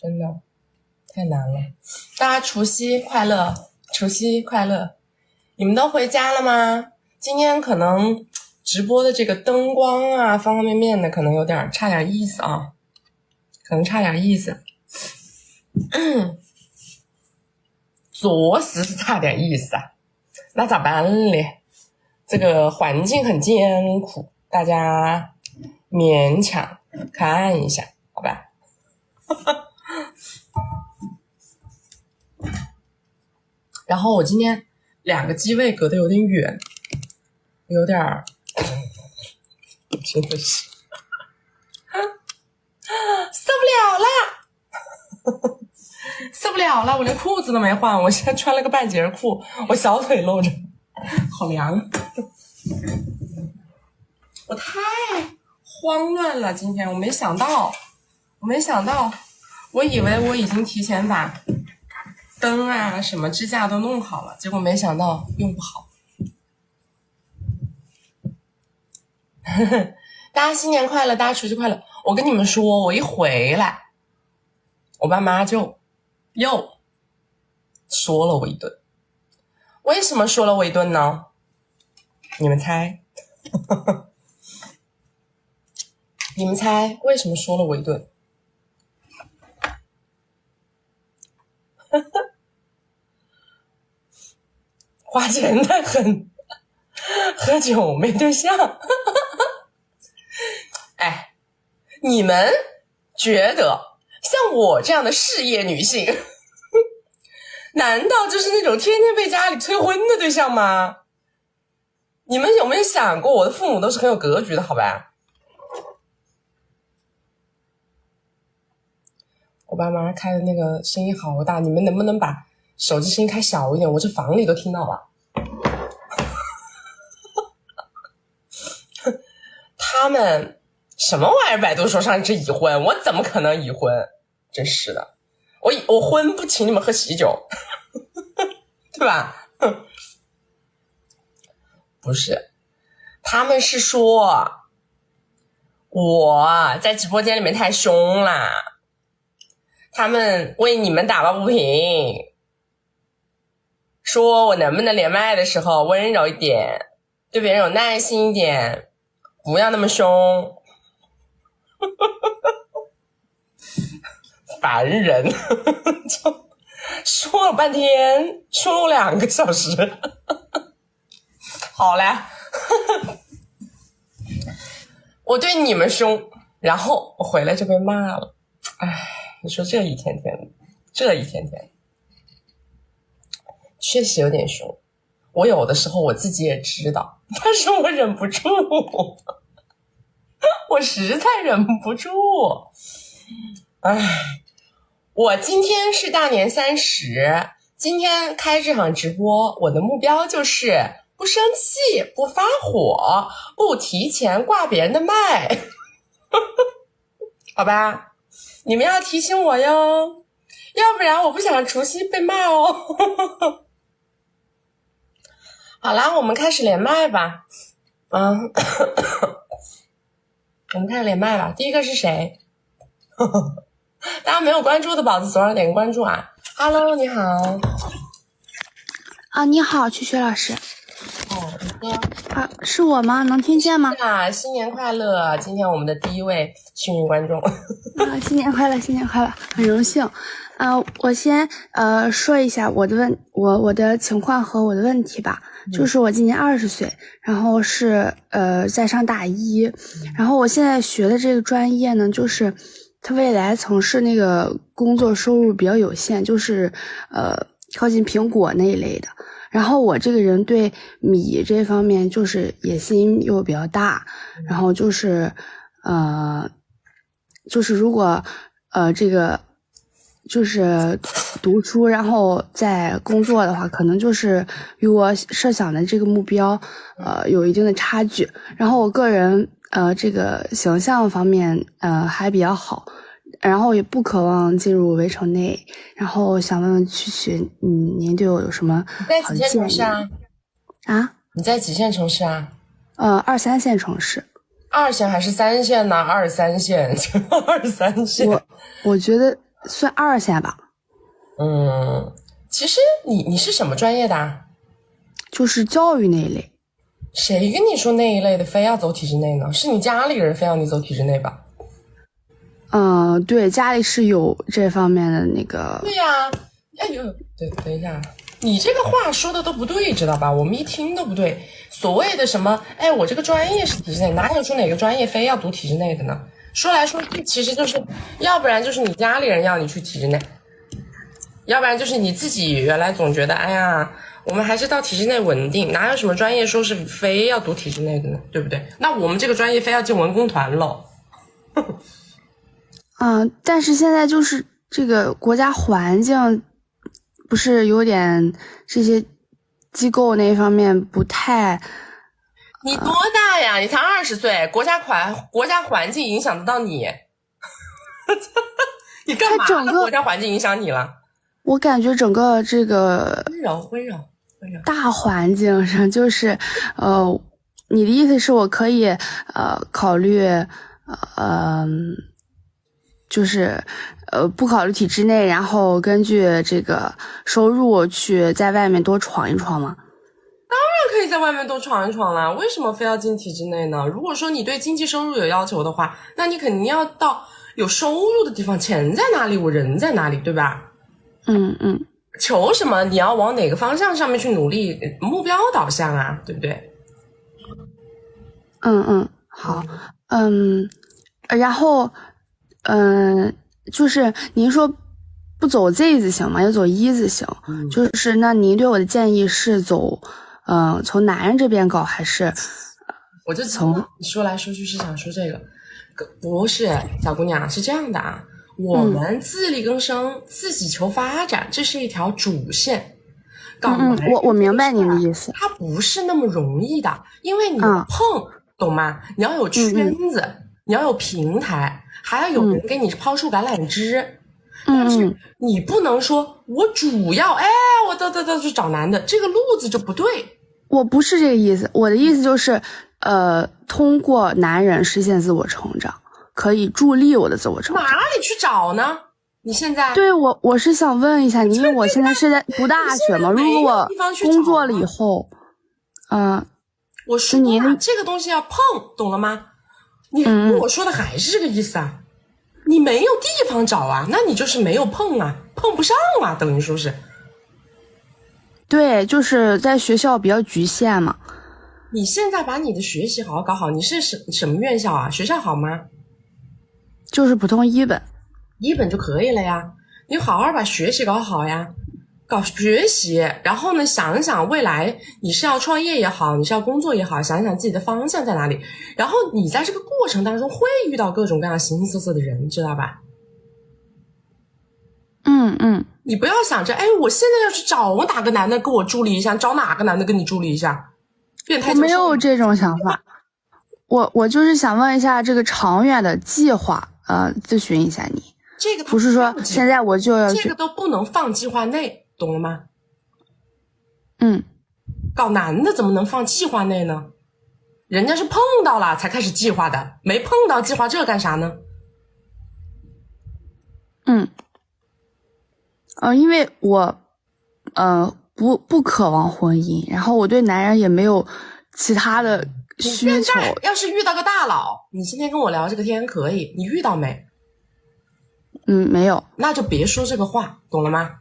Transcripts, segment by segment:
真的太难了。大家除夕快乐，除夕快乐！你们都回家了吗？今天可能直播的这个灯光啊，方方面面的可能有点差点意思啊，可能差点意思。着实是差点意思啊，那咋办嘞？这个环境很艰苦，大家勉强看一下，好吧？然后我今天2个机位隔得有点远，有点真的是受不了了。受不了了，我连裤子都没换，我现在穿了个半截裤，我小腿露着，好凉。我太慌乱了，今天我没想到，我以为我已经提前把灯啊什么支架都弄好了，结果没想到用不好。大家新年快乐，大家除夕快乐。我跟你们说，我一回来，我爸妈就又说了我一顿。为什么说了我一顿呢？你们猜？你们猜为什么说了我一顿？花钱太狠，喝酒没对象。哎，你们觉得像我这样的事业女性难道就是那种天天被家里催婚的对象吗？你们有没有想过，我的父母都是很有格局的，好吧？我爸妈开的那个声音好大，你们能不能把手机声音开小一点？我这房里都听到了。他们什么玩意儿？百度说上一次已婚，我怎么可能已婚？真是的，我婚不请你们喝喜酒，对吧？不是，他们是说我在直播间里面太凶啦，他们为你们打抱不平，说我能不能连麦的时候温柔一点，对别人有耐心一点，不要那么凶。烦人。就说了半天，说了2个小时。好嘞。我对你们凶，然后我回来就被骂了。哎，你说这一天天确实有点凶。我有的时候我自己也知道，但是我忍不住，我实在忍不住。哎，我今天是大年30，今天开这场直播，我的目标就是不生气，不发火，不提前挂别人的麦。好吧，你们要提醒我哟，要不然我不想除夕被骂哦。好啦，我们开始连麦吧。我们开始连麦吧。第一个是谁？大家没有关注的宝子左上点个关注啊。Hello， 你好。啊，你好，曲雪老师。你说啊，是我吗？能听见吗？啊，新年快乐！今天我们的第一位幸运观众。啊，新年快乐，新年快乐，很荣幸。我先说一下我的情况和我的问题吧。就是我今年20岁，然后是在上大一，然后我现在学的这个专业呢，就是他未来从事那个工作收入比较有限，就是靠近苹果那一类的。然后我这个人对米这方面就是野心又比较大，然后就是如果这个就是读书然后在工作的话，可能就是与我设想的这个目标有一定的差距。然后我个人这个形象方面还比较好，然后也不渴望进入围城内。然后想问问曲曲，您对我有什么好的建议啊？你在几线城市啊？2、3线城市。2线还是3线呢？23线，23线。我觉得算2线吧。其实你是什么专业的啊？就是教育那一类。谁跟你说那一类的非要走体制内呢？是你家里人非要你走体制内吧？对，家里是有这方面的那个。对呀，哎呦，对，等一下，你这个话说的都不对，知道吧？我们一听都不对。所谓的什么，哎，我这个专业是体制内，哪有说哪个专业非要读体制内的呢？说来说去，其实就是要不然就是你家里人要你去体制内，要不然就是你自己原来总觉得，哎呀，我们还是到体制内稳定，哪有什么专业说是非要读体制内的呢？对不对？那我们这个专业非要进文工团喽。但是现在就是这个国家环境不是有点这些机构那方面不太。你多大呀？你才20岁，国家环境影响得到你？你干嘛？国家环境影响你了？我感觉整个这个温柔大环境上，就是你的意思是我可以考虑就是不考虑体制内，然后根据这个收入去在外面多闯一闯吗？当然可以在外面多闯一闯啦，为什么非要进体制内呢？如果说你对经济收入有要求的话，那你肯定要到有收入的地方，钱在哪里我人在哪里，对吧？求什么？你要往哪个方向上面去努力，目标导向啊，对不对？好。然后就是您说不走 Z 字形嘛，要走1字形。就是那您对我的建议是走从男人这边搞，还是我就从你说来说去是想说这个，不是小姑娘，是这样的啊，我们自力更生，自己求发展，这是一条主线。我明白您的意思。它不是那么容易的，因为你要碰，懂吗？你要有圈子，你要有平台，还要有人给你抛出橄榄枝。但是你不能说我主要我都去找男的，这个路子就不对。我不是这个意思，我的意思就是通过男人实现自我成长，可以助力我的自我成长。哪里去找呢？你现在对我是想问一下你，因为我现在是在读大学嘛，如果我工作了以后，我说你这个东西要碰，懂了吗？你跟我说的还是这个意思啊？你没有地方找啊，那你就是没有碰啊，碰不上啊，等于说是。对，就是在学校比较局限嘛。你现在把你的学习好好搞好，你是什么院校啊？学校好吗？就是普通一本就可以了呀。你好好把学习搞好呀，搞学习，然后呢，想一想未来你是要创业也好，你是要工作也好，想一想自己的方向在哪里。然后你在这个过程当中会遇到各种各样形形色色的人，知道吧？你不要想着，我现在要去找我哪个男的跟我助力一下，找哪个男的跟你助力一下，变态。我没有这种想法，我就是想问一下这个长远的计划，咨询一下你。这个不是说现在我就要去，这个都不能放计划内，懂了吗？搞男的怎么能放计划内呢？人家是碰到了才开始计划的，没碰到计划这干啥呢？因为我不渴望婚姻，然后我对男人也没有其他的需求。要是遇到个大佬，你今天跟我聊这个天可以，你遇到没？没有。那就别说这个话，懂了吗？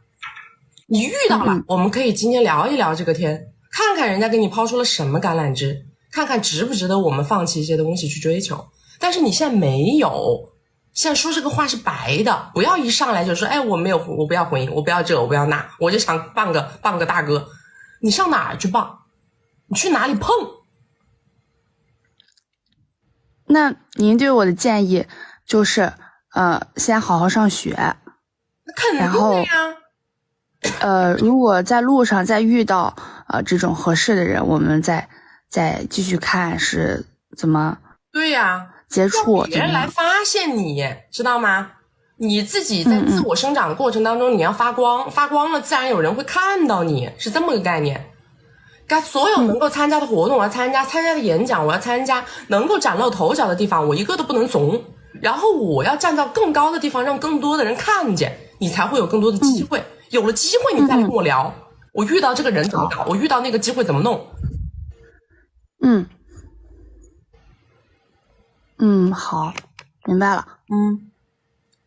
你遇到了，我们可以今天聊一聊这个天，看看人家给你抛出了什么橄榄枝，看看值不值得我们放弃一些东西去追求。但是你现在没有，现在说这个话是白的，不要一上来就说我没有，我不要婚姻，我不要这，我不要那，我就想傍个大哥。你上哪儿去傍？你去哪里碰？那您对我的建议就是先好好上学，肯定的呀。如果在路上再遇到这种合适的人，我们再继续看是怎么对呀接触，别人来发现你，知道吗？你自己在自我生长的过程当中，你要发光，发光了自然有人会看到你，是这么个概念。该所有能够参加的活动我要参加的演讲我要参加，能够崭露头角的地方我一个都不能怂。然后我要站到更高的地方，让更多的人看见，你才会有更多的机会。有了机会，你再来跟我聊。我遇到这个人怎么搞？我遇到那个机会怎么弄？好，明白了。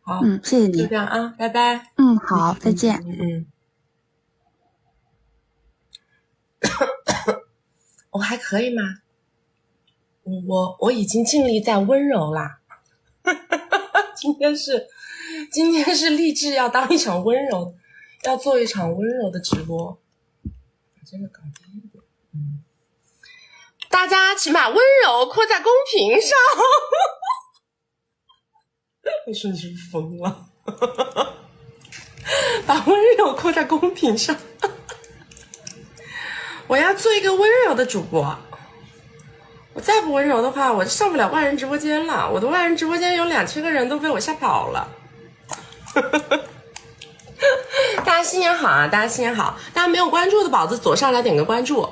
好，谢谢你。就这样啊，拜拜。好，再见。我还可以吗？我已经尽力在温柔啦。今天是励志要当一场温柔，要做一场温柔的直播。把这个搞低一点。大家请把温柔扣在公屏上。我说你是不是疯了？把温柔扣在公屏上。我要做一个温柔的主播。我再不温柔的话，我上不了万人直播间了。我的万人直播间有2000个人都被我吓跑了。大家新年好啊！大家新年好！大家没有关注的宝子左上来点个关注。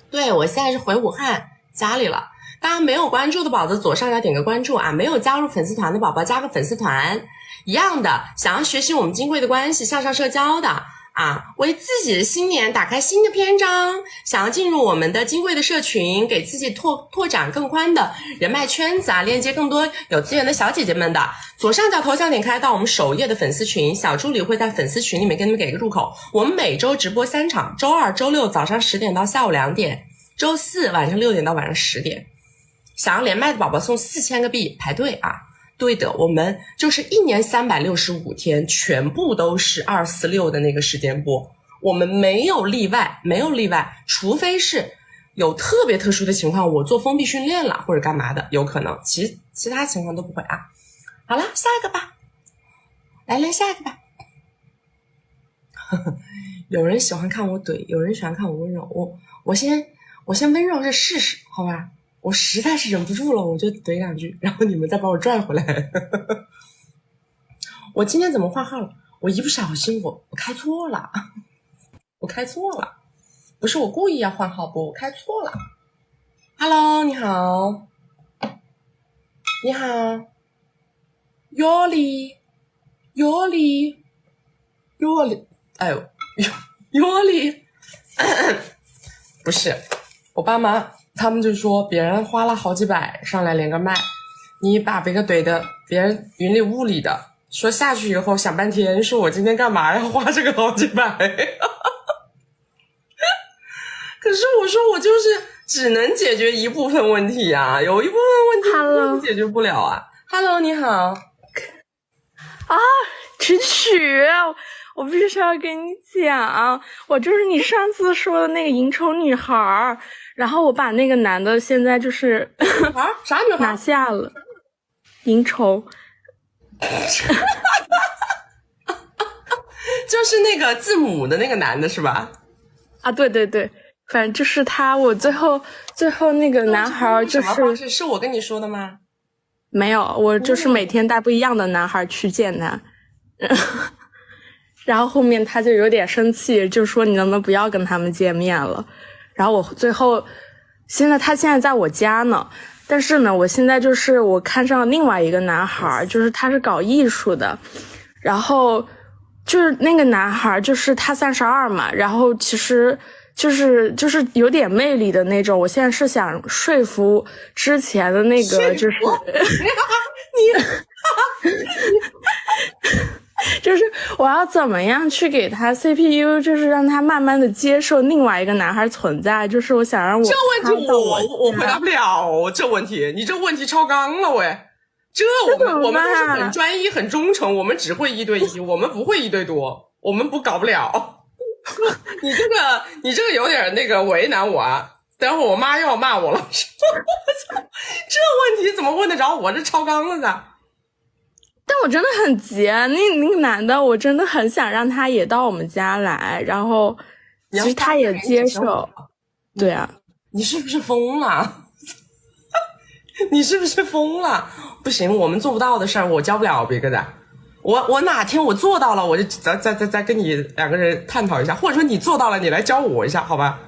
对，我现在是回武汉家里了。大家没有关注的宝子左上来点个关注啊！没有加入粉丝团的宝宝加个粉丝团。一样的，想要学习我们金贵的关系，向上社交的啊，为自己的新年打开新的篇章，想要进入我们的金贵的社群，给自己拓展更宽的人脉圈子啊，链接更多有资源的小姐姐们的，左上角头像点开到我们首页的粉丝群，小助理会在粉丝群里面给你们给个入口。我们每周直播3场，周二、周六早上10点到下午2点，周四晚上6点到晚上10点。想要连麦的宝宝送4000个币排队啊！对的，我们就是1年365天，全部都是246的那个时间播，我们没有例外，没有例外，除非是有特别特殊的情况，我做封闭训练了或者干嘛的，有可能，其他情况都不会啊。好了，下一个吧，来下一个吧。有人喜欢看我怼，有人喜欢看我温柔，我先温柔着试试，好吧？我实在是忍不住了，我就怼2句，然后你们再把我拽回来。我今天怎么换号了？我一不小心我开错了，我开错了，不是我故意要换号播，我开错了。Hello， 你好，你好，尤里，哎呦，尤里，不是，我爸妈。他们就说别人花了好几百上来连个麦，你把别个怼的别人云里雾里的，说下去以后想半天，说我今天干嘛要花这个好几百。可是我说我就是只能解决一部分问题啊，有一部分问题我解决不了啊。Hello， 你好。啊，曲曲，我必须要跟你讲，我就是你上次说的那个银丑女孩，然后我把那个男的现在就是啥女孩拿下了，银丑，就是那个字母的那个男的是吧？啊，对对对，反正就是他。我最后那个男孩是我跟你说的吗？没有，我就是每天带不一样的男孩去见他。然后后面他就有点生气，就说你能不能不要跟他们见面了。然后我最后他现在在我家呢，但是呢我现在就是我看上了另外一个男孩，就是他是搞艺术的，然后就是那个男孩就是他32嘛，然后其实就是有点魅力的那种。我现在是想说服之前的那个就是就是我要怎么样去给他 CPU， 就是让他慢慢的接受另外一个男孩存在，就是我想让我这问题我回答不了这问题，你这问题超纲了喂，我们都是很专一很忠诚，我们只会1对1，我们不会1对多，我们搞不了。你这个有点那个为难我啊，等会儿我妈要骂我了。这问题怎么问得着我？这超纲了的。但我真的很急，那个男的我真的很想让他也到我们家来，然后其实他也接受。对啊，你是不是疯了？你是不是疯了？不行，我们做不到的事儿我教不了别个的。我哪天我做到了，我就再跟你2个人探讨一下，或者说你做到了，你来教我一下，好吧？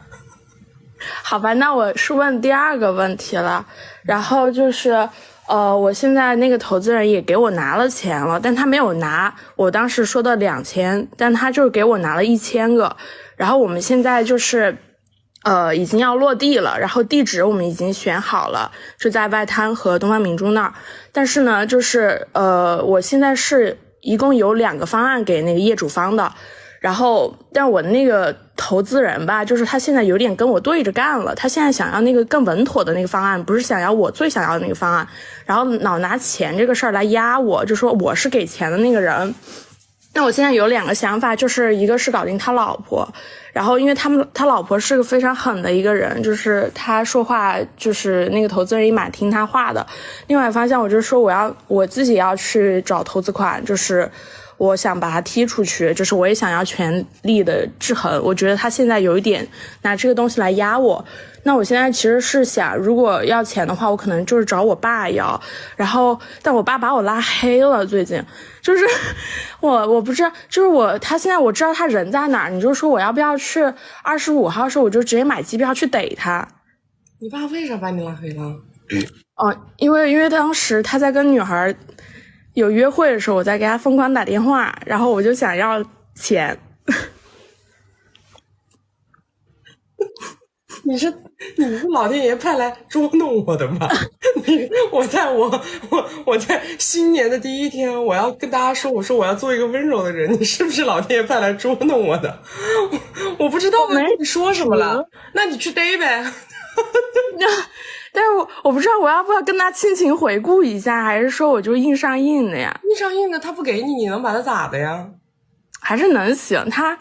好吧，那我是问第2个问题了，然后就是我现在那个投资人也给我拿了钱了，但他没有拿我当时说的2000，但他就是给我拿了1000个。然后我们现在就是已经要落地了，然后地址我们已经选好了，是在外滩和东方明珠那儿。但是呢，就是我现在是一共有2个方案给那个业主方的。然后但我的那个投资人吧，就是他现在有点跟我对着干了，他现在想要那个更稳妥的那个方案，不是想要我最想要的那个方案，然后老拿钱这个事儿来压我，就说我是给钱的那个人。那我现在有2个想法，就是一个是搞定他老婆，然后因为他老婆是个非常狠的一个人，就是他说话就是那个投资人也蛮听他话的。另外方向我就说我自己要去找投资款，就是我想把他踢出去，就是我也想要权力的制衡。我觉得他现在有一点拿这个东西来压我。那我现在其实是想，如果要钱的话，我可能就是找我爸要。然后，但我爸把我拉黑了，最近就是我不知道，就是他现在我知道他人在哪儿，你就说我要不要去25号的时候，我就直接买机票去逮他。你爸为啥把你拉黑了？因为当时他在跟女孩有约会的时候，我在给他疯狂打电话，然后我就想要钱。你是老天爷派来捉弄我的吧？我在新年的第一天，我要跟大家说，我说我要做一个温柔的人，你是不是老天爷派来捉弄我的？我不知道你说什么了，那你去逮呗。但是我不知道我要不要跟他亲情回顾一下，还是说我就硬上硬的呀？硬上硬的，他不给你，你能把他咋的呀？还是能行，他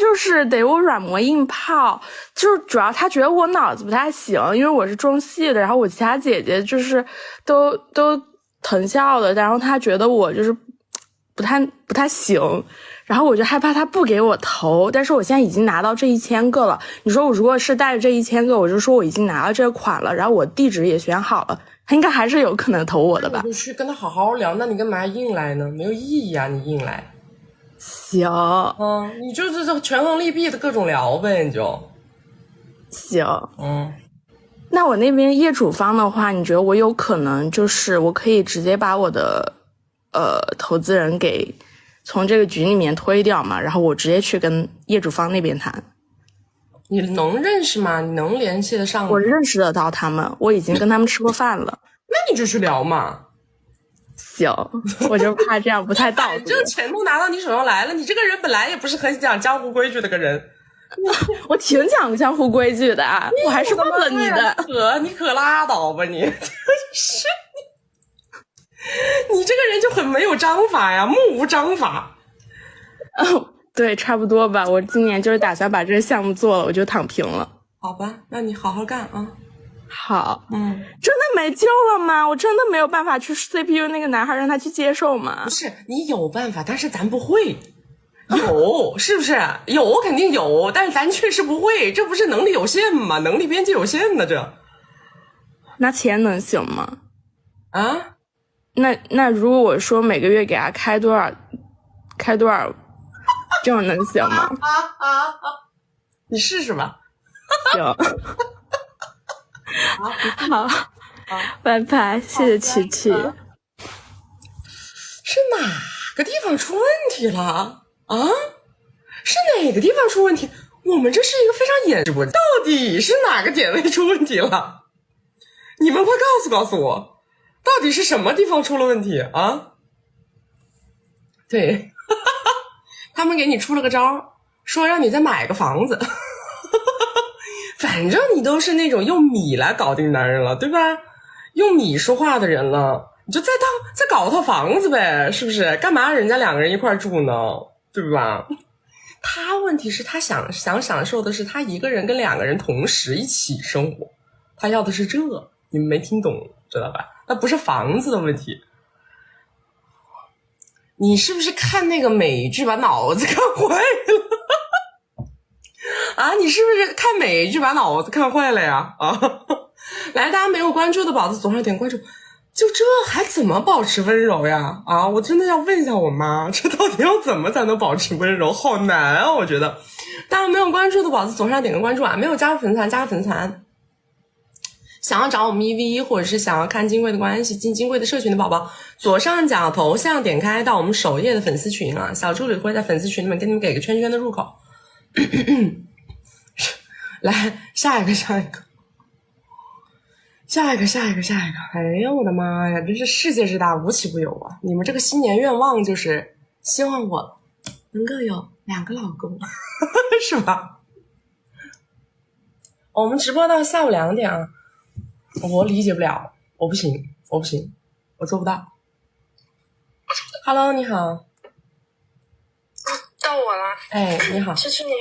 就是得我软磨硬泡，就是主要他觉得我脑子不太行，因为我是中戏的，然后我其他姐姐就是都藤校的，然后他觉得我就是不太行，然后我就害怕他不给我投，但是我现在已经拿到这1000个了。你说我如果是带着这1000个，我就说我已经拿了这个款了，然后我地址也选好了，他应该还是有可能投我的吧？你就去跟他好好聊，那你干嘛硬来呢？没有意义啊，你硬来。行，你就是权衡利弊的各种聊呗，你就行。那我那边业主方的话，你觉得我有可能就是我可以直接把我的投资人给从这个局里面推掉嘛，然后我直接去跟业主方那边谈。你能认识吗？你能联系得上吗？我认识得到他们，我已经跟他们吃过饭了。那你就去聊嘛。行，我就怕这样不太道德。反正钱都拿到你手上来了，你这个人本来也不是很讲江湖规矩的个人。我挺讲江湖规矩的，我还是问了你的。你可拉倒吧你！是你这个人就很没有章法呀，目无章法。对，差不多吧。我今年就是打算把这个项目做了，我就躺平了。好吧，那你好好干啊。好，真的没救了吗？我真的没有办法去 CPU 那个男孩让他去接受吗？不是，你有办法，但是咱不会。有，是不是？有肯定有，但是咱确实不会，这不是能力有限吗？能力边界有限的这。那钱能行吗？啊？那如果我说每个月给他开多少，这样能行吗？你试试吧。行。好，拜拜，谢谢琪琪。是哪个地方出问题了啊？是哪个地方出问题？我们这是一个非常严直播，到底是哪个点位出问题了？你们快告诉我，到底是什么地方出了问题啊？对，他们给你出了个招，说让你再买个房子。反正你都是那种用米来搞定男人了，对吧？用米说话的人了，你就再搞套房子呗，是不是？干嘛人家2个人一块住呢？对吧？他问题是他想享受的是他一个人跟2个人同时一起生活，他要的是这，你们没听懂，知道吧？那不是房子的问题。你是不是看那个美剧把脑子看坏了？啊，你是不是看美剧把脑子看坏了呀？啊，来，大家没有关注的宝子左上点关注。就这还怎么保持温柔呀？啊，我真的要问一下我妈，这到底要怎么才能保持温柔？好难啊，我觉得。大家没有关注的宝子左上点个关注啊，没有加入粉丝团加个粉丝团。想要找我们 EV 或者是想要看金贵的关系进金贵的社群的宝宝，左上角头像点开到我们首页的粉丝群啊，小助理会在粉丝群里面给你们给个圈圈的入口。来，下一个，哎呀我的妈呀，真是世界之大无奇不有啊！你们这个新年愿望就是希望我能够有2个老公是吧？我们直播到下午2点啊，我理解不了，我不行，我做不到。Hello， 你好。到我了。哎，你好。诗诗你好。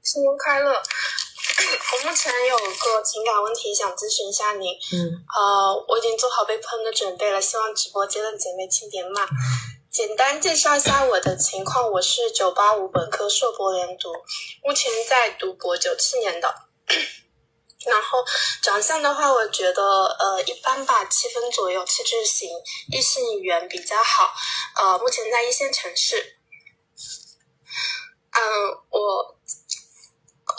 新年快乐。我目前有个情感问题想咨询一下你。我已经做好被喷的准备了，希望直播间的姐妹轻点骂。简单介绍一下我的情况，我是985本科硕博连读，目前在读博97年的。然后长相的话，我觉得一般吧，7分左右，气质型，异性缘比较好。目前在1线城市。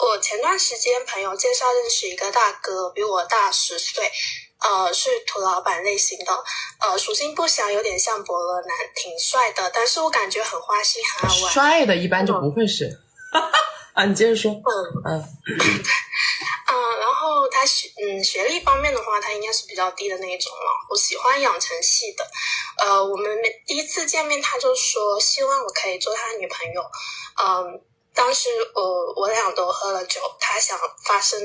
我前段时间朋友介绍认识一个大哥，比我大10岁，是土老板类型的，属性不详，有点像伯乐男，挺帅的，但是我感觉很花心，很爱玩。帅的一般就不会是。啊，你接着说。然后他学历方面的话，他应该是比较低的那一种了。我喜欢养成系的。我们第一次见面，他就说希望我可以做他的女朋友。当时我俩都喝了酒，他想发生，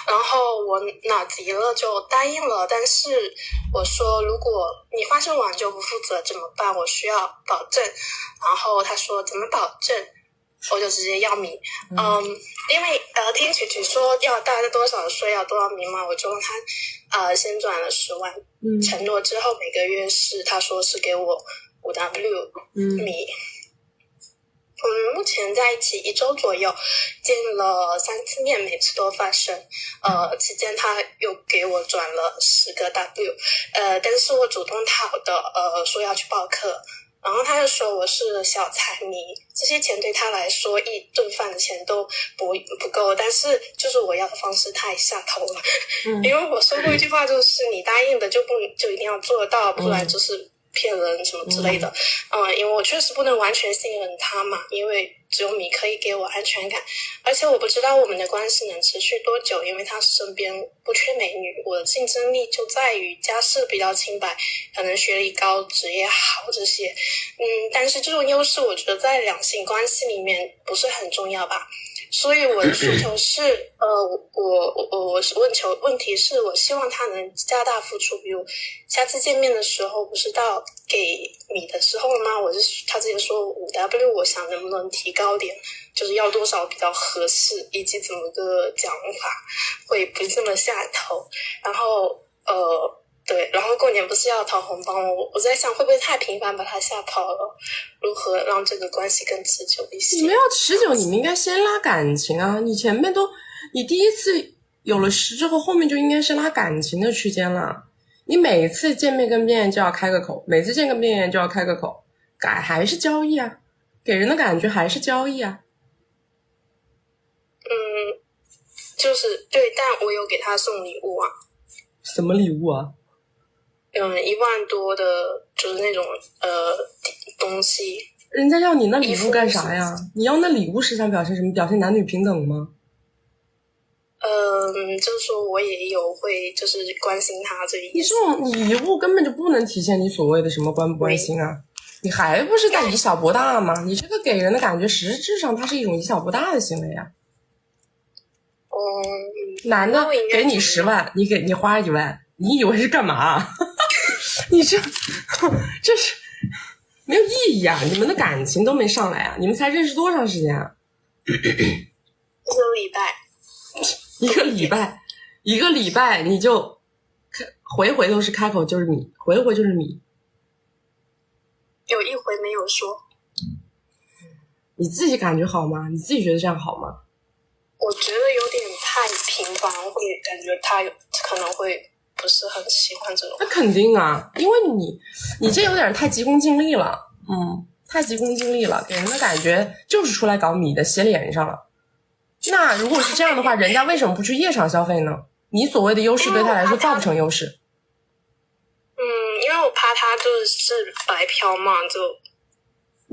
然后我脑子一热就答应了。但是我说如果你发生完就不负责怎么办？我需要保证。然后他说怎么保证？我就直接要米。因为听曲曲说要大概多少岁要多少米嘛，我就让他先转了10万，承诺之后每个月他说是给我5W 米。目前在一起1周左右，见了3次面，每次都发生。期间他又给我转了10个 W， 但是我主动讨的，说要去报课。然后他又说我是小财迷，这些钱对他来说1顿饭的钱都不够，但是就是我要的方式太下头了。因为我说过一句话，就是你答应的就一定要做到，不然就是骗人什么之类的。因为我确实不能完全信任他嘛，因为只有米可以给我安全感，而且我不知道我们的关系能持续多久，因为他身边不缺美女，我的竞争力就在于家世比较清白，可能学历高，职业好这些。但是这种优势我觉得在两性关系里面不是很重要吧。所以我的诉求是，问题是我希望他能加大付出，比如下次见面的时候，不是到给米的时候了吗？他之前说5W， 我想能不能提高点，就是要多少比较合适，以及怎么个讲法会不这么下头。然后对，然后过年不是要掏红包吗？我在想会不会太频繁把他吓跑了？如何让这个关系更持久一些？你们要持久，你们应该先拉感情啊！你前面你第一次有了10之后，后面就应该是拉感情的区间了。你每次见面跟面就要开个口，每次见个面就要开个口，还是交易啊，给人的感觉还是交易啊。就是对，但我有给他送礼物啊。什么礼物啊？1万多的，就是那种东西。人家要你那礼物干啥呀？你要那礼物是想表现什么？表现男女平等吗？就是说我也有会就是关心他这一思。你这种礼物根本就不能体现你所谓的什么关不关心啊！你还不是在以小博大吗？你这个给人的感觉实质上它是一种以小博大的行为啊。男的给你10万，你花1万，你以为是干嘛？你这是没有意义啊！你们的感情都没上来啊！你们才认识多长时间啊？1个礼拜。一个礼拜你就回回都是开口就是米，回回就是米。有一回没有说。你自己感觉好吗？你自己觉得这样好吗？我觉得有点太频繁，会感觉他可能会不是很喜欢这种。那肯定啊，因为你这有点太急功近利了，太急功近利了，给人的感觉就是出来搞米的，写脸上了。那如果是这样的话，人家为什么不去夜场消费呢？你所谓的优势对他来说造不成优势。因为我怕他就是白嫖嘛，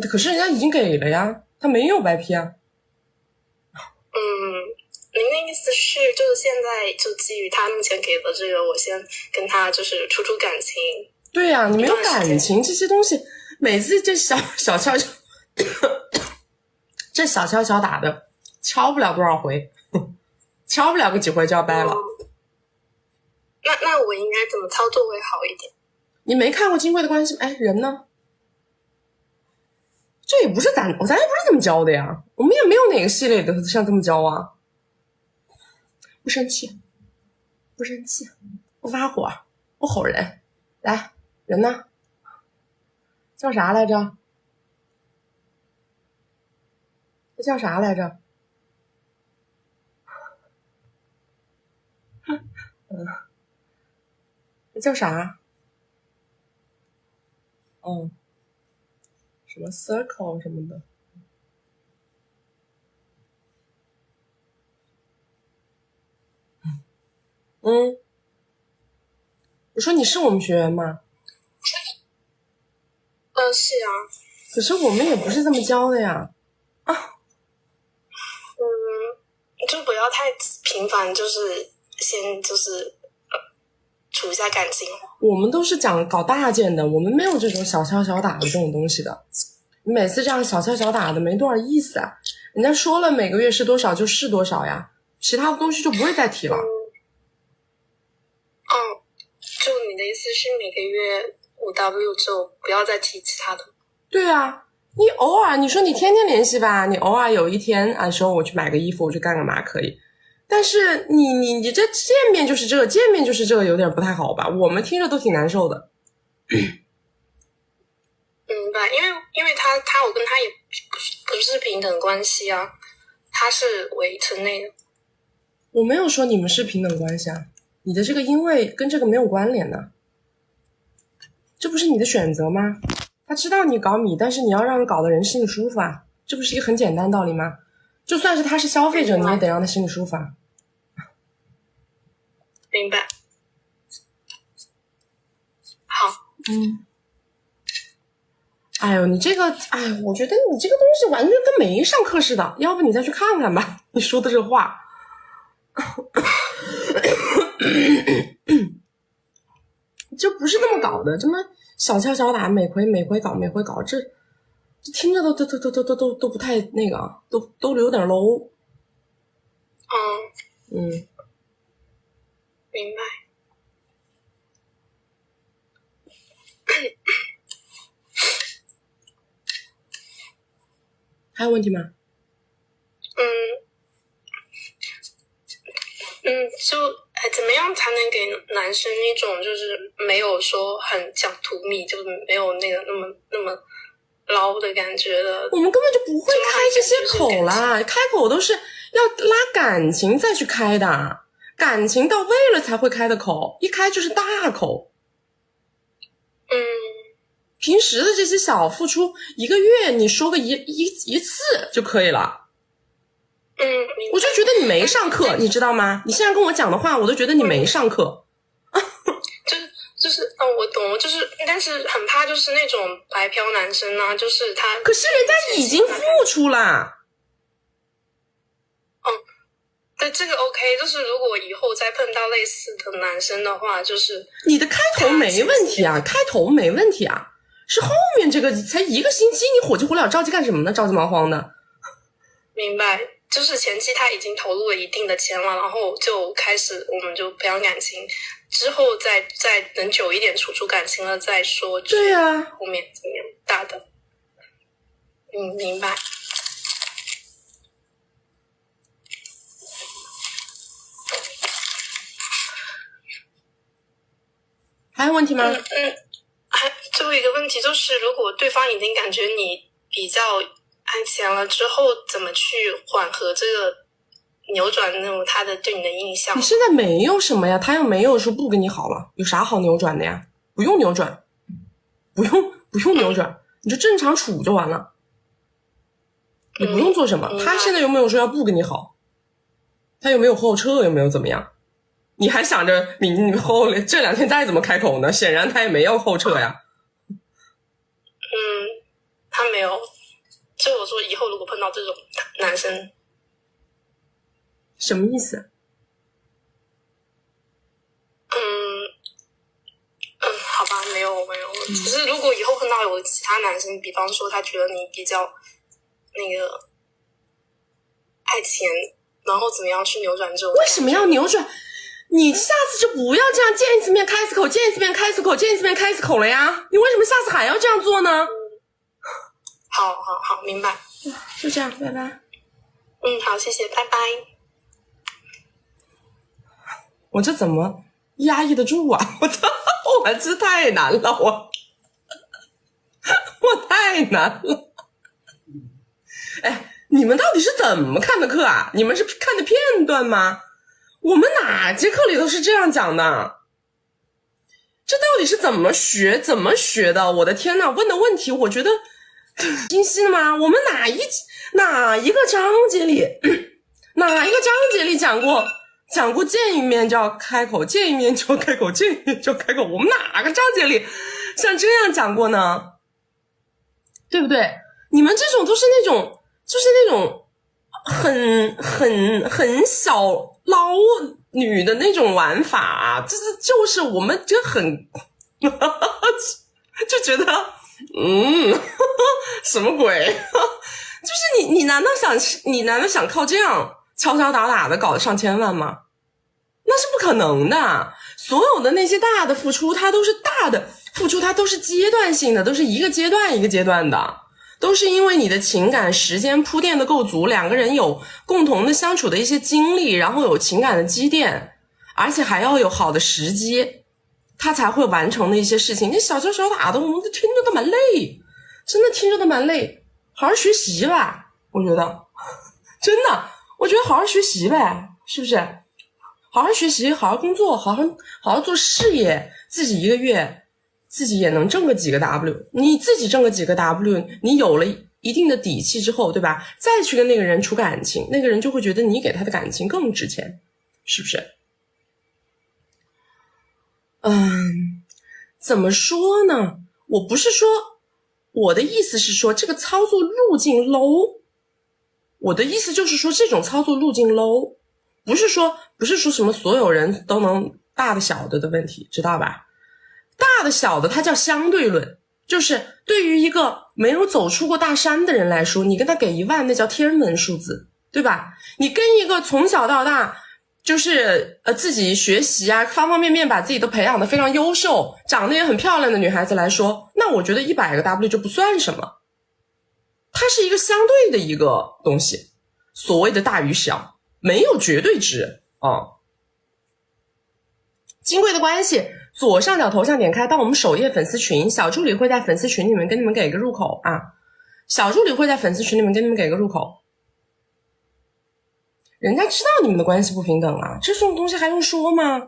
可是人家已经给了呀，他没有白嫖啊。您的意思是，就是现在就基于他目前给的这个，我先跟他就是处感情。对呀，你没有感情这些东西，每次这小敲这小敲小打的，敲不了多少回，敲不了个几回就要掰了。那我应该怎么操作会好一点？你没看过《金贵的关系》？哎，人呢？这也不是咱也不是这么教的呀，我们也没有哪个系列的像这么教啊。不生气，不生气，不发火，不吼人。来，人呢？叫啥来着？这叫啥来着？这叫啥？什么 circle 什么的。我说你是我们学员吗？是啊。可是我们也不是这么教的呀。就不要太频繁，就是先就是处一下感情。我们都是讲搞大件的，我们没有这种小敲小打的这种东西的。你每次这样小敲小打的没多少意思啊。人家说了每个月是多少就是多少呀，其他的东西就不会再提了。就你的意思是每个月5W 就不要再提其他的？对啊，你偶尔你说你天天联系吧，你偶尔有一天说我去买个衣服，我去干个嘛可以，但是你这见面就是这个，见面就是这个，有点不太好吧？我们听着都挺难受的。明白，因为他我跟他也不是平等关系啊，他是围城内的。我没有说你们是平等关系啊，你的这个因为跟这个没有关联的，这不是你的选择吗？他知道你搞米，但是你要让人搞的人心里舒服啊，这不是一个很简单道理吗？就算是他是消费者，你也得让他心里舒服啊。明白。好。哎呦，你这个，我觉得你这个东西完全跟没上课似的，要不你再去看看吧，你说的这话。就不是这么搞的，这么小敲小打，每回搞，这听着都不太那个，都有点 low。明白。还有问题吗？就怎么样才能给男生一种就是没有说很讲图米，就是没有那个那么捞的感觉的？我们根本就不会开这些口啦，开口都是要拉感情再去开的，感情到位了才会开的口，一开就是大口。平时的这些小付出，一个月你说个一次就可以了。我就觉得你没上课，你知道吗？你现在跟我讲的话，我都觉得你没上课。我懂，但是很怕就是那种白嫖男生啊，就是他。可是人家已经付出了。对，这个 OK， 就是如果以后再碰到类似的男生的话，就是你的开头没问题啊，是后面这个才一个星期，你火急火燎着急干什么呢？着急忙慌的。明白，就是前期他已经投入了一定的钱了，然后就开始我们就培养感情，之后再等久一点处出感情了再说。对啊，后面怎么样大的。明白。还有问题吗？最后一个问题就是，如果对方已经感觉你比较爱钱了之后，怎么去缓和这个扭转那种他的对你的印象？你现在没有什么呀，他又没有说不跟你好了，有啥好扭转的呀？不用扭转，不用扭转，你就正常处就完了。你不用做什么，他现在有没有说要不跟你好？他有没有后撤？有没有怎么样？你还想着你后这2天再怎么开口呢？显然他也没有后撤呀。他没有。所以我说以后如果碰到这种男生，什么意思？好吧，没有。只是如果以后碰到有其他男生，比方说他觉得你比较那个爱钱，然后怎么样去扭转这种？为什么要扭转？你下次就不要这样见一次面开一次口，见一次面开一次口，见一次面开一次口了呀！你为什么下次还要这样做呢？好，明白。就这样，拜拜。好，谢谢，拜拜。我这怎么压抑得住啊？我这太难了，我太难了。哎，你们到底是怎么看的课啊？你们是看的片段吗？我们哪节课里都是这样讲的？这到底是怎么学的？我的天哪，问的问题我觉得清晰了吗？我们哪一个章节里讲过见一面就要开口，见一面就开口，见一面就开口？我们哪个章节里像这样讲过呢？对不对？你们这种都是那种很小捞女的那种玩法啊，就是我们就很就觉得什么鬼？就是你难道想靠这样敲敲打打的搞得上千万吗？那是不可能的。所有的那些大的付出，它都是大的付出，它都是阶段性的，都是一个阶段一个阶段的，都是因为你的情感时间铺垫的够足，两个人有共同的相处的一些经历，然后有情感的积淀，而且还要有好的时机，他才会完成的一些事情。那小敲小打的，我们听着都蛮累，真的听着都蛮累。好好学习吧，我觉得真的，我觉得好好学习呗，是不是？好好学习，好好工作，好好做事业，自己1个月自己也能挣个几个 W， 你自己挣个几个 W， 你有了一定的底气之后，对吧？再去跟那个人处感情，那个人就会觉得你给他的感情更值钱，是不是？怎么说呢？我的意思是说这个操作路径 low， 我的意思就是说这种操作路径 low， 不是说什么所有人都能大的小的问题，知道吧？大的小的它叫相对论，就是对于一个没有走出过大山的人来说，你跟他给1万那叫天文数字，对吧？你跟一个从小到大就是自己学习啊，方方面面把自己都培养得非常优秀，长得也很漂亮的女孩子来说，那我觉得100个 W 就不算什么，它是一个相对的一个东西，所谓的大与小没有绝对值啊。金贵的关系，左上角头像点开到我们首页粉丝群，小助理会在粉丝群里面跟你们给个入口啊，小助理会在粉丝群里面跟你们给个入口。人家知道你们的关系不平等啊，这种东西还用说吗？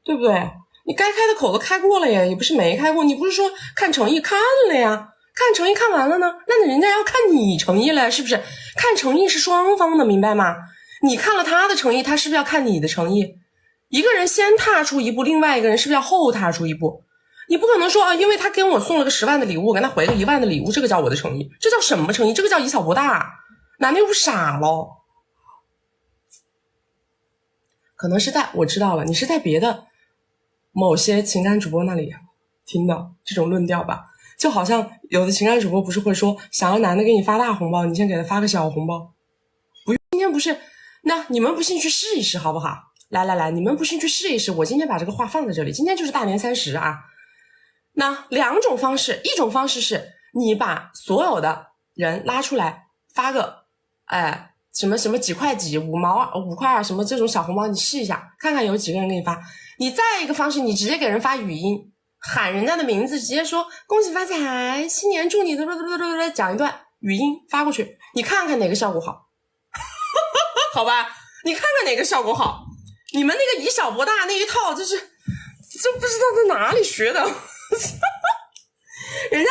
对不对？你该开的口都开过了呀，也不是没开过。你不是说看诚意看了呀？看诚意看完了呢，那人家要看你诚意了，是不是？看诚意是双方的，明白吗？你看了他的诚意，他是不是要看你的诚意？一个人先踏出一步，另外一个人是不是要后踏出一步？你不可能说啊，因为他跟我送了个10万的礼物，我跟他回个1万的礼物，这个叫我的诚意？这叫什么诚意？这个叫以小博大，男的又不傻咯。可能是我知道了，你是在别的某些情感主播那里听到这种论调吧？就好像有的情感主播不是会说，想要男的给你发大红包，你先给他发个小红包。不用，今天不是，那你们不信去试一试好不好？来，你们不信去试一试，我今天把这个话放在这里，今天就是大年30啊。那2种方式，一种方式是你把所有的人拉出来发个什么几块几5毛5块啊什么这种小红包，你试一下看看有几个人给你发。你再一个方式，你直接给人发语音，喊人家的名字，直接说恭喜发财，新年祝你的讲一段语音发过去，你看看哪个效果好好吧，你看看哪个效果好。你们那个以小博大那一套就不知道在哪里学的人家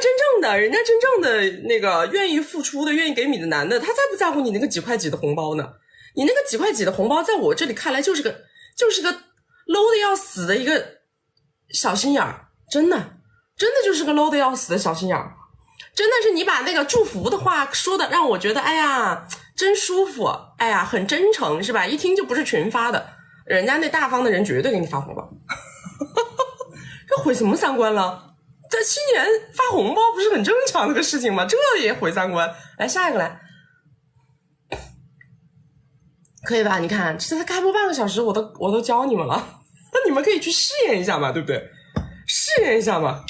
真正的那个愿意付出的愿意给你的男的，他在不在乎你那个几块几的红包呢？你那个几块几的红包在我这里看来就是个就是个 low 的要死的一个小心眼儿，真的就是个 low 的要死的小心眼儿。真的是你把那个祝福的话说的让我觉得，哎呀，真舒服，哎呀，很真诚，是吧？一听就不是群发的，人家那大方的人绝对给你发红包。这毁什么三观了？这新年发红包不是很正常的个事情吗？这也毁三观。来下一个来，可以吧？你看这才开播半个小时，我都教你们了，那你们可以去试验一下嘛，对不对？试验一下嘛。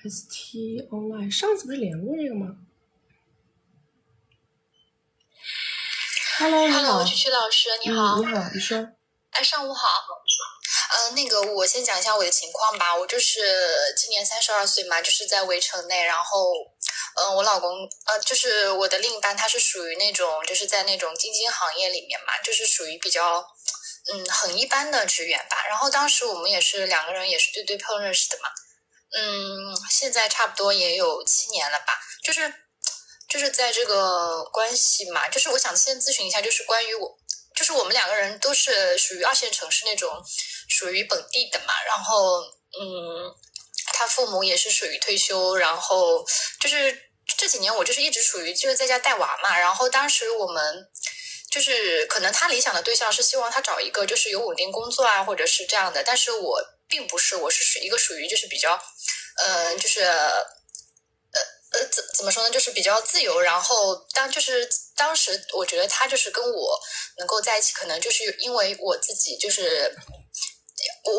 ST Online 上次不是连过这个吗 ？Hello， 你好，曲曲老师，你好，你好，你说。哎，上午好。那个我先讲一下我的情况吧。我就是今年32岁嘛，就是在围城内，然后，我老公就是我的另一半，他是属于那种就是在那种经济行业里面嘛，就是属于比较很一般的职员吧。然后当时我们也是两个人也是对碰认识的嘛。现在差不多也有7年了吧，就是在这个关系嘛，就是我想先咨询一下，就是关于就是我们两个人都是属于2线城市那种，属于本地的嘛，然后他父母也是属于退休，然后就是这几年我就是一直属于就是在家带娃嘛，然后当时我们就是可能他理想的对象是希望他找一个就是有稳定工作啊，或者是这样的，但是我并不是，我是一个属于就是比较就是怎么说呢，就是比较自由，然后当时我觉得他就是跟我能够在一起，可能就是因为我自己就是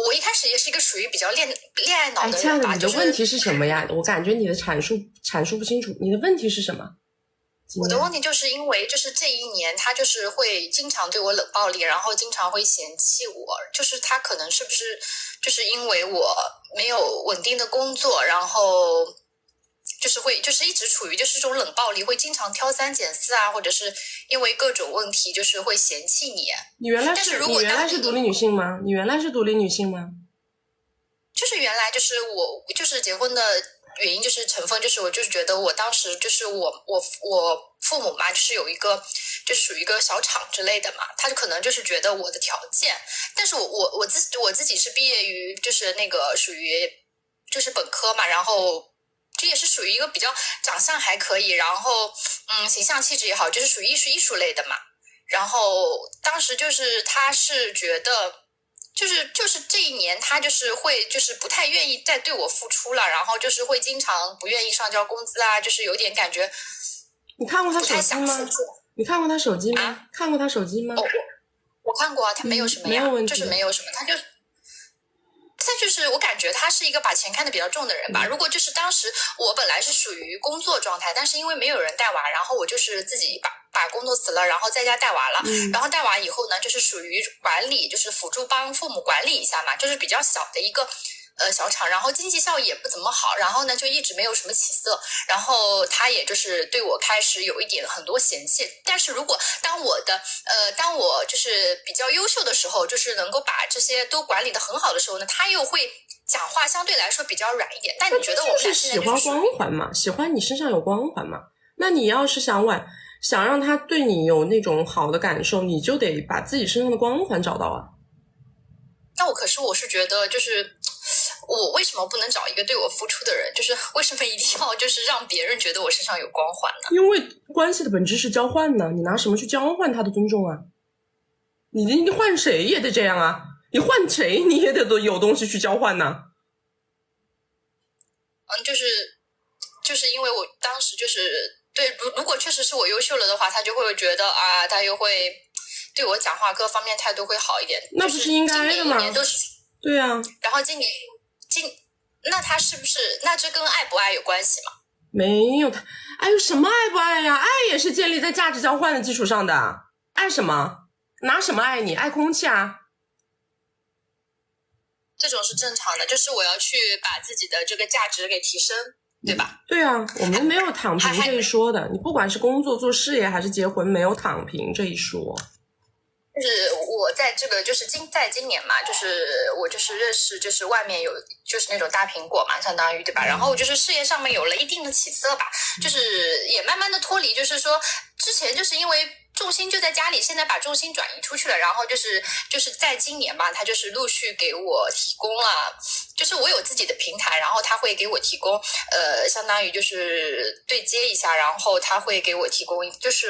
我一开始也是一个属于比较恋爱脑的人吧。亲爱的，你的问题是什么呀？我感觉你的阐述不清楚，你的问题是什么？我的问题就是因为就是这一年他就是会经常对我冷暴力，然后经常会嫌弃我，就是他可能是不是就是因为我没有稳定的工作，然后就是会就是一直处于就是这种冷暴力，会经常挑三拣四啊，或者是因为各种问题就是会嫌弃你。你原来是独立女性吗？你原来是独立女性吗？就是原来就是我就是结婚的原因就是成分就是我就是觉得我当时就是我父母嘛，就是有一个就是属于一个小厂之类的嘛，他就可能就是觉得我的条件，但是我自己是毕业于就是那个属于就是本科嘛，然后这也是属于一个比较长相还可以，然后形象气质也好，就是属于艺术类的嘛，然后当时就是他是觉得就是这一年他就是会就是不太愿意再对我付出了，然后就是会经常不愿意上交工资啊，就是有点感觉。你看过他手机吗？你看过他手机吗？啊、看过他手机吗？我看过啊，他没有什么呀，就是没有什么，他就是我感觉他是一个把钱看得比较重的人吧。如果就是当时我本来是属于工作状态，但是因为没有人带娃，然后我就是自己把工作辞了，然后在家带娃了。然后带娃以后呢，就是属于管理，就是辅助帮父母管理一下嘛，就是比较小的一个小厂，然后经济效益也不怎么好，然后呢就一直没有什么起色，然后他也就是对我开始有一点很多嫌弃。但是如果当我就是比较优秀的时候，就是能够把这些都管理得很好的时候呢，他又会讲话相对来说比较软一点。但你觉得我们俩现在就是喜欢光环嘛？喜欢你身上有光环嘛？那你要是想让他对你有那种好的感受，你就得把自己身上的光环找到啊。那可是我是觉得就是我为什么不能找一个对我付出的人？就是为什么一定要就是让别人觉得我身上有光环呢？因为关系的本质是交换呢，你拿什么去交换他的尊重啊？你换谁也得这样啊，你换谁你也得有东西去交换呢。就是因为我当时就是对，如果确实是我优秀了的话，他就会觉得啊，他又会对我讲话各方面态度会好一点。那不是应该的吗？对啊。然后那他是不是那这跟爱不爱有关系吗？没有，哎呦，什么爱不爱呀？爱也是建立在价值交换的基础上的。爱什么？拿什么爱你？爱空气啊？这种是正常的，就是我要去把自己的这个价值给提升，对吧？对啊，我们没有躺平这一说的。你不管是工作做事业还是结婚，没有躺平这一说。就是我在这个就是在今年嘛，就是我就是认识就是外面有就是那种大苹果嘛，相当于对吧？然后就是事业上面有了一定的起色吧，就是也慢慢的脱离，就是说之前就是因为重心就在家里，现在把重心转移出去了，然后就是在今年吧，他就是陆续给我提供了，就是我有自己的平台，然后他会给我提供相当于就是对接一下，然后他会给我提供就是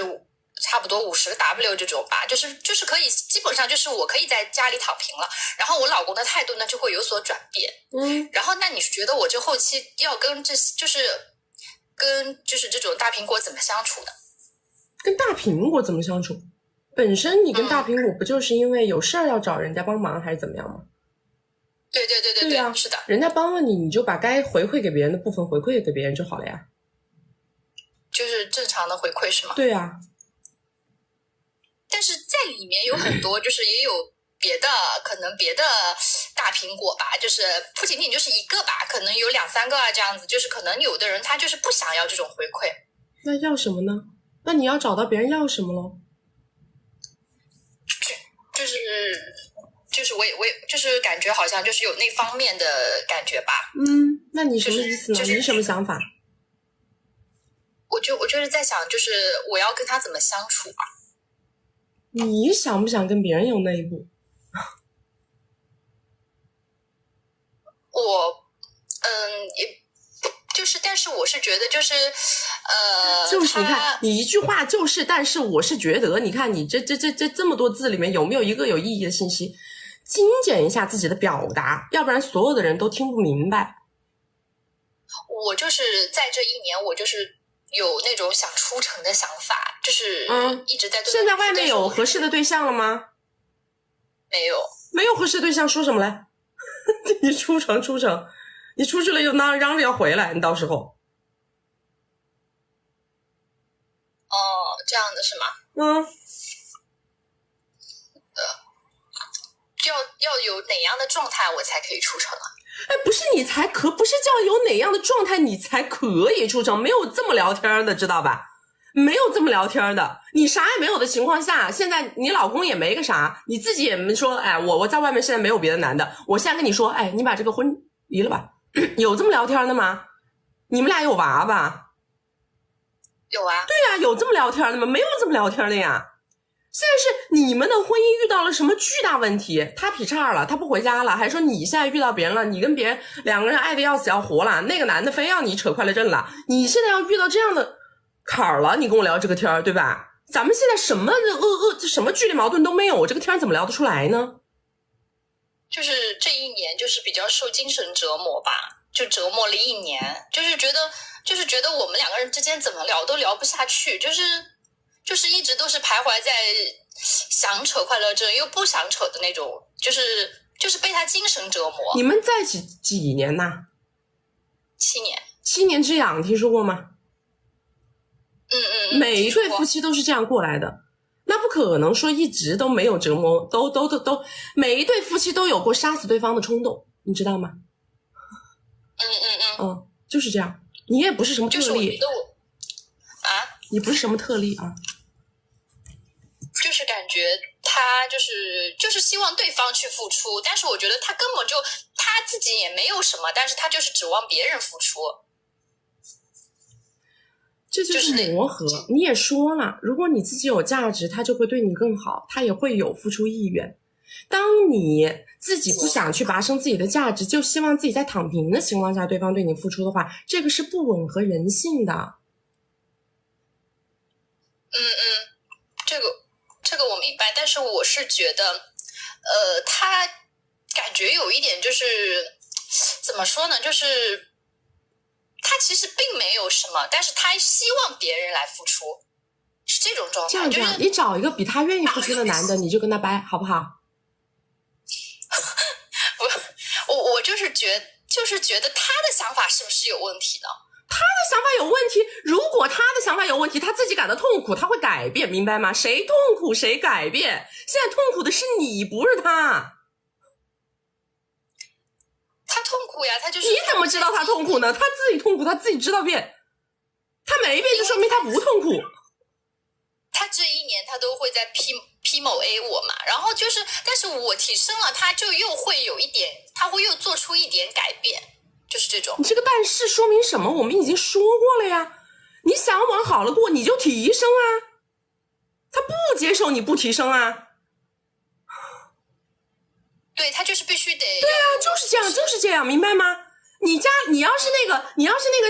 差不多50W 这种吧，就是可以基本上就是我可以在家里躺平了，然后我老公的态度呢就会有所转变。然后那你觉得我这后期要跟这种大苹果怎么相处呢？跟大苹果怎么相处？本身你跟大苹果不就是因为有事儿要找人家帮忙还是怎么样吗？对啊，是的，人家帮了你，你就把该回馈给别人的部分回馈给别人就好了呀。就是正常的回馈是吗？对啊。但是在里面有很多就是也有可能别的大苹果吧，就是不仅仅就是一个吧，可能有2-3个啊这样子，就是可能有的人他就是不想要这种回馈。那要什么呢？那你要找到别人要什么咯？就是我就是感觉好像就是有那方面的感觉吧。那你什么意思呢？你什么想法？我就是在想，就是我要跟他怎么相处啊？你想不想跟别人有那一步？也就是，但是我是觉得就是你看你一句话就是，但是我是觉得，你看你这么多字里面有没有一个有意义的信息？精简一下自己的表达，要不然所有的人都听不明白。我就是在这一年，我就是有那种想出城的想法，就是一直在。现在外面有合适的对象了吗？没有合适的对象，说什么来？你出城，你出去了又嚷着要回来，你到时候。这样的是吗？要有哪样的状态我才可以出城啊？不是不是叫有哪样的状态你才可以出城，没有这么聊天的，知道吧？没有这么聊天的。你啥也没有的情况下，现在你老公也没个啥，你自己也没说，我在外面现在没有别的男的，我现在跟你说，你把这个婚离了吧。有这么聊天的吗？你们俩有娃吧？有啊。对啊，有这么聊天的吗？没有这么聊天的呀。现在是你们的婚姻遇到了什么巨大问题，他劈叉了，他不回家了，还说你现在遇到别人了，你跟别人2个人爱的要死要活了，那个男的非要你扯快乐证了，你现在要遇到这样的坎儿了，你跟我聊这个天儿，对吧？咱们现在什么什么剧烈矛盾都没有，这个天怎么聊得出来呢？就是这一年就是比较受精神折磨吧，就折磨了一年，就是觉得我们2个人之间怎么聊都聊不下去，就是一直都是徘徊在想扯快乐症又不想扯的那种，就是被他精神折磨。你们在一起几年呢？7年。7年之痒听说过吗？每一对夫妻都是这样过来的，那不可能说一直都没有折磨，都每一对夫妻都有过杀死对方的冲动，你知道吗？就是这样。你也不是什么特例，就是我觉得你不是什么特例啊。就是感觉他就是希望对方去付出，但是我觉得他根本就他自己也没有什么，但是他就是指望别人付出。这就是磨合。你也说了，如果你自己有价值，他就会对你更好，他也会有付出意愿。当你自己不想去拔升自己的价值，就希望自己在躺平的情况下对方对你付出的话，这个是不吻合人性的。这个我明白，但是我是觉得他感觉有一点就是怎么说呢，就是他其实并没有什么，但是他希望别人来付出，是这种状态。这样，你找一个比他愿意付出的男的，你就跟他掰，好不好？我就是觉得他的想法是不是有问题呢？他的想法有问题，如果他的想法有问题，他自己感到痛苦，他会改变，明白吗？谁痛苦谁改变，现在痛苦的是你，不是他。他痛苦呀，他就是。你怎么知道他痛苦呢？他自己痛苦，他自己知道变，他没变就说明他不痛苦。他这一年他都会在P 某 A 我嘛，然后就是，但是我提升了，他就又会有一点，他会又做出一点改变，就是这种。你这个但是说明什么？我们已经说过了呀，你想往好了过，你就提升啊。他不接受你不提升啊。对，他就是必须得。对啊，就是这样，就是这样，明白吗？你要是那个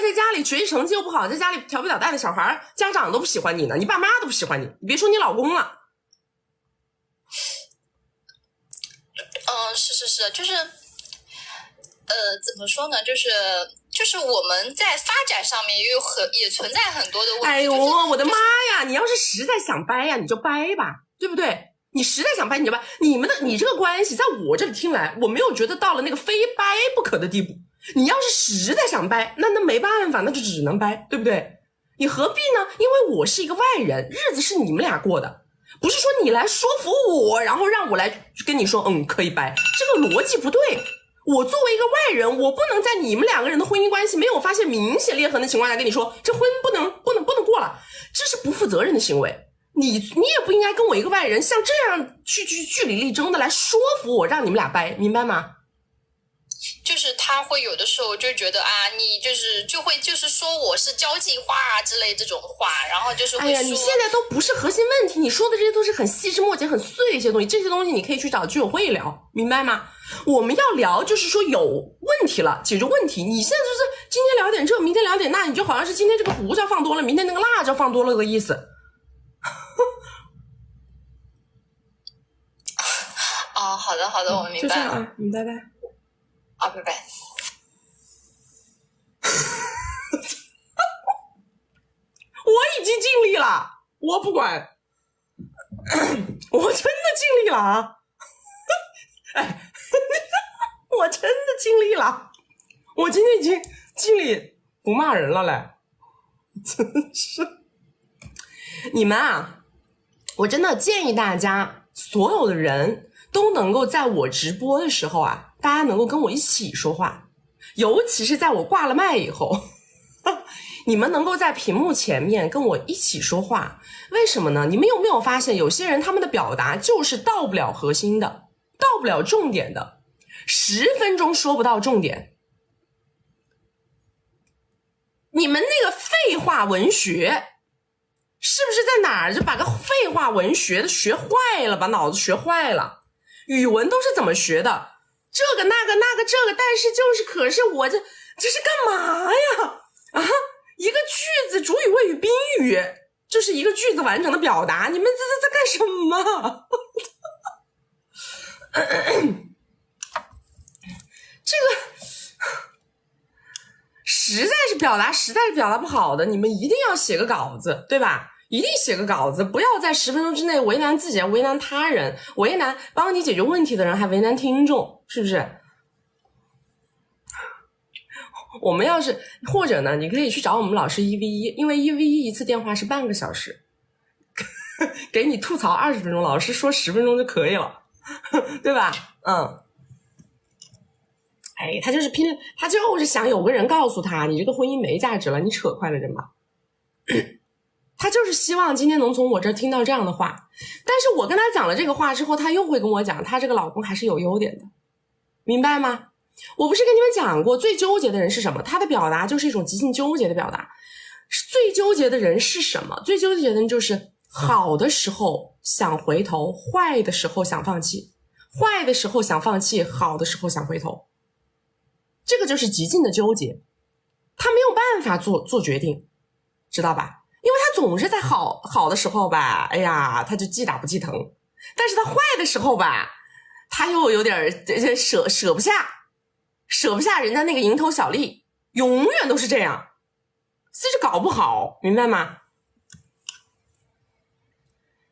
在家里学习成绩又不好，在家里调皮捣蛋的小孩，家长都不喜欢你呢，你爸妈都不喜欢你，你别说你老公了。是，就是怎么说呢？就是我们在发展上面也存在很多的问题。哎呦，我的妈呀！你要是实在想掰呀，你就掰吧，对不对？你实在想掰你就掰。你这个关系在我这里听来，我没有觉得到了那个非掰不可的地步。你要是实在想掰，那没办法，那就只能掰，对不对？你何必呢？因为我是一个外人，日子是你们俩过的，不是说你来说服我，然后让我来跟你说可以掰，这个逻辑不对。我作为一个外人，我不能在你们两个人的婚姻关系没有发现明显裂痕的情况下跟你说这婚不能过了，这是不负责任的行为。你也不应该跟我一个外人像这样去据理力争的来说服我，让你们俩掰，明白吗？就是他会有的时候就觉得啊，你就会说我是交际花啊之类这种话，然后就是会说，哎呀，你现在都不是核心问题，你说的这些都是很细枝末节、很碎的一些东西，这些东西你可以去找居委会聊，明白吗？我们要聊就是说有问题了，解决问题。你现在就是今天聊点这，明天聊点那，你就好像是今天这个胡椒放多了，明天那个辣椒放多了的意思。哦，好的，我明白了。就这样啊，拜拜。啊，拜拜。我已经尽力了，我不管，我真的尽力了啊！哎，我真的尽力了，我今天已经尽力不骂人了嘞，真是。你们啊，我真的建议大家，所有的人都能够在我直播的时候啊，大家能够跟我一起说话，尤其是在我挂了麦以后。你们能够在屏幕前面跟我一起说话，为什么呢？你们有没有发现有些人他们的表达就是到不了核心的，到不了重点的，10分钟说不到重点。你们那个废话文学是不是在哪儿就把个废话文学的学坏了，把脑子学坏了？语文都是怎么学的？这个那个这个，但是就是可是我这是干嘛呀？啊，一个句子主语谓语宾语就是一个句子完整的表达，你们这在干什么？这个实在是表达不好的，你们一定要写个稿子，对吧？一定写个稿子，不要在10分钟之内为难自己，为难他人，为难帮你解决问题的人，还为难听众，是不是？我们要是或者呢，你可以去找我们老师1v1，因为1v1一次电话是半个小时，给你吐槽20分钟，老师说10分钟就可以了，对吧？哎，他就是想有个人告诉他，你这个婚姻没价值了，你扯快了人吧。他就是希望今天能从我这儿听到这样的话，但是我跟他讲了这个话之后，他又会跟我讲，他这个老公还是有优点的，明白吗？我不是跟你们讲过，最纠结的人是什么？他的表达就是一种极尽纠结的表达。最纠结的人是什么？最纠结的人就是好的时候想回头，坏的时候想放弃，坏的时候想放弃，好的时候想回头。这个就是极尽的纠结，他没有办法做决定，知道吧？因为他总是在好的时候吧，哎呀，他就既打不既疼，但是他坏的时候吧，他又有点舍不下人家那个蝇头小利，永远都是这样，所以就搞不好，明白吗？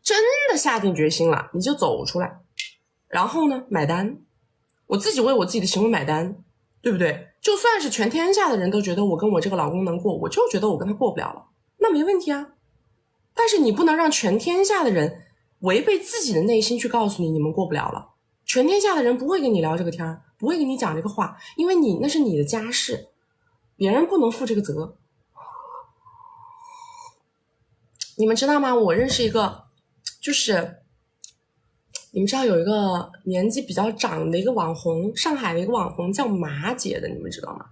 真的下定决心了，你就走出来，然后呢，买单，我自己为我自己的行为买单，对不对？就算是全天下的人都觉得我跟我这个老公能过，我就觉得我跟他过不了了，那没问题啊。但是你不能让全天下的人违背自己的内心去告诉你们过不了了。全天下的人不会跟你聊这个天，不会跟你讲这个话，因为那是你的家事，别人不能负这个责。你们知道吗？我认识一个，就是你们知道有一个年纪比较长的一个网红，上海的一个网红叫马姐的，你们知道吗？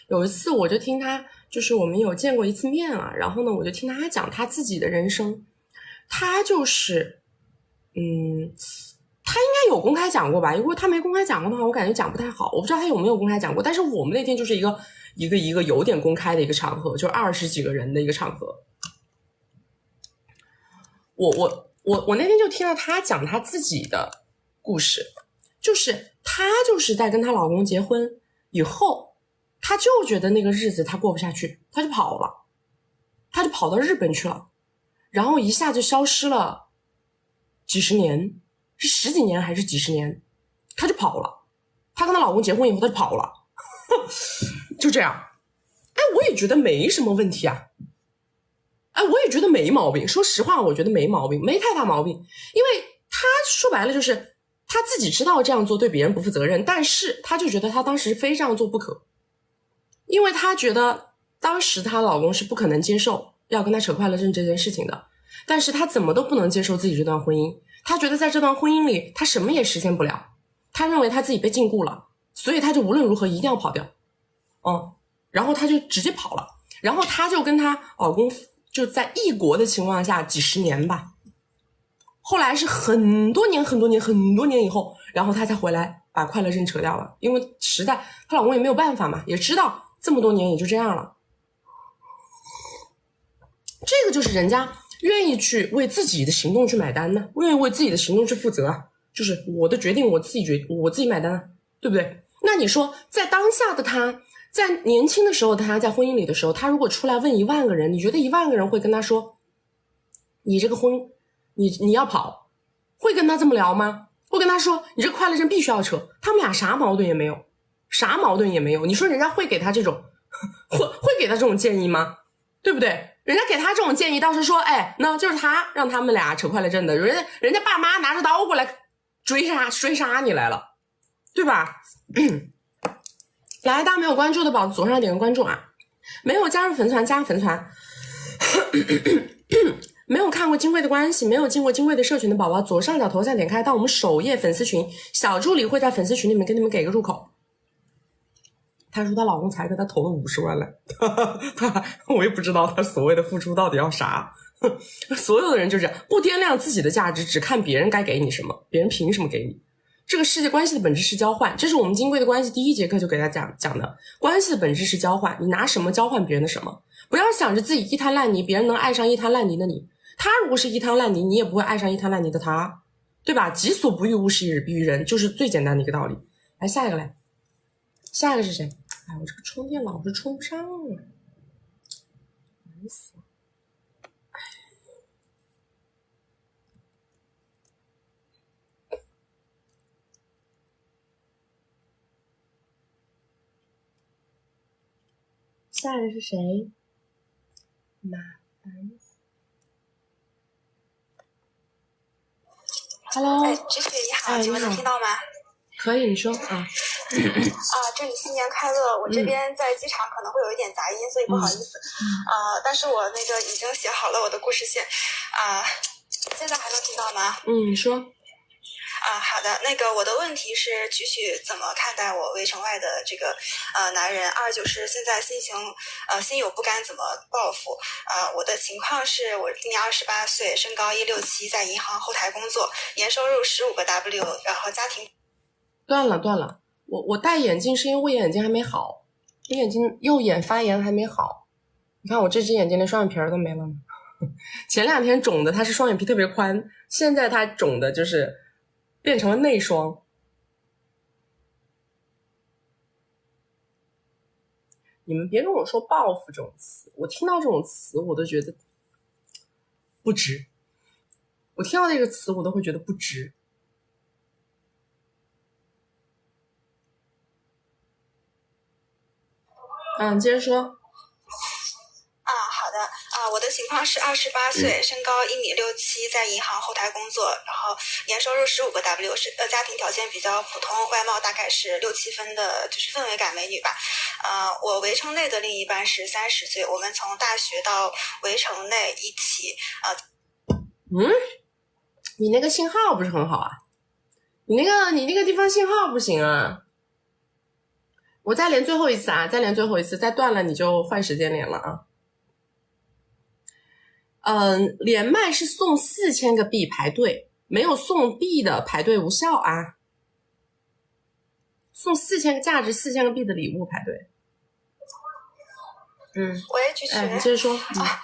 有一次我就听他，就是我们有见过一次面啊，然后呢我就听他讲他自己的人生，他就是他应该有公开讲过吧，如果他没公开讲过的话，我感觉讲不太好，我不知道他有没有公开讲过。但是我们那天就是一个有点公开的一个场合，就20几个人的一个场合。我那天就听到他讲他自己的故事，就是她就是在跟她老公结婚以后，她就觉得那个日子她过不下去，她就跑了，她就跑到日本去了，然后一下就消失了几十年，是10几年还是几十年，她就跑了。她跟她老公结婚以后，她就跑了，就这样。哎，我也觉得没什么问题啊。哎，我也觉得没毛病。说实话，我觉得没毛病，没太大毛病。因为她说白了就是她自己知道这样做对别人不负责任，但是她就觉得她当时非这样做不可，因为她觉得当时她老公是不可能接受要跟她扯快乐证这件事情的，但是她怎么都不能接受自己这段婚姻。她觉得在这段婚姻里，她什么也实现不了，她认为她自己被禁锢了，所以她就无论如何一定要跑掉。然后她就直接跑了，然后她就跟她老公就在异国的情况下几十年吧，后来是很多年以后，然后她才回来把快乐证扯掉了，因为实在她老公也没有办法嘛，也知道这么多年也就这样了。这个就是人家愿意去为自己的行动去买单呢，愿意为自己的行动去负责啊，就是我的决定我自己买单啊，对不对？那你说在当下的他，在年轻的时候，他在婚姻里的时候，他如果出来问1万个人，你觉得1万个人会跟他说你这个婚你要跑，会跟他这么聊吗？会跟他说你这个快乐证必须要扯？他们俩啥矛盾也没有，你说人家会给他这种会给他这种建议吗？对不对？人家给他这种建议倒是说，哎，那就是他让他们俩扯快乐证的，人家爸妈拿着刀过来追杀你来了，对吧？来，大家没有关注的宝左上点个关注啊！没有加入粉丝团加粉丝团，没有看过金贵的关系，没有进过金贵的社群的宝宝，左上角头像点开到我们首页粉丝群，小助理会在粉丝群里面给你们给个入口。她说她老公才给她投了50万来，我也不知道她所谓的付出到底要啥。所有的人就这样，不掂量自己的价值，只看别人该给你什么，别人凭什么给你。这个世界关系的本质是交换，这是我们金贵的关系第1节课就给大家讲的，关系的本质是交换，你拿什么交换别人的什么，不要想着自己一滩烂泥，别人能爱上一滩烂泥的你，他如果是一滩烂泥，你也不会爱上一滩烂泥的他，对吧？己所不欲，勿施于人，就是最简单的一个道理。来，下一个来，下一个是谁？哎，我这个充电老是充不上了，烦死了。下一个是谁？麻烦死。Hello， 菊雪你好，请问能听到吗？可以，你说啊。祝你新年快乐！我这边在机场可能会有一点杂音，所以不好意思。但是我那个已经写好了我的故事线，现在还能听到吗？你说。好的，那个我的问题是，菊菊怎么看待我围城外的这个男人？二就是现在心有不甘，怎么报复？我的情况是我今年28岁，身高167，在银行后台工作，年收入15个 W， 然后家庭。断了，我戴眼镜是因为我眼睛还没好，我眼睛右眼发炎还没好。你看我这只眼睛连双眼皮都没了呢。前2天肿的它是双眼皮特别宽，现在它肿的就是变成了内双。你们别跟我说报复这种词，我听到这种词我都觉得不值，我听到这个词我都会觉得不值。接着说。好的，我的情况是28岁，身高1.67米，在银行后台工作，然后年收入15个 W， 家庭条件比较普通，外貌大概是6、7分的，就是氛围感美女吧。我围城内的另一半是30岁，我们从大学到围城内一起。你那个信号不是很好啊？你那个地方信号不行啊？我再连最后一次啊，再连最后一次，再断了你就换时间连了啊。连麦是送4000个币排队，没有送币的排队无效啊。送价值4000个币的礼物排队。喂，菊菊，你接着说。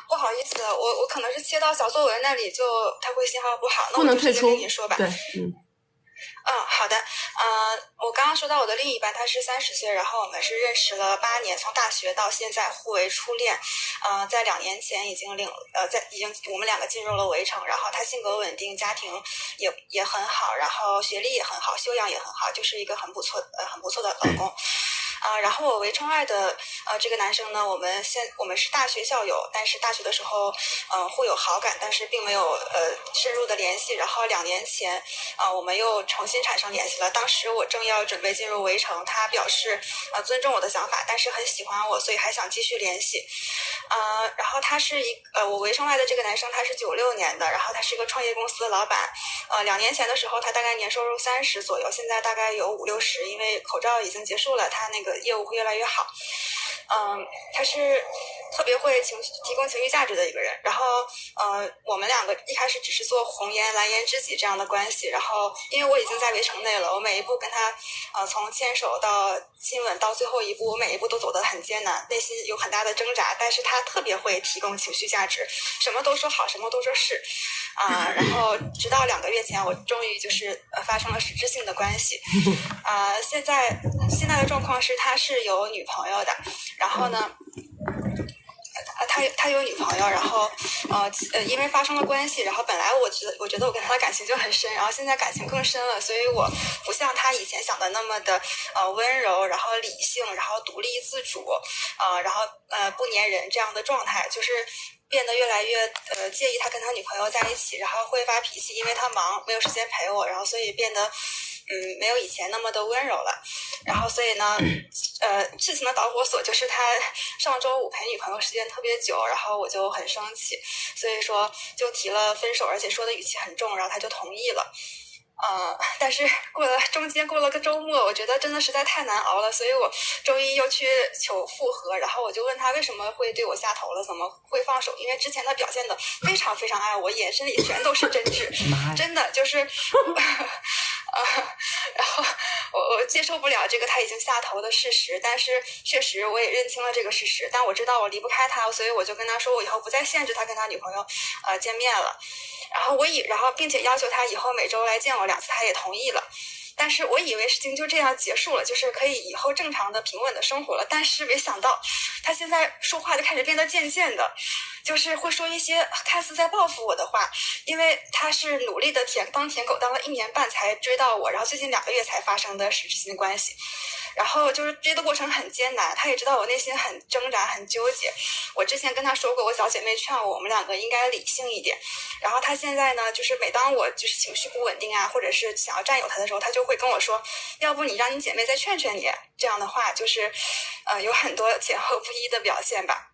不好意思，我可能是切到小作文那里，就它会信号不好，那不能退出。我就直接跟你说吧。对，好的。我刚刚说到我的另一半，他是30岁，然后我们是认识了8年，从大学到现在互为初恋。在2年前已经我们2个进入了围城，然后他性格稳定，家庭也很好，然后学历也很好，修养也很好，就是一个很不错的老公。然后我围城外的这个男生呢，我们是大学校友，但是大学的时候互有好感，但是并没有深入的联系。然后2年前我们又重新产生联系了。当时我正要准备进入围城，他表示尊重我的想法，但是很喜欢我，所以还想继续联系。然后他是我围城外的这个男生，他是96年的，然后他是一个创业公司的老板。2年前的时候，他大概年收入30左右，现在大概有50-60，因为口罩已经结束了，他那个业务会越来越好。他是特别会提供情绪价值的一个人。然后我们2个一开始只是做红颜蓝颜知己这样的关系，然后因为我已经在围城内了，我每一步跟他从牵手到亲吻到最后一步，我每一步都走得很艰难，内心有很大的挣扎，但是他特别会提供情绪价值，什么都说好，什么都说是。然后直到2个月前，我终于就是发生了实质性的关系。现在的状况是他是有女朋友的，然后呢他有女朋友，然后因为发生了关系，然后本来我觉得我跟他的感情就很深，然后现在感情更深了，所以我不像他以前想的那么的温柔，然后理性，然后独立自主，然后不粘人这样的状态，就是变得越来越介意他跟他女朋友在一起，然后会发脾气，因为他忙没有时间陪我，然后所以变得没有以前那么的温柔了。然后所以呢事情的导火索就是他上周5陪女朋友时间特别久，然后我就很生气，所以说就提了分手，而且说的语气很重，然后他就同意了。但是中间过了个周末，我觉得真的实在太难熬了，所以我周一又去求复合，然后我就问他为什么会对我下头了，怎么会放手，因为之前他表现的非常非常爱我，眼神里全都是真挚，真的就是然后我接受不了这个他已经下头的事实，但是确实我也认清了这个事实，但我知道我离不开他，所以我就跟他说我以后不再限制他跟他女朋友见面了。然后并且要求他以后每周来见我2次，他也同意了。但是我以为事情就这样结束了，就是可以以后正常的平稳的生活了，但是没想到他现在说话就开始变得渐渐的，就是会说一些看似在报复我的话，因为他是努力的当舔狗当了1年半才追到我，然后最近2个月才发生的实质性关系。然后就是追的过程很艰难，他也知道我内心很挣扎很纠结。我之前跟他说过，我小姐妹劝我们2个应该理性一点。然后他现在呢，就是每当我就是情绪不稳定啊，或者是想要占有他的时候，他就会跟我说，要不你让你姐妹再劝劝你。这样的话就是有很多前后不一的表现吧。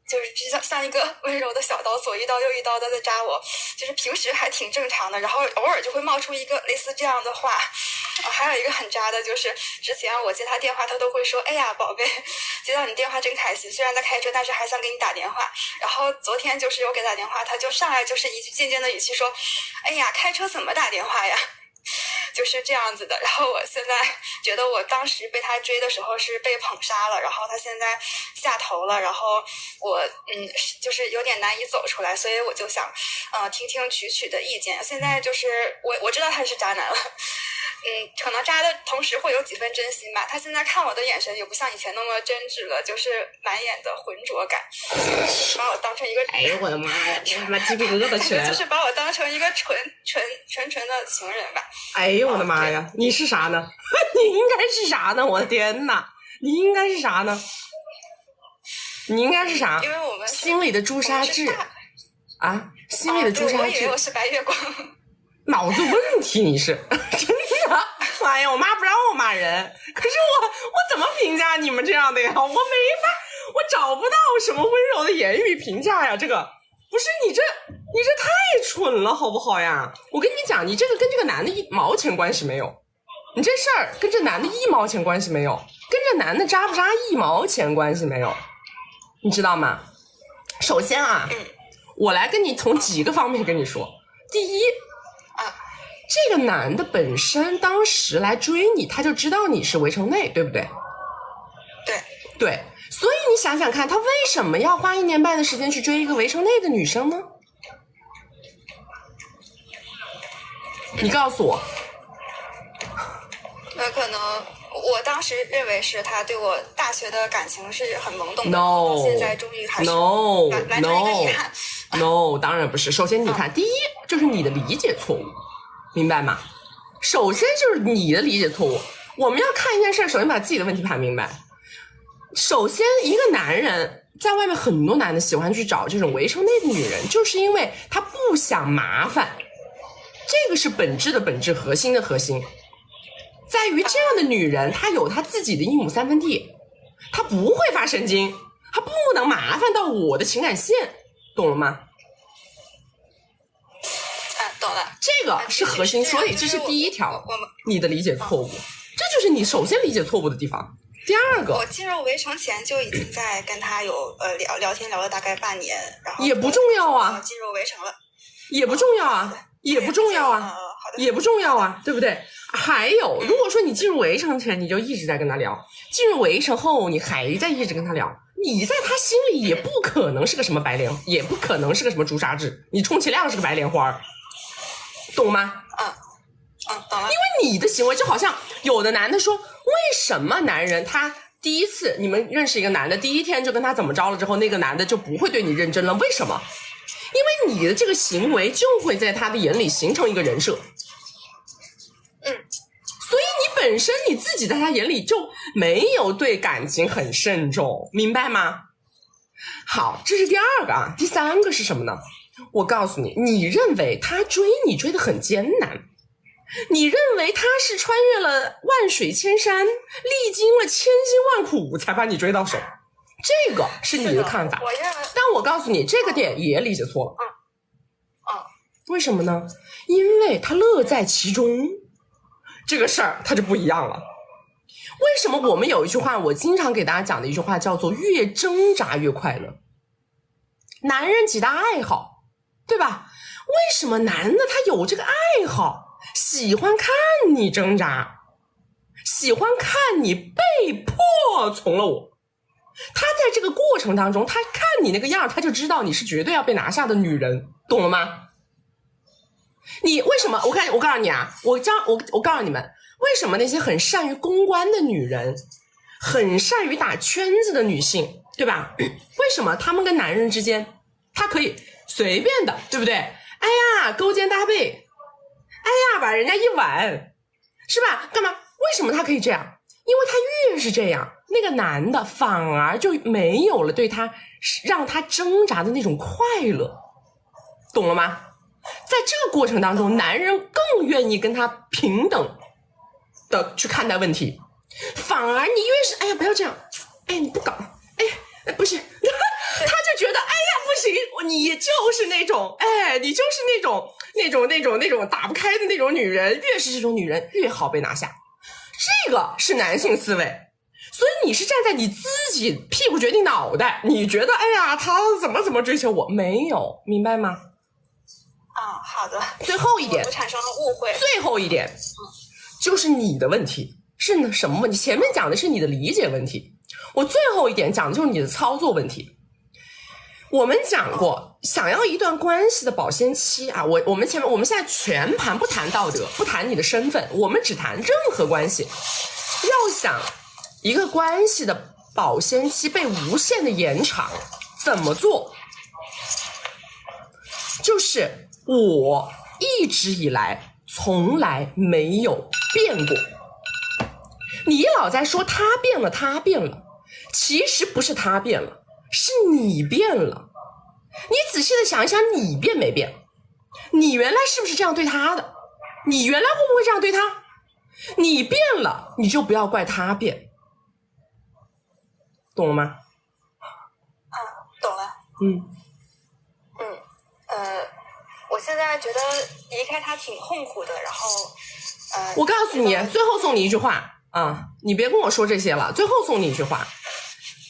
就是像一个温柔的小刀，左一刀右一刀的在扎我，就是平时还挺正常的，然后偶尔就会冒出一个类似这样的话。还有一个很渣的，就是之前我接他电话，他都会说，哎呀宝贝，接到你电话真开心，虽然在开车，但是还想给你打电话。然后昨天就是我给他打电话，他就上来就是一句渐渐的语气说，哎呀开车怎么打电话呀，就是这样子的。然后我现在觉得我当时被他追的时候是被捧杀了，然后他现在下头了，然后我就是有点难以走出来，所以我就想听听曲的意见。现在就是我知道他是渣男了，可能渣的同时会有几分真心吧。他现在看我的眼神也不像以前那么真挚了，就是满眼的浑浊感，就是把我当成一个哎呦我的妈呀，他妈鸡皮疙瘩起来了，就是把我当成一个纯的情人吧。哎呦我的妈呀，你是啥呢？你应该是啥呢？我的天哪，你应该是啥呢？你应该是啥？因为我们心里的朱砂痣啊，心里的朱砂痣。我以为我是白月光。脑子问题你是真的。哎呀，我妈不让我骂人，可是我怎么评价你们这样的呀？我没法，我找不到什么温柔的言语评价呀。这个不是你这太蠢了好不好呀？我跟你讲，你这个跟这个男的1毛钱关系没有，你这事儿跟这男的1毛钱关系没有，跟这男的渣不渣1毛钱关系没有，你知道吗？首先啊，我来跟你从几个方面跟你说。第一，这个男的本身当时来追你，他就知道你是围城内，对不对？对，所以你想想看，他为什么要花1年半的时间去追一个围城内的女生呢？你告诉我。可能我当时认为是他对我大学的感情是很懵懂的 No 现在终于还是 No 完成一个遗憾。 No， 当然不是。首先你看，第一就是你的理解错误，明白吗？首先就是你的理解错误。我们要看一件事，首先把自己的问题盘明白。首先，一个男人在外面，很多男的喜欢去找这种围城内的女人，就是因为他不想麻烦，这个是本质的本质，核心的核心，在于这样的女人，她有她自己的1亩3分地，她不会发神经，她不能麻烦到我的情感线，懂了吗？懂了，这个是核心，所以这是第一条，你的理解错误，这就是你首先理解错误的地方。第二个，我进入围城前就已经在跟他有聊天聊了大概半年，然后也不重要啊，进入围城了，也不重要啊，也不重要啊，也不重要啊，对不对？还有，如果说你进入围城前你就一直在跟他聊，进入围城后你还在一直跟他聊，你在他心里也不可能是个什么白莲，也不可能是个什么朱砂痣，你充其量是个白莲花，懂吗？懂了。因为你的行为就好像有的男的说，为什么男人他第一次你们认识一个男的，第一天就跟他怎么着了之后，那个男的就不会对你认真了？为什么？因为你的这个行为就会在他的眼里形成一个人设。所以你本身你自己在他眼里就没有对感情很慎重，明白吗？好，这是第二个啊。第三个是什么呢？我告诉你，你认为他追你追得很艰难，你认为他是穿越了万水千山，历经了千辛万苦才把你追到手，这个是你的看法。我认为，但我告诉你，这个点也理解错了。为什么呢？因为他乐在其中，这个事儿它就不一样了。为什么我们有一句话，我经常给大家讲的一句话叫做越挣扎越快乐。男人几大爱好，对吧？为什么男的他有这个爱好，喜欢看你挣扎，喜欢看你被迫从了我。他在这个过程当中，他看你那个样，他就知道你是绝对要被拿下的女人，懂了吗？你为什么？我告诉你啊，我告诉你们，为什么那些很善于公关的女人，很善于打圈子的女性，对吧？为什么她们跟男人之间，她可以随便的，对不对？哎呀，勾肩搭背，哎呀，把人家一挽，是吧？干嘛？为什么她可以这样？因为她越是这样，那个男的反而就没有了对她让她挣扎的那种快乐，懂了吗？在这个过程当中，男人更愿意跟他平等的去看待问题，反而你越是哎呀不要这样，哎你不搞，哎不是，他就觉得哎呀不行，你就是那种哎你就是那种打不开的那种女人，越是这种女人越好被拿下，这个是男性思维。所以你是站在你自己屁股决定脑袋，你觉得哎呀他怎么追求我，没有，明白吗？好的。最后一点，我产生了误会。最后一点，就是你的问题是什么问题？前面讲的是你的理解问题，我最后一点讲的就是你的操作问题。我们讲过，想要一段关系的保鲜期啊，我们现在全盘不谈道德，不谈你的身份，我们只谈任何关系。要想一个关系的保鲜期被无限的延长，怎么做？就是我一直以来从来没有变过。你老在说他变了，他变了，其实不是他变了，是你变了。你仔细的想一想，你变没变？你原来是不是这样对他的？你原来会不会这样对他？你变了，你就不要怪他变，懂了吗？懂了。我现在觉得离开他挺痛苦的，然后我告诉你，最后送你一句话啊，你别跟我说这些了，最后送你一句话，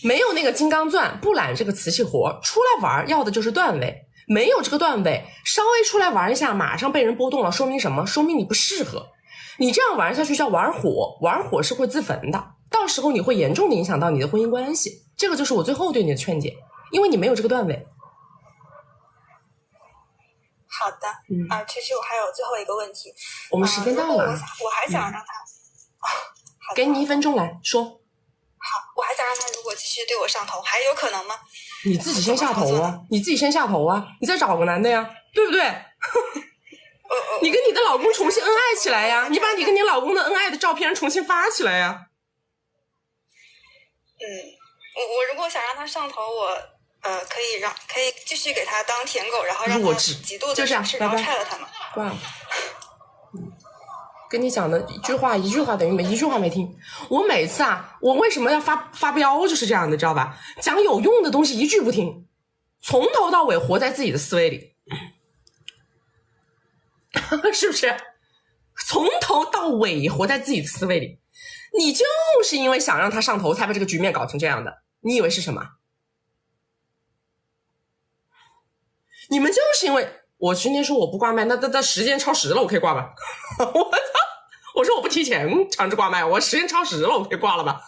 没有那个金刚钻不揽这个瓷器活，出来玩要的就是段位，没有这个段位，稍微出来玩一下，马上被人波动了，说明什么？说明你不适合。你这样玩下去叫玩火，玩火是会自焚的，到时候你会严重的影响到你的婚姻关系。这个就是我最后对你的劝解，因为你没有这个段位。好的，其实我还有最后一个问题，我们时间到了，我还想让他，好的，给你1分钟来说。好，我还想让他如果继续对我上头，还有可能吗？你自己先下头啊，你自己先下头啊，你再找个男的呀，对不对？你跟你的老公重新恩爱起来呀，你把你跟你老公的恩爱的照片重新发起来呀。我如果想让他上头，我可以继续给他当舔狗，然后让他极度的就这样，然后拆了他们。挂了。跟你讲的一句话等于没一句话没听。我每次我为什么要发飙就是这样的，知道吧？讲有用的东西一句不听，从头到尾活在自己的思维里。是不是？从头到尾活在自己的思维里，你就是因为想让他上头才把这个局面搞成这样的，你以为是什么？你们就是因为我今天说我不挂麦，那时间超时了，我可以挂吧？我操！我说我不提前强制挂麦，我时间超时了，我可以挂了吧？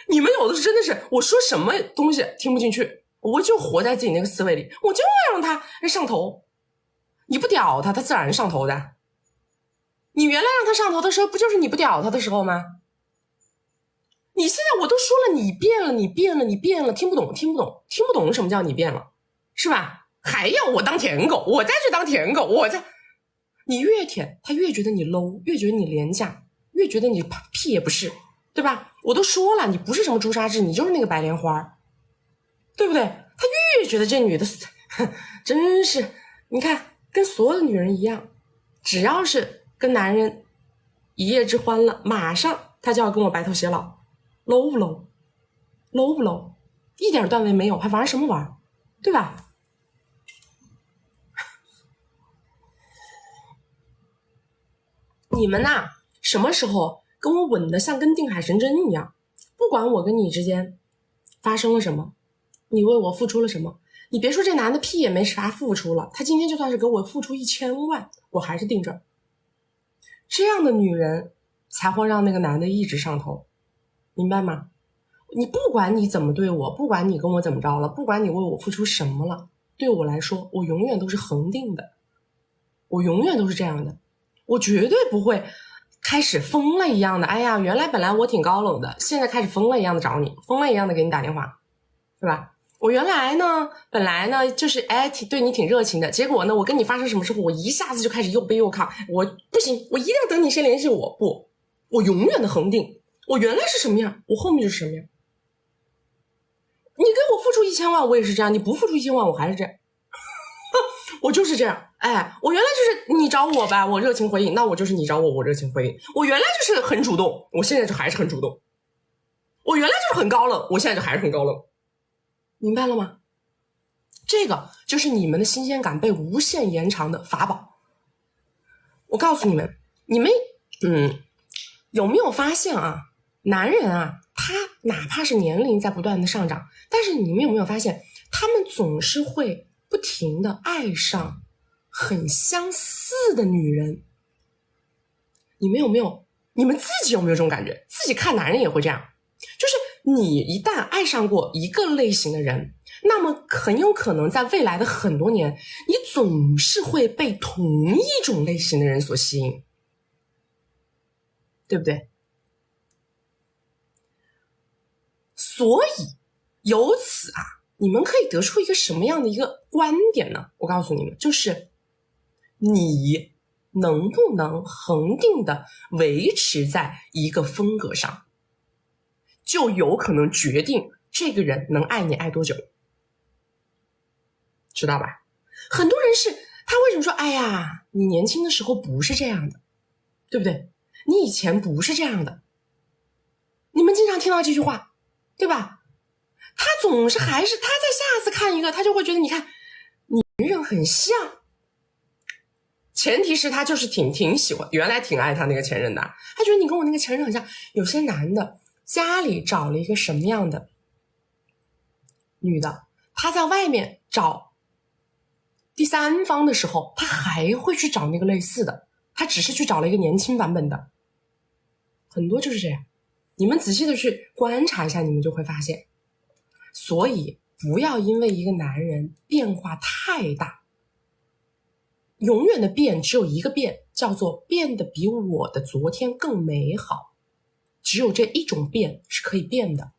你们有的是真的是，我说什么东西听不进去，我就活在自己那个思维里，我就要让他上头。你不屌他，他自然上头的。你原来让他上头的时候，不就是你不屌他的时候吗？你现在我都说了，你变了，听不懂什么叫你变了，是吧？还要我当舔狗，我再去当舔狗，你越舔，他越觉得你 low， 越觉得你廉价，越觉得你屁也不是，对吧？我都说了，你不是什么朱砂痣，你就是那个白莲花，对不对？他越觉得这女的真是，你看跟所有的女人一样，只要是跟男人一夜之欢了，马上他就要跟我白头偕老。low 不 low 不 low， 一点段位没有，还玩什么玩，对吧？你们什么时候跟我稳得像跟定海神针一样？不管我跟你之间发生了什么，你为我付出了什么，你别说这男的屁也没啥付出了，他今天就算是给我付出1000万，我还是定这儿。这样的女人才会让那个男的一直上头，明白吗？你不管你怎么对我，不管你跟我怎么着了，不管你为我付出什么了，对我来说我永远都是恒定的，我永远都是这样的，我绝对不会开始疯了一样的，哎呀原来本来我挺高冷的，现在开始疯了一样的找你，疯了一样的给你打电话，是吧？我原来呢本来呢就是对你挺热情的，结果呢我跟你发生什么事，我一下子就开始又卑又亢，我不行，我一定要等你先联系我，不，我永远的恒定，我原来是什么样，我后面就是什么样。你给我付出1000万，我也是这样；你不付出1000万，我还是这样。我就是这样。我原来就是你找我吧，我热情回应，那我就是你找我，我热情回应。我原来就是很主动，我现在就还是很主动。我原来就是很高冷，我现在就还是很高冷。明白了吗？这个就是你们的新鲜感被无限延长的法宝。我告诉你们，有没有发现男人他哪怕是年龄在不断的上涨，但是你们有没有发现，他们总是会不停的爱上很相似的女人？你们自己有没有这种感觉？自己看男人也会这样，就是你一旦爱上过一个类型的人，那么很有可能在未来的很多年，你总是会被同一种类型的人所吸引，对不对？所以由此你们可以得出一个什么样的一个观点呢？我告诉你们，就是你能不能恒定的维持在一个风格上，就有可能决定这个人能爱你爱多久，知道吧？很多人是他为什么说哎呀你年轻的时候不是这样的，对不对？你以前不是这样的，你们经常听到这句话，对吧？他总是还是他在下次看一个，他就会觉得你看你人很像，前提是他就是挺喜欢，原来挺爱他那个前任的，他觉得你跟我那个前任很像。有些男的家里找了一个什么样的女的，他他在外面找第三方的时候，他还会去找那个类似的，他只是去找了一个年轻版本的，很多就是这样。你们仔细的去观察一下，你们就会发现。所以不要因为一个男人变化太大，永远的变只有一个变，叫做变得比我的昨天更美好。只有这一种变是可以变的。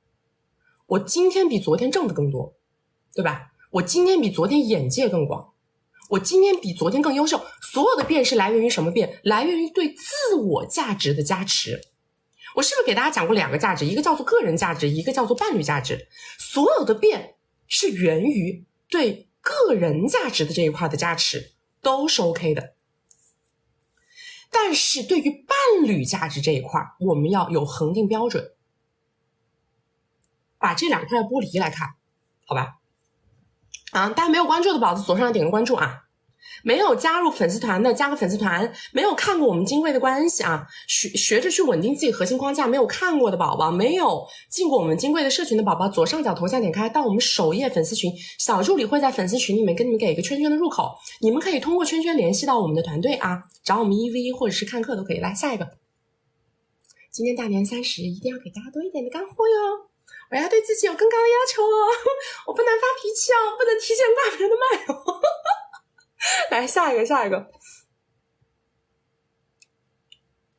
我今天比昨天挣的更多，对吧？我今天比昨天眼界更广，我今天比昨天更优秀。所有的变是来源于什么变？来源于对自我价值的加持。我是不是给大家讲过两个价值？一个叫做个人价值，一个叫做伴侣价值。所有的变是源于对个人价值的这一块的加持，都是 OK 的。但是对于伴侣价值这一块，我们要有恒定标准，把这两块剥离来看，好吧？大家没有关注的宝子左上点个关注啊！没有加入粉丝团的加个粉丝团，没有看过我们金贵的关系啊，学着去稳定自己核心框架，没有看过的宝宝，没有进过我们金贵的社群的宝宝，左上角头像点开到我们首页粉丝群，小助理会在粉丝群里面跟你们给一个圈圈的入口，你们可以通过圈圈联系到我们的团队啊，找我们1v1或者是看课都可以。来下一个，今天大年30，一定要给大家多一点的干货哟！我要对自己有更高的要求哦，我不能发脾气哦，不能提前挂别人的麦哦。来下一个，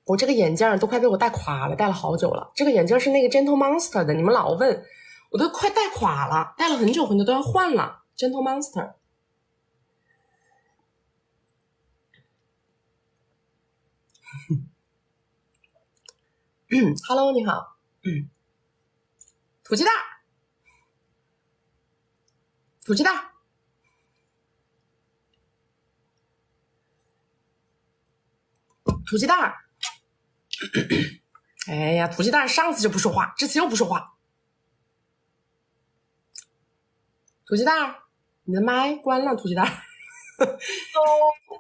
我这个眼镜都快被我戴垮了，戴了好久了。这个眼镜是那个 Gentle Monster 的，你们老问，我都快戴垮了，戴了很久都要换了。Gentle Monster。Hello， 你好。土鸡蛋。土鸡蛋儿，哎呀，土鸡蛋儿上次就不说话，这次又不说话。土鸡蛋儿，你的麦关了，土鸡蛋儿。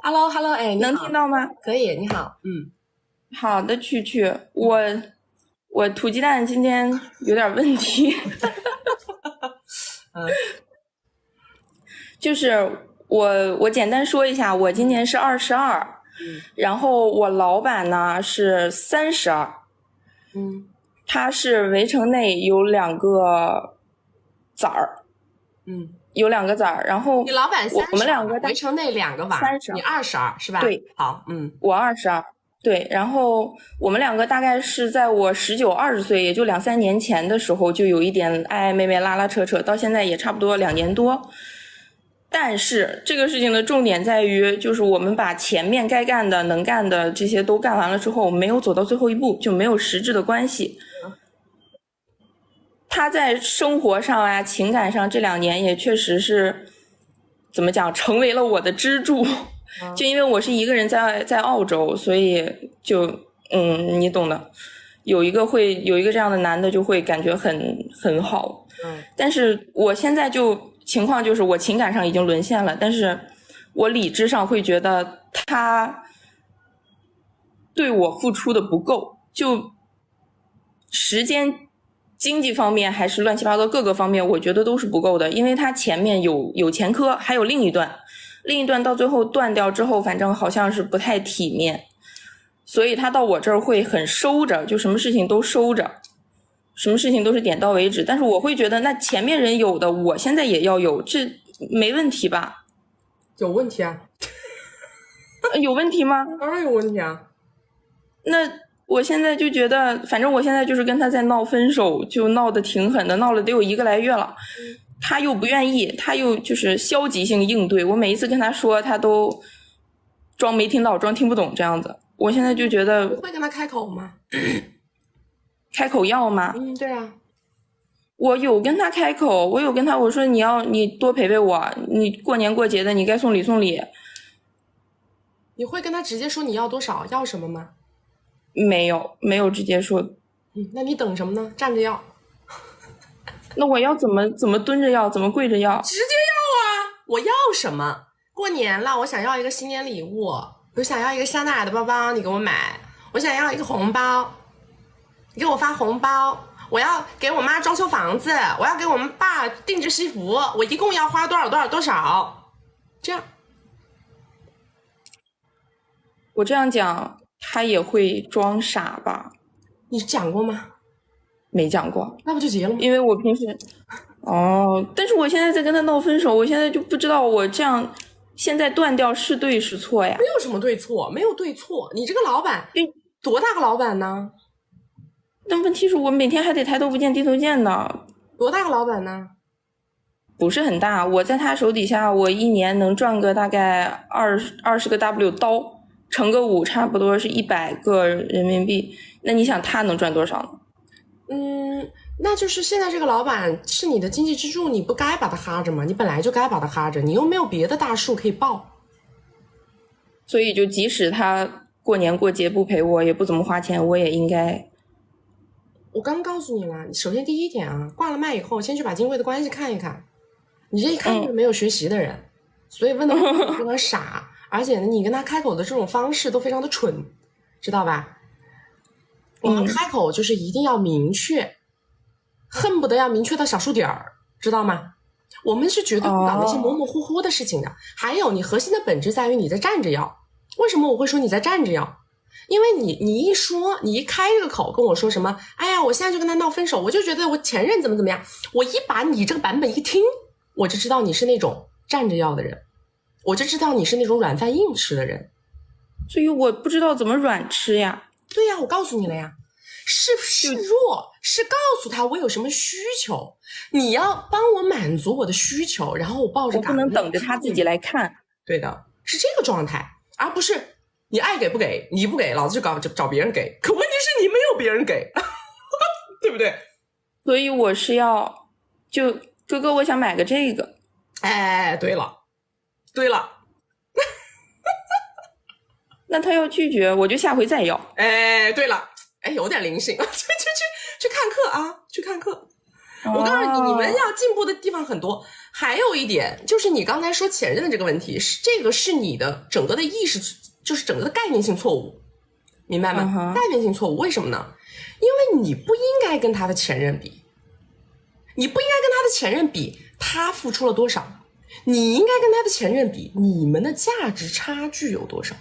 Hello， 哎，能听到吗？可以，你好，好的，曲，我土鸡蛋今天有点问题，就是我简单说一下，我今年是22。然后我老板呢是32，他是围城内有2个崽儿，有2个崽儿，然后你老板32，我们2个围城内2个娃，32，你22是吧？对，好，我22，对，然后我们2个大概是在我19、20岁，也就2-3年前的时候就有一点暧昧昧拉拉扯扯，到现在也差不多2年多。但是这个事情的重点在于，就是我们把前面该干的能干的这些都干完了之后，没有走到最后一步，就没有实质的关系。他在生活上啊情感上这2年也确实是怎么讲，成为了我的支柱。就因为我是一个人在澳洲，所以就你懂的，有一个这样的男的就会感觉很好。但是我现在情况就是我情感上已经沦陷了，但是我理智上会觉得他对我付出的不够，就时间、经济方面还是乱七八糟各个方面，我觉得都是不够的，因为他前面有前科，还有另一段到最后断掉之后，反正好像是不太体面，所以他到我这儿会很收着，就什么事情都收着。什么事情都是点到为止，但是我会觉得那前面人有的我现在也要有，这没问题吧？有问题啊。有问题吗？当然有问题啊。那我现在就觉得，反正我现在就是跟他在闹分手，就闹得挺狠的，闹了得有1个来月了。他又不愿意，他又就是消极性应对，我每一次跟他说他都装没听到，装听不懂这样子。我现在就觉得不会跟他开口吗？开口要吗？对啊，我有跟他开口，我说你多陪陪我，你过年过节的你该送礼送礼。你会跟他直接说你要多少，要什么吗？没有直接说。那你等什么呢？站着要。那我要怎么蹲着要，怎么跪着要？直接要啊！我要什么？过年了，我想要一个新年礼物，我想要一个香奈儿的包包，你给我买。我想要一个红包，你给我发红包。我要给我妈装修房子，我要给我们爸定制西服，我一共要花多少，这样。我这样讲，他也会装傻吧？你讲过吗？没讲过。那不就结了吗？因为我平时，但是我现在在跟他闹分手，我现在就不知道我这样现在断掉是对是错呀？没有什么对错，没有对错。你这个老板多大个老板呢？但问题是我每天还得抬头不见低头见的。多大个老板呢？不是很大，我在他手底下，我一年能赚个大概20个 W 刀，乘个5，差不多是100个人民币。那你想他能赚多少呢？那就是现在这个老板是你的经济支柱，你不该把他哈着吗？你本来就该把他哈着，你又没有别的大树可以抱。所以就即使他过年过节不陪我，也不怎么花钱，我也应该。我刚告诉你了，首先第一点啊，挂了麦以后，先去把金贵的关系看一看。你这一看就是没有学习的人，所以问的问题非常傻，而且呢，你跟他开口的这种方式都非常的蠢，知道吧？我们开口就是一定要明确，恨不得要明确到小数点儿，知道吗？我们是绝对不搞那些模模糊糊的事情的。还有，你核心的本质在于你在站着要。为什么我会说你在站着要？因为你一说，你一开这个口跟我说什么，哎呀，我现在就跟他闹分手，我就觉得我前任怎么样，我一把你这个版本一听，我就知道你是那种站着要的人，我就知道你是那种软饭硬吃的人。所以我不知道怎么软吃呀。对呀，我告诉你了呀，示弱，是告诉他我有什么需求，你要帮我满足我的需求，然后我抱着我不能等着他自己来看。对的，是这个状态，而不是你爱给不给，你不给，老子就找别人给。可问题是你没有别人给，对不对？所以我是要，就哥哥，我想买个这个。哎，对了，那他要拒绝，我就下回再要。哎，对了，哎，有点灵性，去看课啊，去看课。我告诉你，你们要进步的地方很多。还有一点就是你刚才说前任的这个问题，这个是你的整个的意识，就是整个的概念性错误，明白吗？概念性错误，为什么呢？因为你不应该跟他的前任比，你不应该跟他的前任比他付出了多少，你应该跟他的前任比你们的价值差距有多少。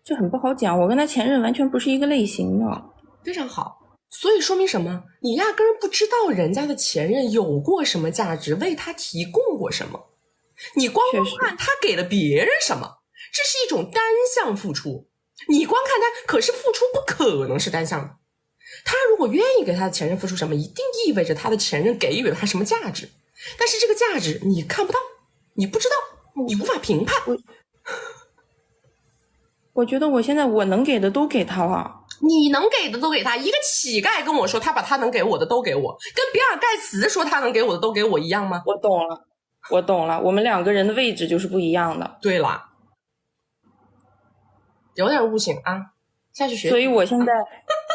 这很不好讲，我跟他前任完全不是一个类型的。非常好，所以说明什么？你压根儿不知道人家的前任有过什么价值，为他提供过什么，你光看他给了别人什么，这是一种单向付出。你光看他，可是付出不可能是单向的。他如果愿意给他的前任付出什么，一定意味着他的前任给予了他什么价值，但是这个价值你看不到，你不知道，你无法评判。我觉得我现在我能给的都给他了。你能给的都给他，一个乞丐跟我说他把他能给我的都给我，跟比尔盖茨说他能给我的都给我一样吗？我懂了，我们两个人的位置就是不一样的。对了，有点悟性啊，下去学。所以我现在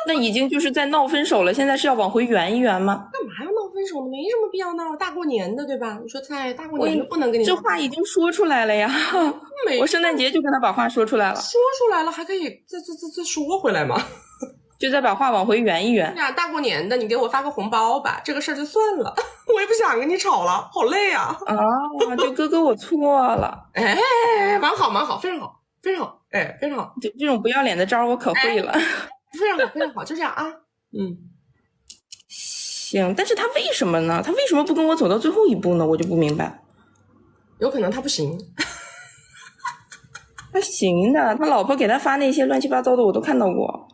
那已经就是在闹分手了，现在是要往回圆一圆吗？干嘛要闹分手呢？没什么必要闹，大过年的对吧？你说菜大过年的不能跟你这话已经说出来了呀。我圣诞节就跟他把话说出来了，说出来了还可以再说回来吗？就再把话往回圆一圆。呀，大过年的你给我发个红包吧，这个事儿就算了，我也不想跟你吵了，好累啊。就哥哥我错了。哎，蛮好，非常好，哎，非常好。这种不要脸的招我可会了。非常好，就这样啊。行，但是他为什么呢？他为什么不跟我走到最后一步呢？我就不明白。有可能他不行。他行的，他老婆给他发那些乱七八糟的我都看到过。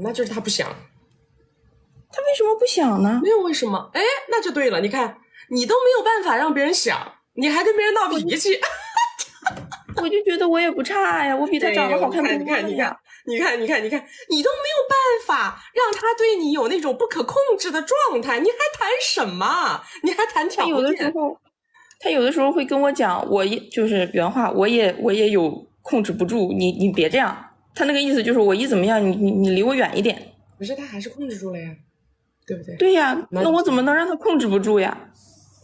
那就是他不想。他为什么不想呢？没有为什么。哎，那就对了，你看你都没有办法让别人想，你还跟别人闹脾气。我就觉得我也不差呀，我比他长得好看多了呀。你看，你都没有办法让他对你有那种不可控制的状态，你还谈什么？你还谈条件？他有的时候会跟我讲，我也就是原话，我也有控制不住，你别这样。他那个意思就是我一怎么样，你离我远一点。可是他还是控制住了呀，对不对？对呀，那我怎么能让他控制不住呀？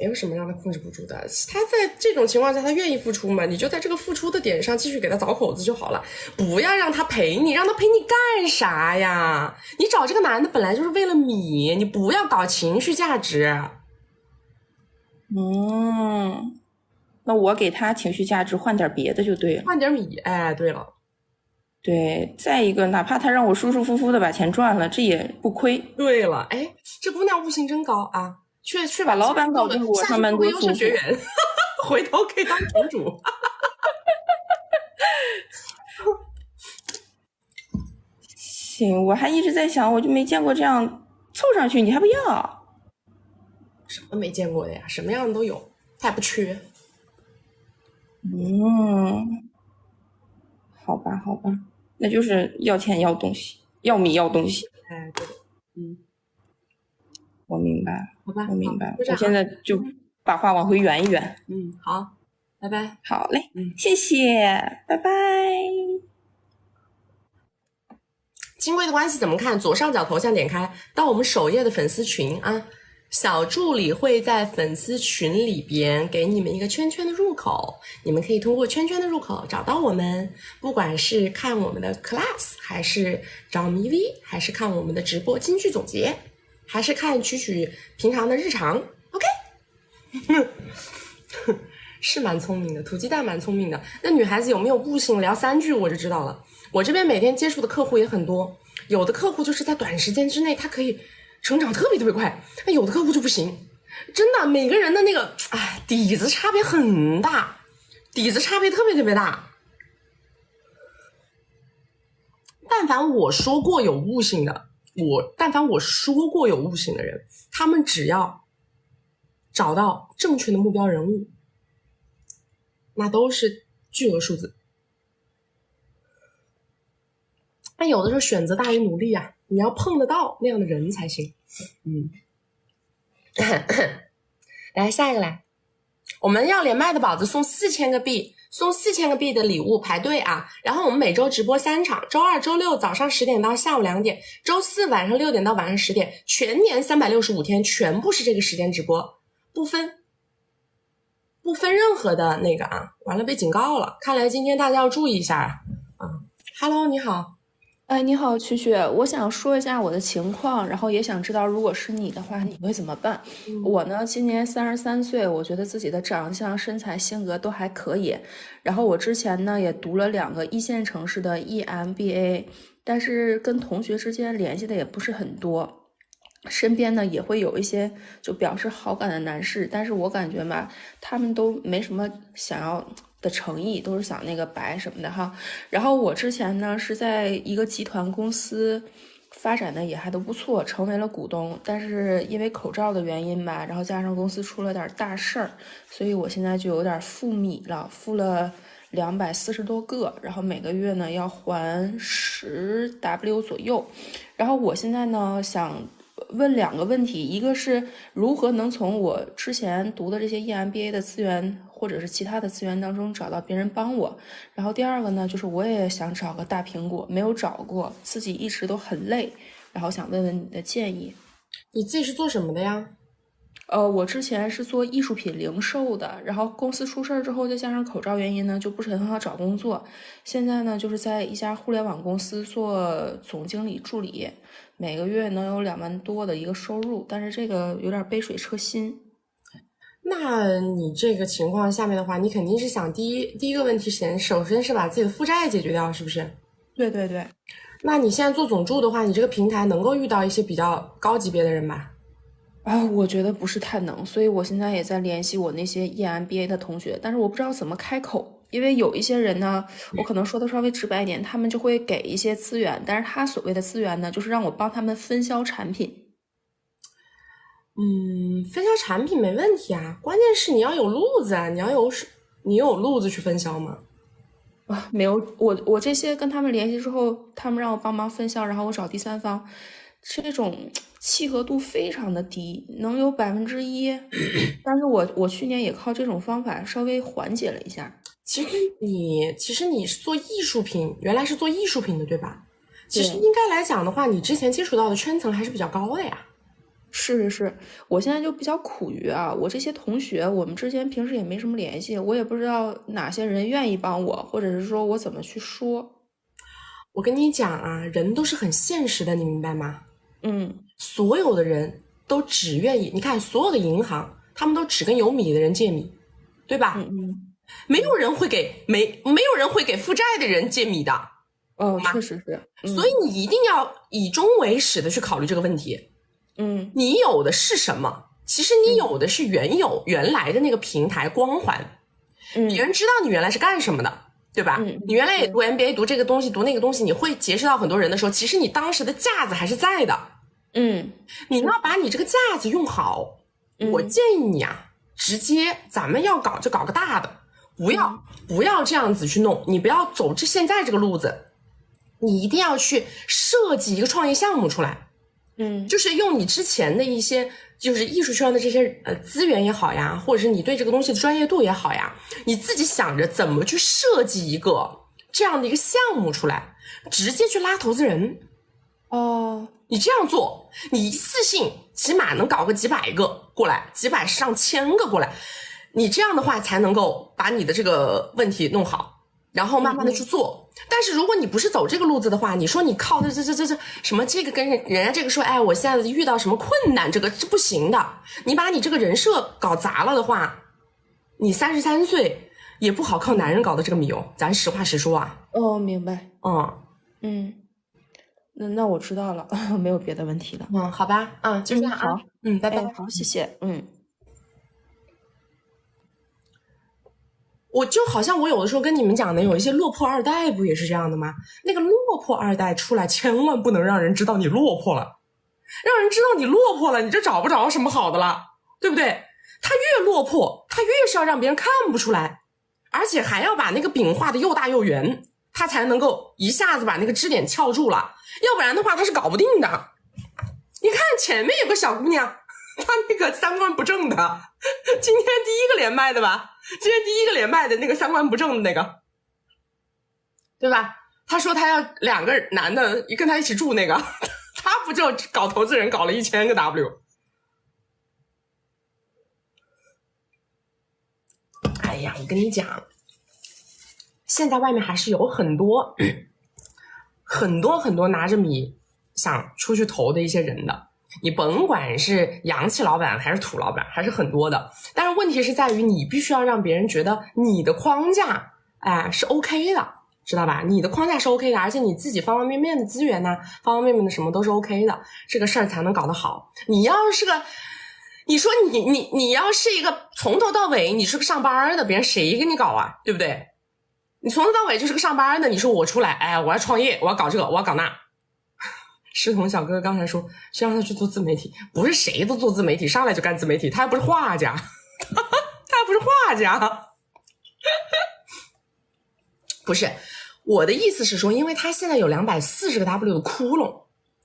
没有什么让他控制不住的。他在这种情况下，他愿意付出嘛，你就在这个付出的点上继续给他凿口子就好了，不要让他陪你，让他陪你干啥呀？你找这个男的本来就是为了米，你不要搞情绪价值。那我给他情绪价值换点别的就对了，换点米。哎，对了，对，再一个，哪怕他让我舒舒服服的把钱赚了，这也不亏。对了，哎，这姑娘悟性真高啊！去把老板搞定，我上班多舒服。优秀学员，回头可以当城主。行，我还一直在想，我就没见过这样凑上去，你还不要？什么没见过的呀？什么样的都有，他也不缺。好吧，那就是要钱要东西，要米要东西。哎，对的，我明白了，好吧，我明白了。我现在就把话往回圆一圆。好，拜拜。好嘞，谢谢，拜拜。金龟的关系怎么看？左上角头像点开到我们首页的粉丝群啊，小助理会在粉丝群里边给你们一个圈圈的入口，你们可以通过圈圈的入口找到我们，不管是看我们的 class， 还是找迷 V， 还是看我们的直播金句总结，还是看曲平常的日常 OK 是蛮聪明的，土鸡蛋蛮聪明的。那女孩子有没有悟性，聊3句我就知道了。我这边每天接触的客户也很多，有的客户就是在短时间之内他可以成长特别快，那有的客户就不行。真的，每个人的那个底子差别很大，底子差别特别大。但凡我说过有悟性的人，他们只要找到正确的目标人物，那都是巨额数字。但有的时候选择大于努力啊，你要碰得到那样的人才行。来下一个来，我们要连麦的宝子送4000个币，送4000个币的礼物排队啊！然后我们每周直播3场，周2、周6早上10点到下午2点，周4晚上6点到晚上10点，全年365天全部是这个时间直播，不分任何的那个啊！完了被警告了，看来今天大家要注意一下啊！Hello， 你好。你好，曲雪，我想说一下我的情况，然后也想知道如果是你的话，你会怎么办？我呢，今年33岁，我觉得自己的长相、身材、性格都还可以。然后我之前呢也读了2个1线城市的 EMBA， 但是跟同学之间联系的也不是很多。身边呢也会有一些就表示好感的男士，但是我感觉吧，他们都没什么想要的诚意，都是想那个白什么的哈。然后我之前呢是在一个集团公司发展的也还都不错，成为了股东，但是因为口罩的原因吧，然后加上公司出了点大事儿，所以我现在就有点付米了，付了240多个，然后每个月呢要还10W 左右。然后我现在呢想问2个问题，一个是如何能从我之前读的这些 EMBA 的资源或者是其他的资源当中找到别人帮我，然后第2个呢就是我也想找个大苹果，没有找过，自己一直都很累，然后想问问你的建议。你自己是做什么的呀？我之前是做艺术品零售的，然后公司出事儿之后，再加上口罩原因呢，就不是很好找工作。现在呢，就是在一家互联网公司做总经理助理，每个月能有2万多的一个收入，但是这个有点杯水车薪。那你这个情况下面的话，你肯定是想第一个问题首先是把自己的负债解决掉，是不是？对对对。那你现在做总助的话，你这个平台能够遇到一些比较高级别的人吧？我觉得不是太能，所以我现在也在联系我那些 EMBA 的同学，但是我不知道怎么开口，因为有一些人呢，我可能说的稍微直白一点，他们就会给一些资源，但是他所谓的资源呢，就是让我帮他们分销产品。分销产品没问题啊，关键是你要有路子啊，你有路子去分销吗？没有，我这些跟他们联系之后，他们让我帮忙分销，然后我找第三方，这种契合度非常的低，能有1%，但是我去年也靠这种方法稍微缓解了一下。其实你是做艺术品，原来是做艺术品的对吧？其实应该来讲的话，你之前接触到的圈层还是比较高的呀。是，我现在就比较苦于啊，我这些同学，我们之间平时也没什么联系，我也不知道哪些人愿意帮我，或者是说我怎么去说。我跟你讲啊，人都是很现实的，你明白吗？所有的人都只愿意，你看所有的银行，他们都只跟有米的人借米，对吧？没有人会给没有人会给负债的人借米的。确实是。所以你一定要以终为始的去考虑这个问题。你有的是什么？其实你有的是原来的那个平台光环，别人知道你原来是干什么的，对吧？你原来也读 MBA 读这个东西读那个东西，你会结识到很多人的时候，其实你当时的架子还是在的。你要把你这个架子用好。我建议你啊，直接咱们要搞就搞个大的，不要这样子去弄，你不要走现在这个路子，你一定要去设计一个创业项目出来。就是用你之前的一些就是艺术圈的这些资源也好呀，或者是你对这个东西的专业度也好呀，你自己想着怎么去设计一个这样的一个项目出来，直接去拉投资人。你这样做，你一次性起码能搞个几百个过来，几百上千个过来，你这样的话才能够把你的这个问题弄好，然后慢慢的去做。但是如果你不是走这个路子的话，你说你靠这什么这个跟人家这个说，哎，我现在遇到什么困难，这不行的。你把你这个人设搞砸了的话，你33岁也不好靠男人搞的这个米哦，咱实话实说啊。明白。那我知道了，没有别的问题了。好吧，就这样啊。好，拜拜。好，谢谢。我就好像我有的时候跟你们讲的，有一些落魄二代不也是这样的吗？那个落魄二代出来，千万不能让人知道你落魄了，让人知道你落魄了，你就找不着什么好的了，对不对？他越落魄，他越是要让别人看不出来，而且还要把那个饼画的又大又圆，他才能够一下子把那个支点撬住了，要不然的话他是搞不定的。你看前面有个小姑娘，她那个三观不正的，今天第一个连麦的吧，今天第一个连麦的那个三观不正的那个，对吧？他说他要2个男的跟他一起住那个，他不就搞投资人搞了1000个 W。 哎呀，我跟你讲，现在外面还是有很多拿着米想出去投的一些人的，你甭管是洋气老板还是土老板，还是很多的。但是问题是在于你必须要让别人觉得你的框架是 OK 的，知道吧？你的框架是 OK 的，而且你自己方方面面的资源呢，方方面面的什么都是 OK 的，这个事儿才能搞得好。你要是个你说你要是一个从头到尾你是个上班的，别人谁跟你搞啊，对不对？你从头到尾就是个上班的，你说我出来，我要创业，我要搞这个，我要搞那。师彤小哥哥刚才说先让他去做自媒体，不是谁都做自媒体，上来就干自媒体，他又不是画家，他又不是画家。不是，我的意思是说，因为他现在有240个 W 的窟窿，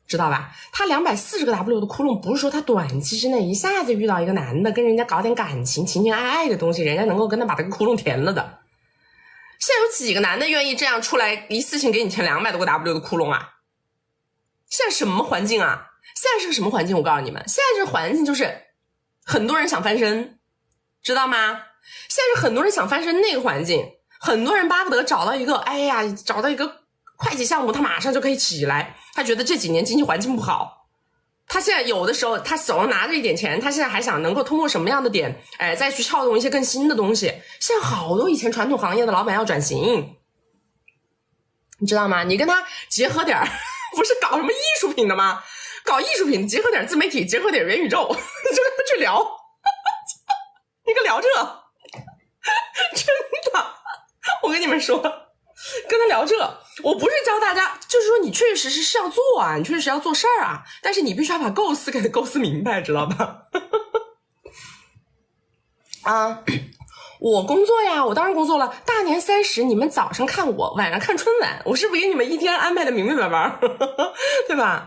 知道吧？他240个 W 的窟窿，不是说他短期之内一下子遇到一个男的跟人家搞点感情情情爱爱的东西，人家能够跟他把这个窟窿填了的。现在有几个男的愿意这样出来一次性给你填200多个 W 的窟窿啊？现在什么环境啊？现在是个什么环境？我告诉你们，现在这个环境就是很多人想翻身，知道吗？现在是很多人想翻身那个环境，很多人巴不得找到一个会计项目，他马上就可以起来。他觉得这几年经济环境不好，他现在有的时候他手上拿着一点钱，他现在还想能够通过什么样的点再去撬动一些更新的东西。现在好多以前传统行业的老板要转型，你知道吗？你跟他结合点不是搞什么艺术品的吗？搞艺术品结合点自媒体，结合点元宇宙，就跟他去聊。你个聊这真的，我跟你们说，跟他聊这，我不是教大家，就是说你确实是要做啊，你确实要做事儿啊，但是你必须要把构思给构思明白，知道吧？我工作呀，我当然工作了。大年30你们早上看我，晚上看春晚，我是不是给你们一天安排的明明白白，对吧？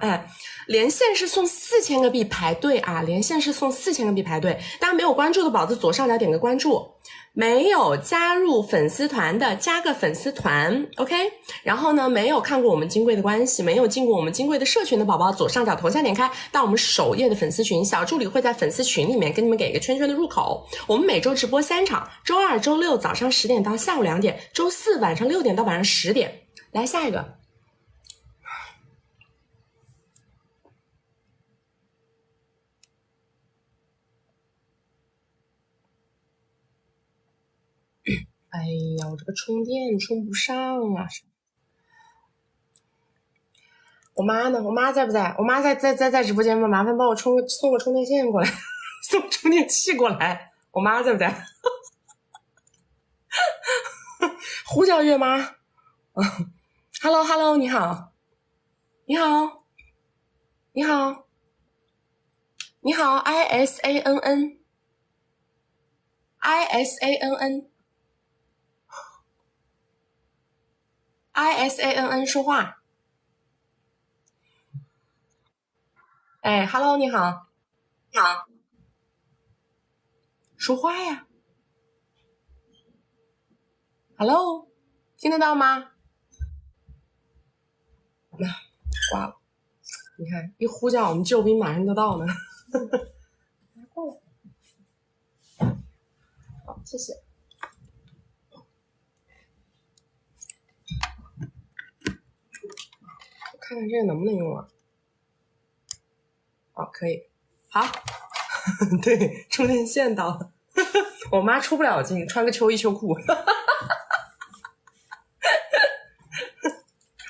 连线是送4000个币排队啊，连线是送4000个币排队。大家没有关注的宝子左上角点个关注，没有加入粉丝团的加个粉丝团 OK， 然后呢没有看过我们金贵的关系，没有进过我们金贵的社群的宝宝，左上角头像点开到我们首页的粉丝群，小助理会在粉丝群里面跟你们给一个圈圈的入口。我们每周直播3场，周二周六早上10点到下午2点，周四晚上6点到晚上10点。来下一个，哎呀，我这个充电充不上啊！我妈呢？我妈在不在？我妈在直播间吗？麻烦帮我送个充电线过来，送充电器过来。我妈在不在？呼叫月妈。Hello， 你好，你好，你好，你好 ，ISANN。ISANN 说话。哎 ，Hello， 你好，你好，说话呀 ，Hello， 听得到吗？那挂了，你看一呼叫，我们救兵马上就到呢。过来，好，谢谢。看看这个能不能用啊？哦，可以，好，对，充电线到了，我妈出不了镜，穿个秋衣秋裤，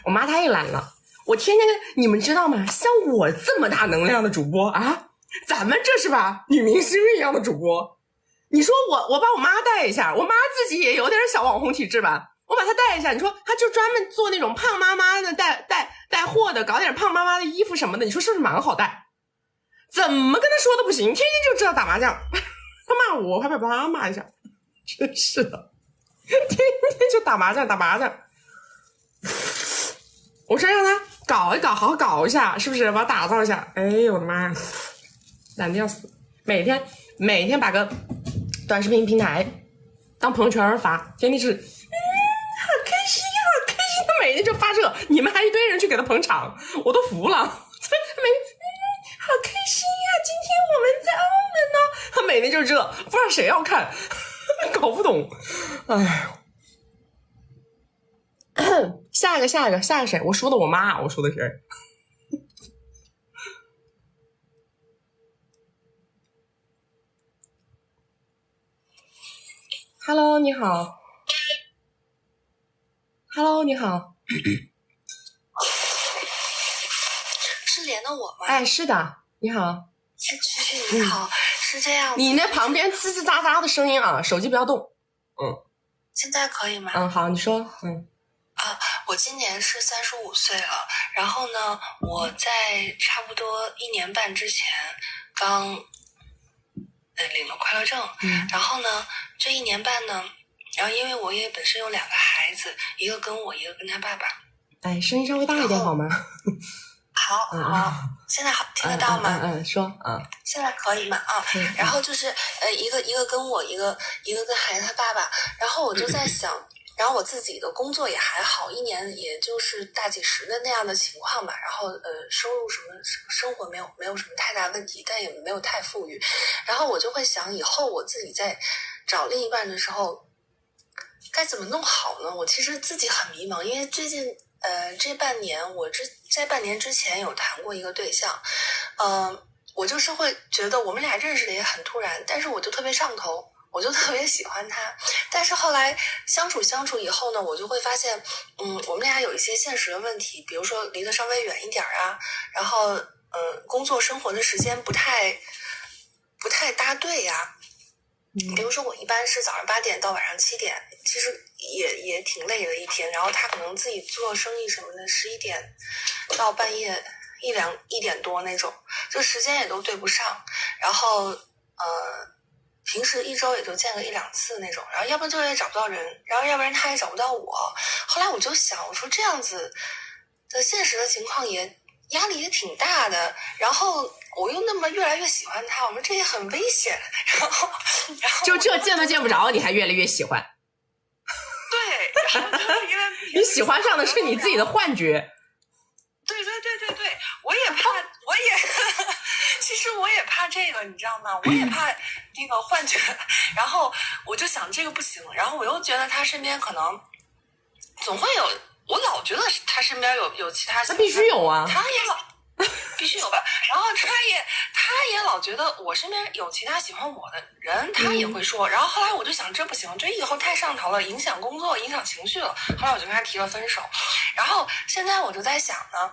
我妈太懒了，我天天你们知道吗？像我这么大能量的主播啊，咱们这是吧，女明星一样的主播，你说我把我妈带一下，我妈自己也有点小网红体质吧。我把她带一下，你说她就专门做那种胖妈妈的带货的，搞点胖妈妈的衣服什么的，你说是不是蛮好带？怎么跟她说都不行，天天就知道打麻将。她骂我，我还把她骂一下，真是的，天天就打麻将。我说让她搞一搞，好好搞一下，是不是？把她打造一下。哎呦我的妈呀，懒得要死！每天把个短视频平台当朋友圈发，天天是。好开心，他每天就发这，你们还一堆人去给他捧场，我都服了。好开心呀，今天我们在澳门呢。他每天就这，不知道谁要看，搞不懂。哎，下一个谁？我说的我妈，我说的谁？Hello， 你好。Hello， 你好，是连的我吗？哎，是的，你好，曲曲你好，是这样。你那旁边吱吱喳喳的声音啊，手机不要动。现在可以吗？好，你说。我今年是35岁了，然后呢，我在差不多1年半之前刚领了快乐证，然后呢，这1年半呢。然后因为我也本身有2个孩子，一个跟我，一个跟他爸爸。哎，声音稍微大一点好吗？好，现在好听得到吗？说现在可以吗？然后就是一个跟我，一个跟孩子他爸爸。然后我就在想，然后我自己的工作也还好，1年也就是大几十的那样的情况吧。然后收入什么生活没有什么太大问题，但也没有太富裕。然后我就会想，以后我自己在找另一半的时候。该怎么弄好呢？我其实自己很迷茫，因为最近这半年在半年之前有谈过一个对象，我就是会觉得我们俩认识的也很突然，但是我就特别上头，我就特别喜欢他。但是后来相处以后呢，我就会发现，我们俩有一些现实的问题，比如说离得稍微远一点啊，然后工作生活的时间不太搭对呀。比如说我一般是早上8点到晚上7点，其实也挺累的一天，然后他可能自己做生意什么的11点到半夜1点多那种，就时间也都对不上，然后平时1周也就见个1-2次那种，然后要不然就也找不到人，然后要不然他也找不到我。后来我就想，我说这样子的现实的情况也压力也挺大的，然后我又那么越来越喜欢他，我说这也很危险，然后就这见都见不着，你还越来越喜欢。对，然后就是因为你喜欢上的是你自己的幻觉。对，我也怕，其实我也怕这个，你知道吗？我也怕那个幻觉，然后我就想这个不行，然后我又觉得他身边可能总会有，我老觉得他身边有其他，那必须有啊，他也老必须有吧，然后他也老觉得我身边有其他喜欢我的人，他也会说，然后后来我就想这不行，这以后太上头了，影响工作，影响情绪了，后来我就跟他提了分手，然后现在我就在想呢。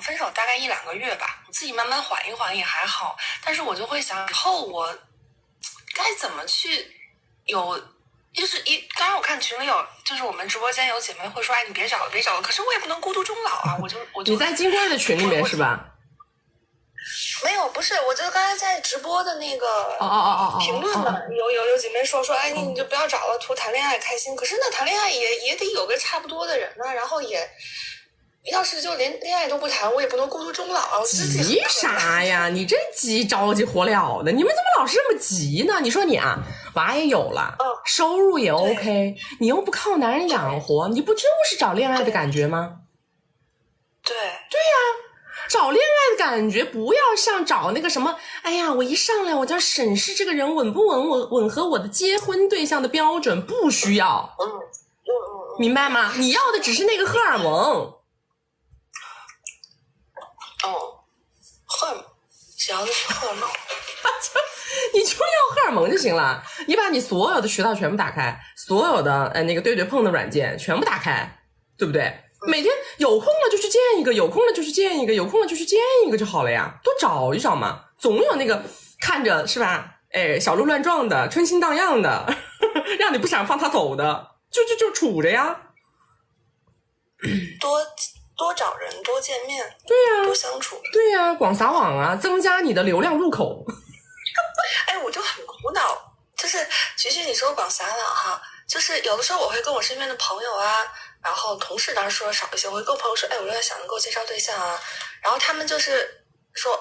分手大概1-2个月吧，我自己慢慢缓一缓也还好，但是我就会想以后我该怎么去有，就是刚刚我看群里有，就是我们直播间有姐妹会说，哎，你别找了，可是我也不能孤独终老啊，我就你在金龟的群里面是吧？没有，不是，我就刚才在直播的那个评论嘛，有姐妹说，哎，你就不要找了，图谈恋爱开心，可是那谈恋爱也得有个差不多的人呢，然后也。要是就连恋爱都不谈，我也不能孤独终老啊！急啥呀？你这急着急火燎的，你们怎么老是这么急呢？你说你啊，娃也有了，收入也 OK， 你又不靠男人养活，你不就是找恋爱的感觉吗？对呀，找恋爱的感觉不要像找那个什么，哎呀，我一上来我就要审视这个人吻不吻合我的结婚对象的标准，不需要，明白吗？你要的只是那个荷尔蒙。荷尔蒙，只要的是荷尔蒙，你就要荷尔蒙就行了。你把你所有的渠道全部打开，所有的那个对碰的软件全部打开，对不对？每天有空了就去见一个，有空了就去见一个，有空了就去见一个就好了呀。多找一找嘛，总有那个看着是吧？哎，小鹿乱撞的，春心荡漾的，让你不想放他走的，就处着呀。多找人，多见面，对呀，多相处，对呀，广撒网啊，增加你的流量入口。哎，我就很苦恼，就是菊菊你说广撒网哈，就是有的时候我会跟我身边的朋友啊，然后同事当然说少一些，我会跟朋友说，哎，我说想给我介绍对象啊，然后他们就是说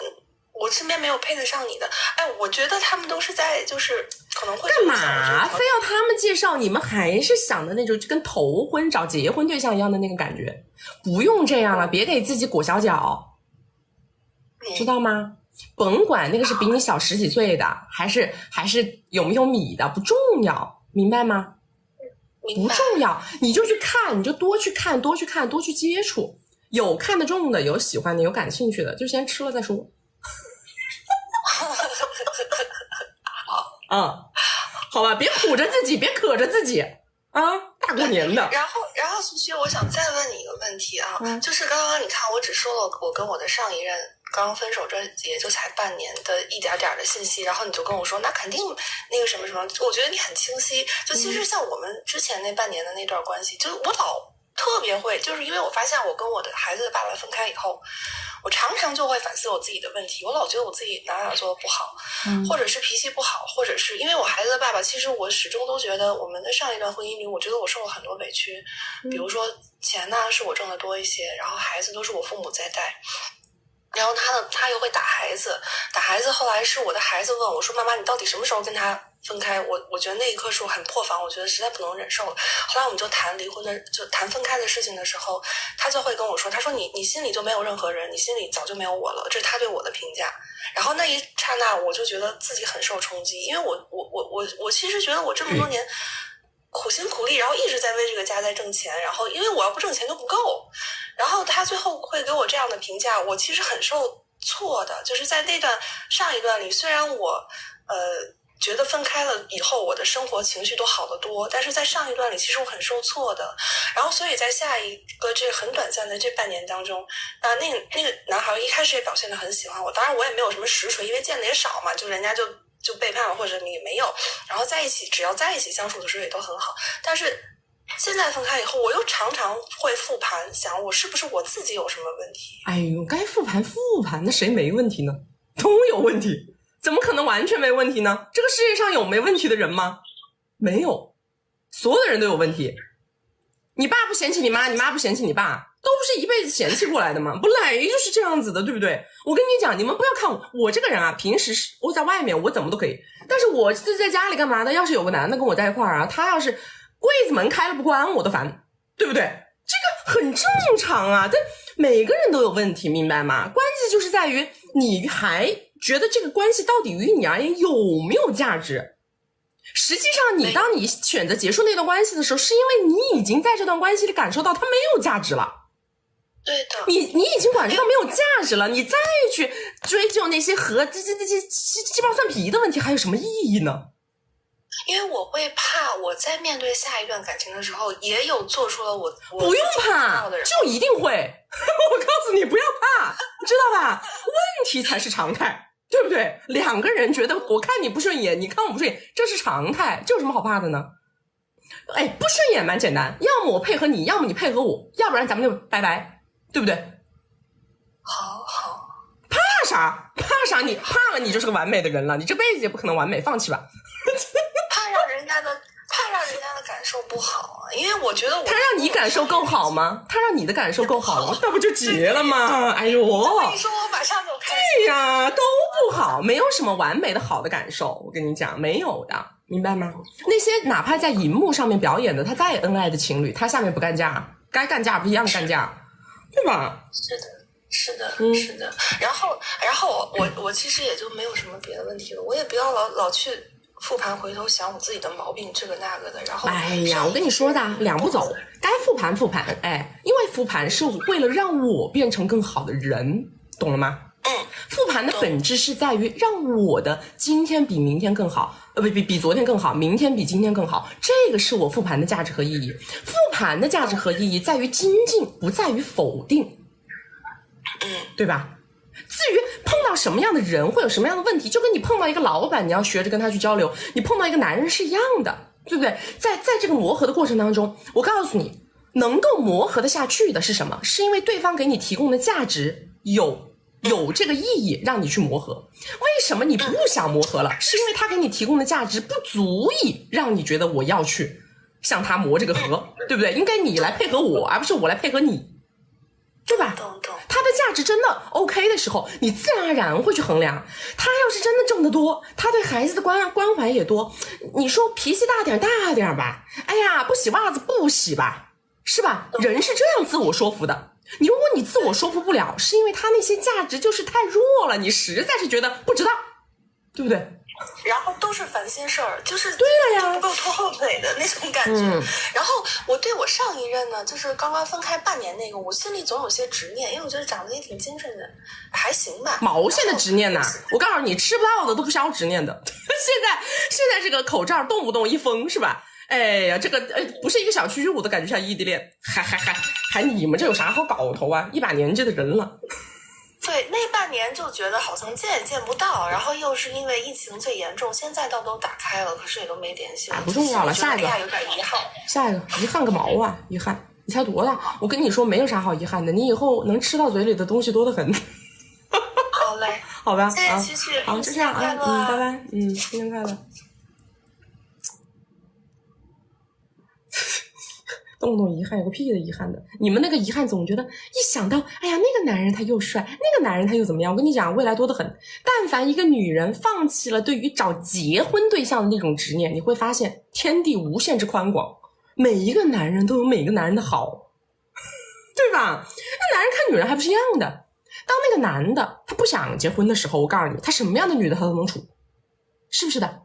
我身边没有配得上你的，哎，我觉得他们都是在就是可能会干嘛非要他们介绍？你们还是想的那种就跟头婚找结婚对象一样的那个感觉，不用这样了，别给自己裹小脚，知道吗？甭管那个是比你小10几岁的，还是有没有米的，不重要，明白吗？不重要，你就去看，你就多去看，多去接触，有看得中的，有喜欢的，有感兴趣的，就先吃了再说。好吧，别苦着自己，别可着自己啊！大过年的。然后苏徐，我想再问你一个问题啊，就是刚刚你看，我只说了我跟我的上一任刚分手，这也就才半年的一点点的信息，然后你就跟我说，那肯定那个什么什么，我觉得你很清晰。就其实像我们之前那半年的那段关系，就我老特别会，就是因为我发现我跟我的孩子的爸爸分开以后，我常常就会反思我自己的问题，我老觉得我自己哪做的不好，或者是脾气不好，或者是因为我孩子的爸爸，其实我始终都觉得我们的上一段婚姻里，我觉得我受了很多委屈，比如说钱呢是我挣的多一些，然后孩子都是我父母在带，然后他又会打孩子，后来是我的孩子问我说，妈妈你到底什么时候跟他分开？我觉得那一刻是我很破防，我觉得实在不能忍受了。后来我们就谈离婚的，就谈分开的事情的时候，他就会跟我说，他说你心里就没有任何人，你心里早就没有我了，这是他对我的评价。然后那一刹那我就觉得自己很受冲击，因为我其实觉得我这么多年苦心苦力，然后一直在为这个家在挣钱，然后因为我要不挣钱就不够，然后他最后会给我这样的评价，我其实很受挫的。就是在那段上一段里，虽然我觉得分开了以后我的生活情绪都好得多，但是在上一段里其实我很受挫的。然后所以在下一个这很短暂的这半年当中，那个男孩一开始也表现得很喜欢我，当然我也没有什么实锤，因为见的也少嘛，就人家就背叛了或者也没有，然后在一起只要在一起相处的时候也都很好。但是现在分开以后，我又常常会复盘，想我是不是我自己有什么问题。哎呦，该复盘，那谁没问题呢？都有问题，怎么可能完全没问题呢？这个世界上有没问题的人吗？没有，所有的人都有问题。你爸不嫌弃你妈，你妈不嫌弃你爸，都不是一辈子嫌弃过来的吗？本来就是这样子的，对不对？我跟你讲，你们不要看我这个人啊，平时是我在外面我怎么都可以，但是我自己在家里干嘛的？要是有个男的跟我在一块儿啊，他要是柜子门开了不关，我都烦，对不对？这个很正常啊，但每个人都有问题，明白吗？关键就是在于你还觉得这个关系到底于你而言有没有价值？实际上当你选择结束那段关系的时候，是因为你已经在这段关系里感受到它没有价值了。对的，你已经感受到没有价值了，你再去追究那些和鸡毛蒜皮的问题，还有什么意义呢？因为我会怕我在面对下一段感情的时候，也有做出了我不用怕，就一定会。我告诉你，不要怕，知道吧？问题才是常态，对不对？两个人觉得我看你不顺眼，你看我不顺眼，这是常态，这有什么好怕的呢？哎，不顺眼蛮简单，要么我配合你，要么你配合我，要不然咱们就拜拜，对不对？好，怕啥？你怕了，你就是个完美的人了，你这辈子也不可能完美，放弃吧。怕让人家的感受不好啊，因为我觉得他让你感受够好吗？他让你的感受够好吗？那不就结了吗？哎呦，你说我马上就开心。对呀，都不好，没有什么完美的好的感受，我跟你讲，没有的，明白吗？那些哪怕在荧幕上面表演的他再恩爱的情侣，他下面不干架，该干架不一样干架，对吧？是的，然后我其实也就没有什么别的问题了，我也不要老去复盘回头想我自己的毛病这个那个的，然后哎呀，我跟你说的两步走，该复盘，哎，因为复盘是为了让我变成更好的人，懂了吗？复盘的本质是在于让我的今天比明天更好，比昨天更好，明天比今天更好，这个是我复盘的价值和意义。复盘的价值和意义在于精进，不在于否定，对吧？至于碰到什么样的人会有什么样的问题，就跟你碰到一个老板，你要学着跟他去交流，你碰到一个男人是一样的，对不对？在这个磨合的过程当中，我告诉你，能够磨合得下去的是什么？是因为对方给你提供的价值有这个意义让你去磨合。为什么你不想磨合了？是因为他给你提供的价值不足以让你觉得我要去向他磨这个合，对不对？应该你来配合我，而不是我来配合你，对吧？他的价值真的 OK 的时候，你自然而然会去衡量。他要是真的挣得多，他对孩子的关怀也多，你说脾气大点吧，哎呀，不洗袜子不洗吧，是吧？人是这样自我说服的。如果你自我说服不了，是因为他那些价值就是太弱了，你实在是觉得不知道，对不对？然后都是烦心事儿，就是对了呀，不够拖后腿的那种感觉。然后我对我上一任呢，就是刚刚分开半年那个，我心里总有些执念，因为我觉得长得也挺精神的，还行吧。毛线的执念呐！我告诉你，吃不到的都不消执念的。现在这个口罩动不动一封是吧？哎呀，这个不是一个小区域，我都感觉像异地恋，还你们这有啥好搞头啊？一把年纪的人了。对，那半年就觉得好像见也见不到，然后又是因为疫情最严重，现在倒都打开了，可是也都没联系了。不重要了，下一个。有点遗憾。下一个，遗憾个毛啊！遗憾，你才多大？我跟你说，没有啥好遗憾的，你以后能吃到嘴里的东西多得很。好嘞，好吧，谢谢琪琪，好，就这样啊，拜拜，新年快乐。动不动遗憾，有个屁的遗憾的！你们那个遗憾总觉得一想到，哎呀，那个男人他又帅，那个男人他又怎么样？我跟你讲，未来多得很。但凡一个女人放弃了对于找结婚对象的那种执念，你会发现天地无限之宽广，每一个男人都有每个男人的好，对吧？那男人看女人还不是一样的。当那个男的他不想结婚的时候，我告诉你，他什么样的女的他都能处，是不是的？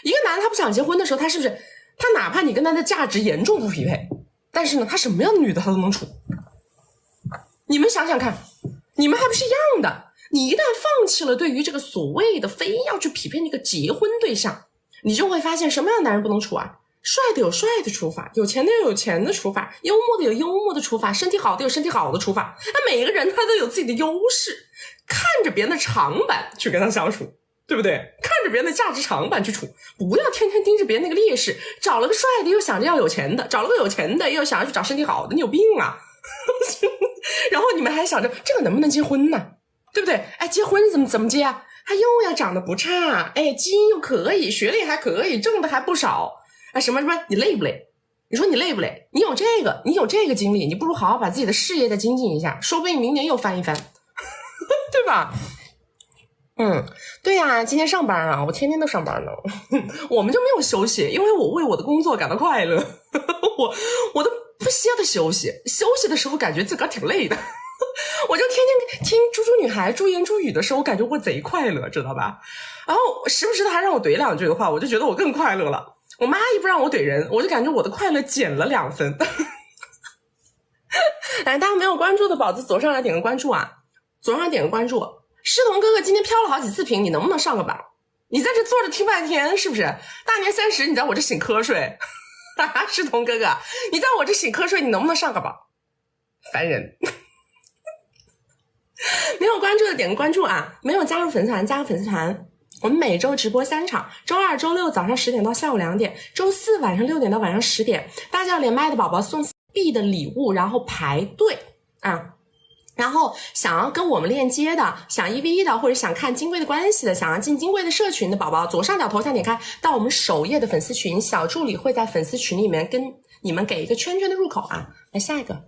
一个男的他不想结婚的时候，他是不是？他哪怕你跟他的价值严重不匹配，但是呢，他什么样的女的他都能处。你们想想看，你们还不是一样的？你一旦放弃了对于这个所谓的非要去匹配那个结婚对象，你就会发现什么样的男人不能处啊？帅的有帅的处法，有钱的有有钱的处法，幽默的有幽默的处法，身体好的有身体好的处法。那每一个人他都有自己的优势，看着别人的长板去跟他相处，对不对？看着别人的价值长板去处，不要天天盯着别人那个劣势。找了个帅的又想着要有钱的，找了个有钱的又想要去找身体好的，你有病啊！然后你们还想着这个能不能结婚呢？对不对？哎，结婚怎么结啊？他又要长得不差，哎，基因又可以，学历还可以，挣的还不少，哎，什么，你累不累？你说你累不累？你有这个精力，你不如好好把自己的事业再精进一下，说不定明年又翻一番，对吧？对呀，今天上班啊，我天天都上班呢。我们就没有休息，因为我为我的工作感到快乐。我都不歇的休息的时候感觉自个儿挺累的。我就天天听猪猪女孩猪言猪语的时候，我感觉我贼快乐，知道吧？然后时不时的还让我怼2句的话，我就觉得我更快乐了。我妈一不让我怼人，我就感觉我的快乐减了2分。来，大家没有关注的宝子左上来点个关注啊，左上点个关注。诗彤哥哥今天飘了好几次屏，你能不能上个榜？你在这坐着听半天是不是？大年30你在我这醒瞌睡。诗彤哥哥你在我这醒瞌睡，你能不能上个榜？烦人。没有关注的点个关注啊，没有加入粉丝团加入粉丝团。我们每周直播3场，周2、周6早上10点到下午2点，周4晚上6点到晚上10点。大家连麦的宝宝送 B 的礼物，然后排队啊。然后想要跟我们链接的，想1v1的，或者想看金贵的关系的，想要进金贵的社群的宝宝，左上角头像点开到我们首页的粉丝群，小助理会在粉丝群里面跟你们给一个圈圈的入口啊。来下一个。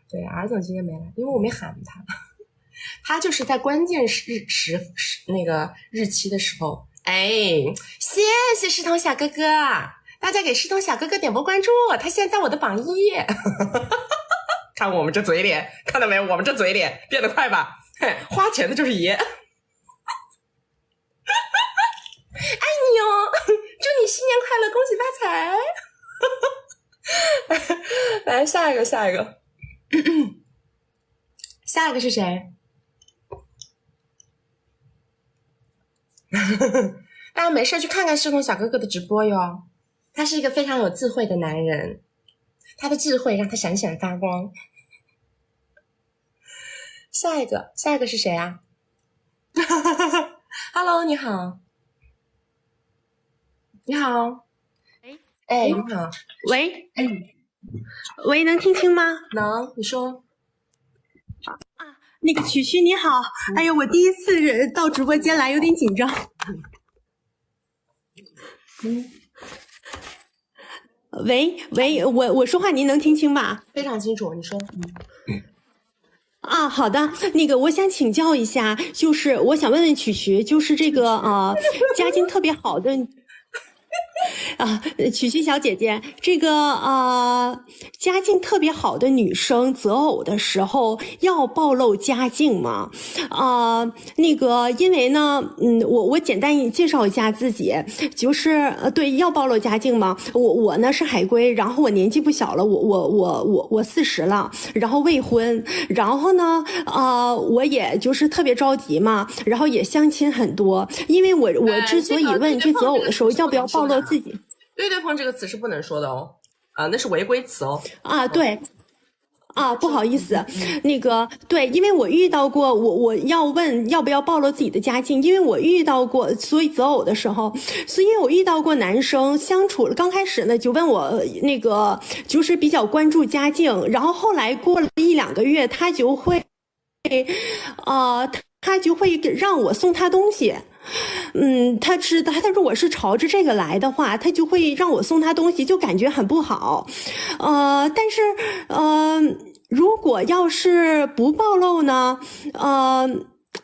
对，R总今天没来，因为我没喊他，他就是在关键那个日期的时候。哎，谢谢石头小哥哥，大家给石头小哥哥点波关注，他现在在我的榜1。看我们这嘴脸，看到没有？我们这嘴脸变得快吧？嘿，花钱的就是爷。爱你哦，祝你新年快乐，恭喜发财。来下一个下一个是谁？大家没事去看看石头小哥哥的直播哟，他是一个非常有智慧的男人，他的智慧让他闪闪发光。下一个是谁啊？Hello， 你好。你好。哎，你好。喂，喂，能听清吗？能，你说。那个曲曲你好，哎呀，我第一次到直播间来，有点紧张。喂，我说话您能听清吧？非常清楚，你说。啊，好的，那个我想请教一下，就是我想问问曲曲，就是这个家境特别好的。曲曲小姐姐，这个家境特别好的女生择偶的时候要暴露家境吗？那个因为呢，我简单介绍一下自己，就是对，要暴露家境吗？我呢是海归，然后我年纪不小了，我40了，然后未婚，然后呢我也就是特别着急嘛，然后也相亲很多，因为我之所以问这择偶的时候要不要暴露自己。对对碰这个词是不能说的哦，那是违规词哦。对。不好意思，那个对，因为我遇到过，我要问要不要暴露自己的家境，因为我遇到过，所以择偶的时候，所以我遇到过男生相处刚开始呢就问我那个就是比较关注家境，然后后来过了1-2个月，他就会让我送他东西。他说我是朝着这个来的话，他就会让我送他东西，就感觉很不好。但是如果要是不暴露呢，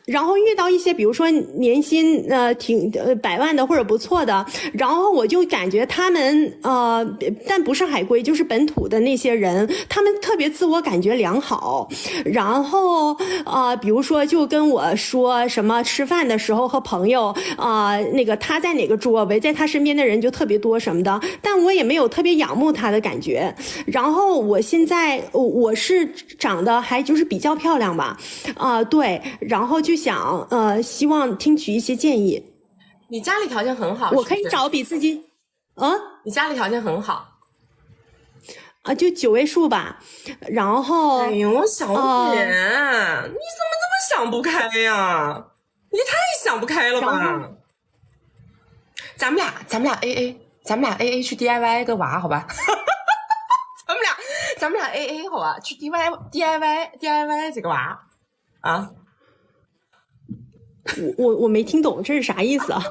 然后遇到一些比如说年薪挺100万的或者不错的，然后我就感觉他们但不是海归就是本土的那些人，他们特别自我感觉良好，然后比如说就跟我说什么吃饭的时候和朋友那个他在哪个桌围在他身边的人就特别多什么的，但我也没有特别仰慕他的感觉。然后我现在我是长得还就是比较漂亮吧，对，然后就想希望听取一些建议。你家里条件很好，我可以找比自己你家里条件很好就9位数吧。然后哎呦小姐，你怎么这么想不开呀？你太想不开了吧。咱们俩 AA 去 DIY 个娃好吧。咱们俩 AA 好吧，去 DIY 这个娃啊。我没听懂这是啥意思啊？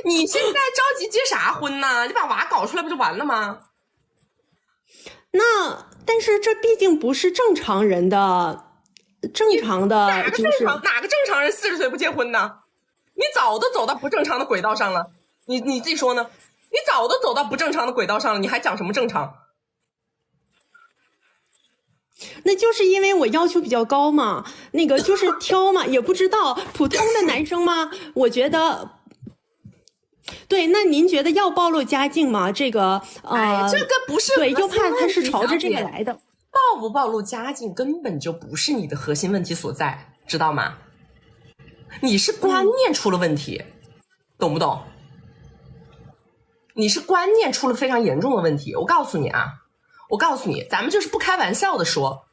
你现在着急结啥婚呢？你把娃搞出来不就完了吗？但是这毕竟不是正常人的，哪个就是哪个正常人40岁不结婚呢？你早都走到不正常的轨道上了，你自己说呢？你早都走到不正常的轨道上了，你还讲什么正常？那就是因为我要求比较高嘛，那个就是挑嘛，也不知道普通的男生吗？我觉得。对，那您觉得要暴露家境吗？这个这个不是对，又怕他是题朝着这个来的。暴不暴露家境根本就不是你的核心问题所在，知道吗？你是观念出了问题，懂不懂？你是观念出了非常严重的问题。我告诉你，咱们就是不开玩笑的说，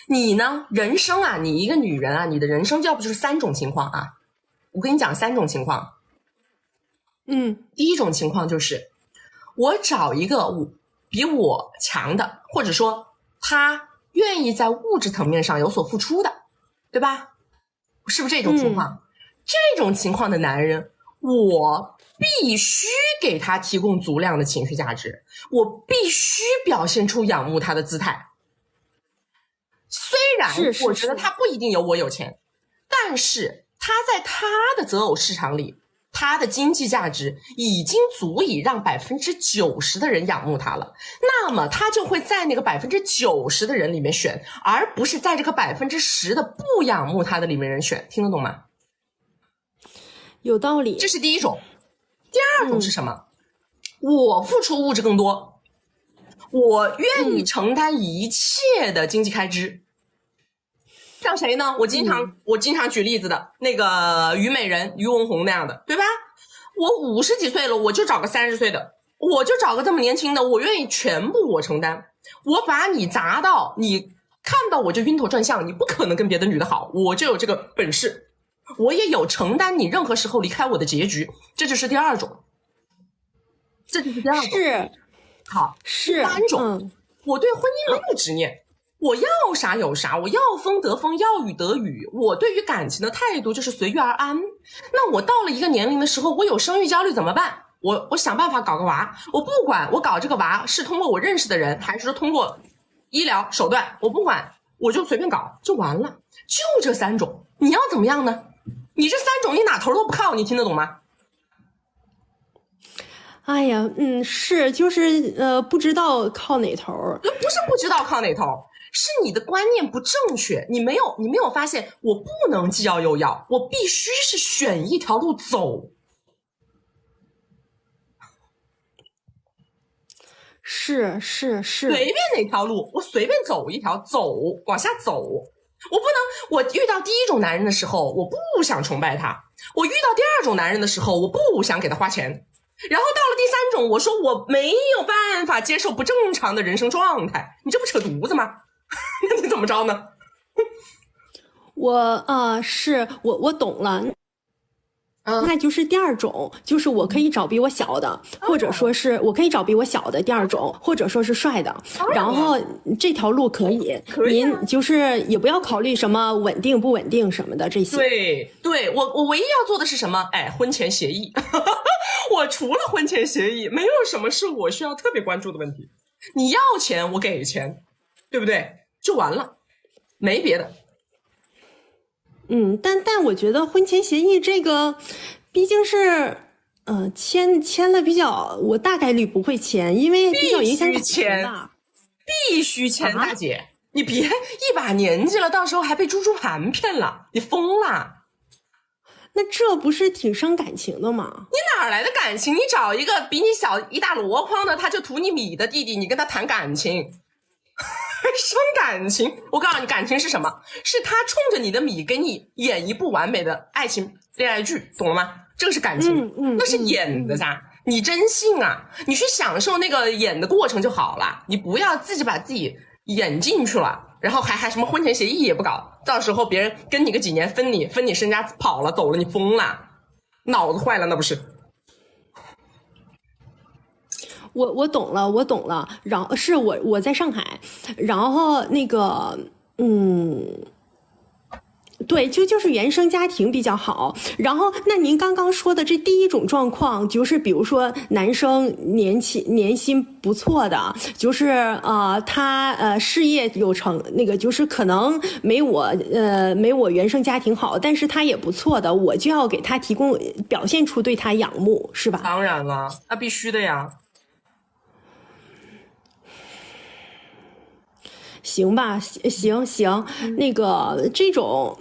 你呢，人生啊，你一个女人啊，你的人生要不就是3种情况啊。我跟你讲3种情况。第一种情况就是我找一个比我强的，或者说他愿意在物质层面上有所付出的，对吧？是不是这种情况？这种情况的男人，我必须给他提供足量的情绪价值，我必须表现出仰慕他的姿态。虽然我觉得他不一定有我有钱，但是他在他的择偶市场里，他的经济价值已经足以让90%的人仰慕他了，那么他就会在那个90%的人里面选，而不是在这个10%的不仰慕他的里面人选，听得懂吗？有道理。这是第一种。第二种是什么？我付出物质更多，我愿意承担一切的经济开支。像谁呢？我经常举例子的那个虞美人、于文红那样的，对吧？我50几岁了，我就找个30岁的，我就找个这么年轻的，我愿意全部我承担。我把你砸到，你看到我就晕头转向，你不可能跟别的女的好，我就有这个本事，我也有承担你任何时候离开我的结局。这就是第二种。是。好，是。第3种，我对婚姻没有执念。我要啥有啥，我要风得风，要雨得雨。我对于感情的态度就是随遇而安。那我到了一个年龄的时候，我有生育焦虑怎么办？我想办法搞个娃。我不管我搞这个娃是通过我认识的人，还是通过医疗手段，我不管，我就随便搞就完了。就这3种，你要怎么样呢？你这3种你哪头都不靠，你听得懂吗？哎呀，是，就是不知道靠哪头。不是不知道靠哪头，是你的观念不正确。你没有发现，我不能既要又要，我必须是选一条路走。是，随便哪条路，我随便走一条，往下走。我不能，我遇到第一种男人的时候，我不想崇拜他；我遇到第二种男人的时候，我不想给他花钱。然后到了第3种，我说我没有办法接受不正常的人生状态，你这不扯犊子吗？那你怎么着呢？我懂了。那就是第2种，就是我可以找比我小的，或者说是我可以找比我小的。第2种，或者说是帅的，然后这条路可以，您就是也不要考虑什么稳定不稳定什么的这些。对，我唯一要做的是什么？婚前协议。我除了婚前协议，没有什么是我需要特别关注的问题。你要钱，我给钱，对不对？就完了，没别的。但我觉得婚前协议这个毕竟是签了比较，我大概率不会签，因为比较影响感情吧。必须签，大姐，你别一把年纪了，到时候还被猪盘骗了，你疯了。那这不是挺伤感情的吗？你哪来的感情？你找一个比你小一大箩筐的，他就图你米的弟弟，你跟他谈感情。伤感情，我告诉你，感情是什么？是他冲着你的米给你演一部完美的爱情恋爱剧，懂了吗？这个是感情，那是演的噻。你真信啊？你去享受那个演的过程就好了，你不要自己把自己演进去了，然后还什么婚前协议也不搞，到时候别人跟你个几年分你身家跑了走了，你疯了，脑子坏了那不是？我懂了，然后是我在上海，然后那个对，就是原生家庭比较好。然后，那您刚刚说的这第一种状况，就是比如说男生年薪不错的，就是他事业有成，那个就是可能没我原生家庭好，但是他也不错的，我就要给他提供表现出对他仰慕，是吧？当然了，那必须的呀。行吧，行，那个这种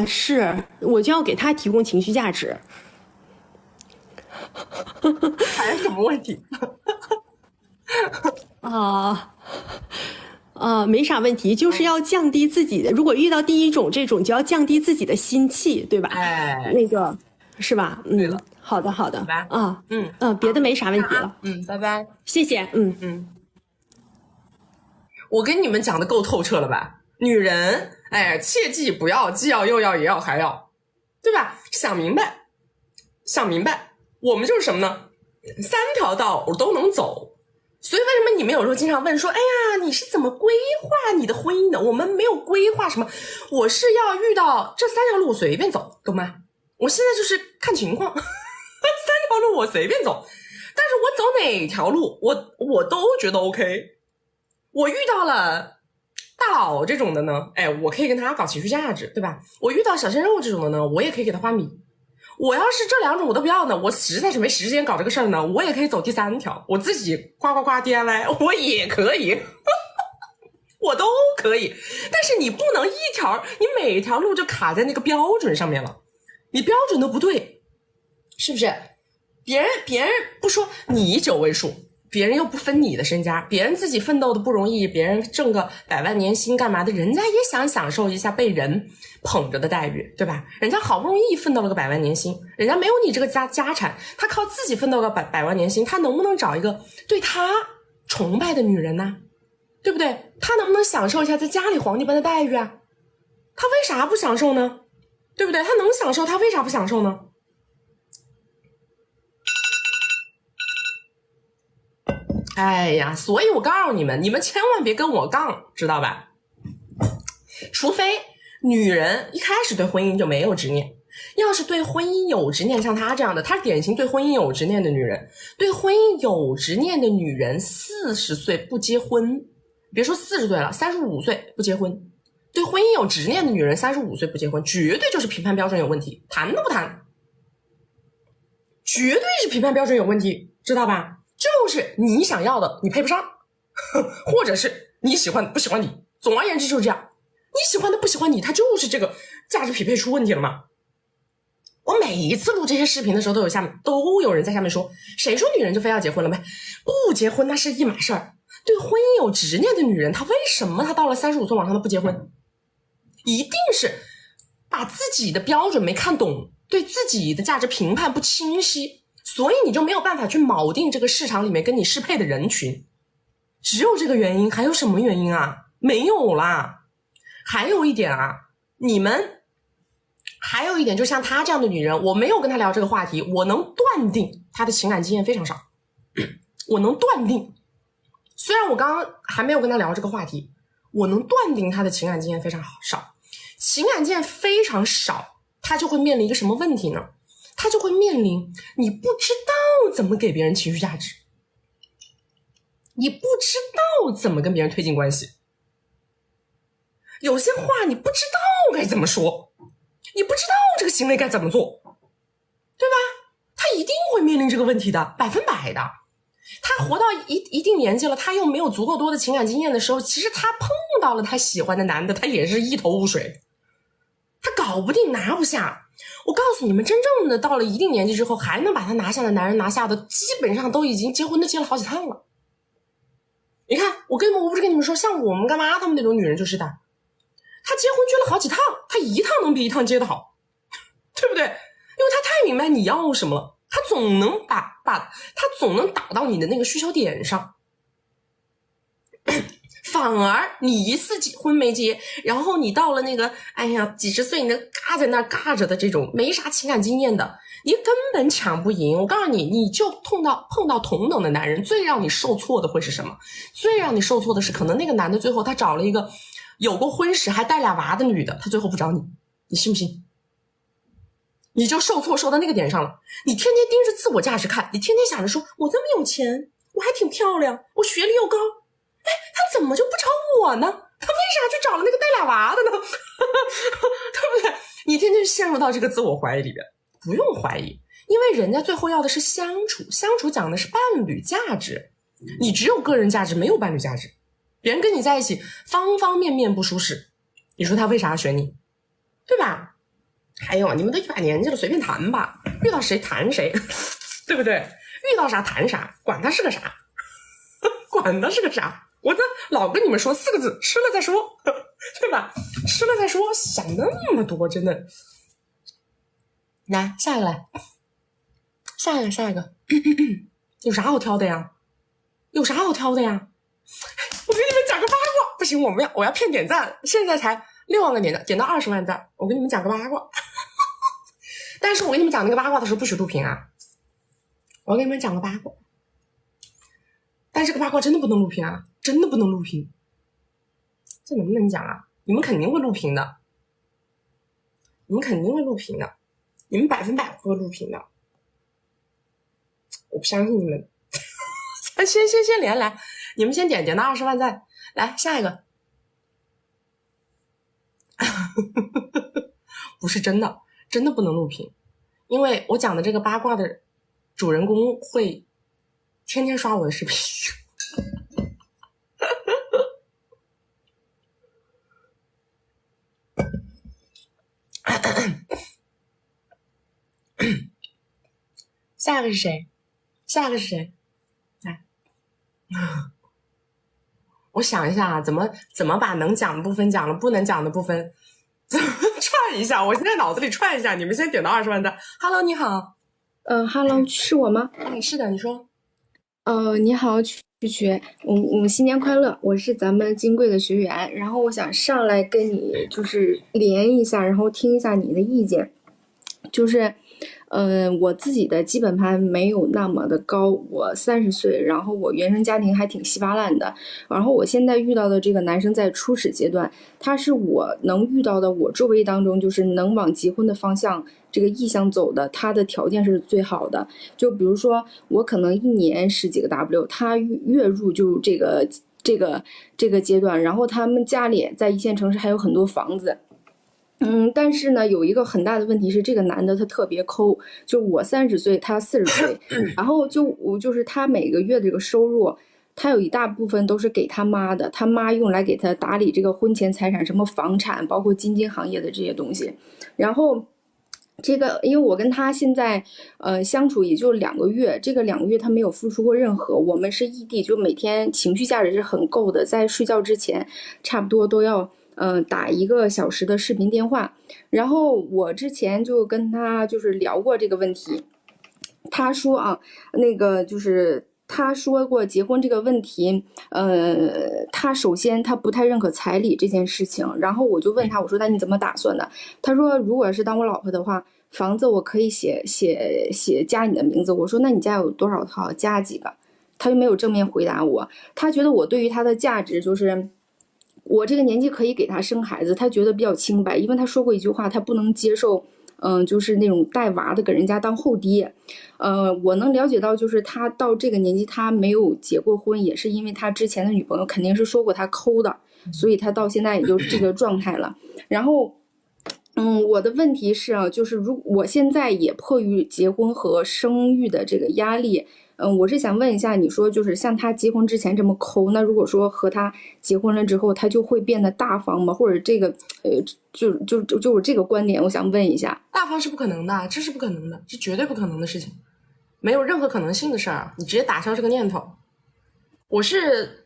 是我就要给他提供情绪价值。还有什么问题？没啥问题，就是要降低自己的。如果遇到第一种这种，就要降低自己的心气，对吧？哎，那个是吧？对了，好的，别的没啥问题了。拜拜，谢谢。我跟你们讲的够透彻了吧？女人，切记不要既要又要也要还要，对吧？想明白，我们就是什么呢？3条道都能走。所以为什么你们有时候经常问说，哎呀，你是怎么规划你的婚姻的？我们没有规划什么，我是要遇到这3条路我随便走，懂吗？我现在就是看情况，3条路我随便走，但是我走哪条路我都觉得 OK。我遇到了大佬这种的呢，我可以跟他搞情绪价值，对吧？我遇到小鲜肉这种的呢，我也可以给他花米。我要是这2种我都不要呢，我实在是没时间搞这个事儿呢，我也可以走第3条，我自己呱 DIY 我也可以我都可以。但是你不能你每一条路就卡在那个标准上面了，你标准都不对，是不是？别人不说你9位数，别人又不分你的身家，别人自己奋斗的不容易，别人挣个100万年薪干嘛的，人家也想享受一下被人捧着的待遇，对吧？人家好不容易奋斗了个100万年薪，人家没有你这个家产，他靠自己奋斗个100万年薪，他能不能找一个对他崇拜的女人呢？对不对？他能不能享受一下在家里皇帝般的待遇啊？他为啥不享受呢？对不对？他能享受，他为啥不享受呢？哎呀，所以我告诉你们千万别跟我杠，知道吧？除非女人一开始对婚姻就没有执念，要是对婚姻有执念，像她这样的，她是典型对婚姻有执念的女人。对婚姻有执念的女人40岁不结婚，别说40岁了，35岁不结婚。对婚姻有执念的女人35岁不结婚，绝对就是评判标准有问题，谈都不谈，绝对是评判标准有问题，知道吧？就是你想要的你配不上，或者是你喜欢的不喜欢你，总而言之就是这样，你喜欢的不喜欢你，它就是这个价值匹配出问题了嘛。我每一次录这些视频的时候都有人在下面说，谁说女人就非要结婚了呗？不结婚那是一码事儿。对婚姻有执念的女人，她为什么她到了35岁往上她不结婚？一定是把自己的标准没看懂，对自己的价值评判不清晰，所以你就没有办法去锚定这个市场里面跟你适配的人群，只有这个原因，还有什么原因啊？没有啦。还有一点啊，还有一点，就像她这样的女人，我没有跟她聊这个话题，我能断定她的情感经验非常少，我能断定，虽然我刚刚还没有跟她聊这个话题，我能断定她的情感经验非常少。情感经验非常少，她就会面临一个什么问题呢？她就会面临你不知道怎么给别人情绪价值，你不知道怎么跟别人推进关系，有些话你不知道该怎么说，你不知道这个行为该怎么做，对吧？她一定会面临这个问题的，100%的。她活到一定年纪了，她又没有足够多的情感经验的时候，其实她碰到了她喜欢的男的，她也是一头雾水，她搞不定，拿不下。我告诉你们，真正的到了一定年纪之后还能把他拿下的男人拿下的，基本上都已经结婚都结了好几趟了。你看，我不是跟你们说，像我们干妈他们那种女人就是的，她结婚结了好几趟，她一趟能比一趟结得好，对不对？因为她太明白你要什么了，她总能她总能打到你的那个需求点上。反而你一次婚没结，然后你到了那个几十岁，你就嘎在那嘎着的这种没啥情感经验的，你根本抢不赢。我告诉你，你就碰到同等的男人，最让你受挫的会是什么？最让你受挫的是，可能那个男的最后他找了一个有过婚史还带俩娃的女的，他最后不找你，你信不信？你就受挫受到那个点上了。你天天盯着自我价值看，你天天想着说我这么有钱，我还挺漂亮，我学历又高，哎，他怎么就不找我呢？他为啥去找了那个带俩娃的呢？对不对？你天天陷入到这个自我怀疑里边。不用怀疑，因为人家最后要的是相处，相处讲的是伴侣价值，你只有个人价值，没有伴侣价值。别人跟你在一起方方面面不舒适，你说他为啥要选你？对吧？还有你们都100年纪了，随便谈吧，遇到谁谈谁，对不对？遇到啥谈啥，管他是个啥，管他是个啥。我这老跟你们说4个字，吃了再说，对吧？吃了再说，想那么多，真的。来，下一个来，下一个，有啥好挑的呀？有啥好挑的呀？我给你们讲个八卦，不行，我要骗点赞，现在才6万个点赞，点到20万赞，我给你们讲个八卦。但是我给你们讲那个八卦的时候不许录屏啊，我给你们讲个八卦，但这个八卦真的不能录屏啊，真的不能录屏，这能不能讲啊？你们肯定会录屏的，你们肯定会录屏的。你们100%会录屏的，我不相信你们。先连来，你们先点到20万赞，来下一个。不是真的，真的不能录屏，因为我讲的这个八卦的主人公会天天刷我的视频。下一个是谁？来，我想一下啊，怎么把能讲的部分讲了，不能讲的部分怎么串一下？我现在脑子里串一下，你们先点到20万赞。Hello， 你好。Hello， 是我吗？是的，你说。你好，曲，我们新年快乐！我是咱们金贵的学员，然后我想上来跟你就是连一下，然后听一下你的意见，就是。我自己的基本盘没有那么的高，我30岁，然后我原生家庭还挺稀巴烂的，然后我现在遇到的这个男生在初始阶段，他是我能遇到的我周围当中就是能往结婚的方向这个意向走的，他的条件是最好的。就比如说我可能1年10几个 W， 他月入就这个阶段，然后他们家里在1线城市还有很多房子。但是呢，有一个很大的问题是，这个男的他特别抠，就我30岁，他40岁，然后就是他每个月的这个收入，他有一大部分都是给他妈的，他妈用来给他打理这个婚前财产，什么房产，包括基金行业的这些东西。然后这个，因为我跟他现在相处也就2个月，这个2个月他没有付出过任何，我们是异地，就每天情绪价值是很够的，在睡觉之前差不多都要打1个小时的视频电话。然后我之前就跟他就是聊过这个问题，他说啊，那个就是他说过结婚这个问题，他首先他不太认可彩礼这件事情。然后我就问他，我说那你怎么打算的？他说如果是当我老婆的话，房子我可以写加你的名字。我说那你家有多少套？加几个？他就没有正面回答我。他觉得我对于他的价值就是我这个年纪可以给他生孩子，他觉得比较清白，因为他说过一句话，他不能接受就是那种带娃的给人家当后爹。我能了解到就是他到这个年纪他没有结过婚，也是因为他之前的女朋友肯定是说过他抠的，所以他到现在也就这个状态了。然后我的问题是啊，就是我现在也迫于结婚和生育的这个压力，我是想问一下，你说就是像他结婚之前这么抠，那如果说和他结婚了之后，他就会变得大方吗？或者这个就是这个观点，我想问一下。大方是不可能的，这是不可能的，是绝对不可能的事情，没有任何可能性的事儿，你直接打消这个念头。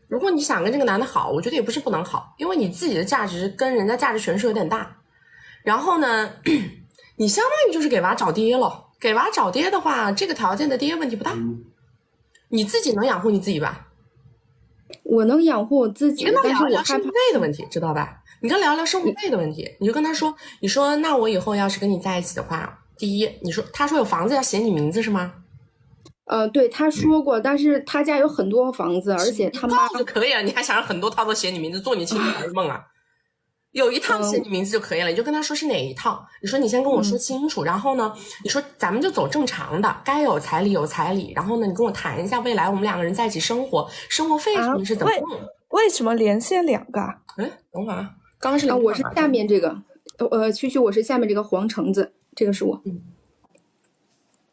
如果你想跟这个男的好，我觉得也不是不能好，因为你自己的价值跟人家价值悬殊有点大。然后呢，你相当于就是给娃找爹了。给娃找爹的话，这个条件的爹问题不大。你自己能养活你自己吧？我能养活我自己，但是我害怕生活费的问题，知道吧？你跟聊聊生活费的问题，你就跟他说，你说那我以后要是跟你在一起的话，第一，他说有房子要写你名字是吗？对，他说过，但是他家有很多房子，而且他妈就可以了，你还想让很多套都写你名字，做你亲生儿子梦啊？有一趟写你名字就可以了，你就跟他说是哪一趟，你说你先跟我说清楚，然后呢，你说咱们就走正常的，该有彩礼有彩礼，然后呢，你跟我谈一下未来我们2个人在一起生活费什么是怎么用？为什么连线2个？等会儿啊，刚刚是我是下面这个，区区我是下面这个黄橙子，这个是我。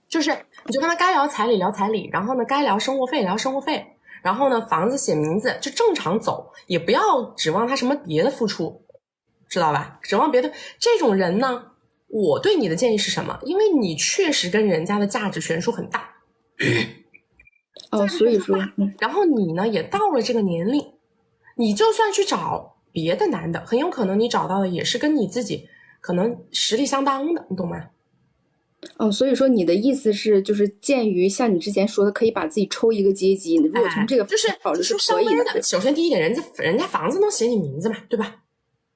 就是你就跟他该聊彩礼聊彩礼，然后呢该聊生活费聊生活费，然后呢房子写名字就正常走，也不要指望他什么别的付出，知道吧？指望别的这种人呢，我对你的建议是什么？因为你确实跟人家的价值悬殊很大。所以说，然后你呢也到了这个年龄，你就算去找别的男的，很有可能你找到的也是跟你自己可能实力相当的，你懂吗？所以说你的意思是，就是鉴于像你之前说的，可以把自己抽一个阶级，如果从这个就是考虑是可以的。首先第一点，人家房子能写你名字嘛，对吧？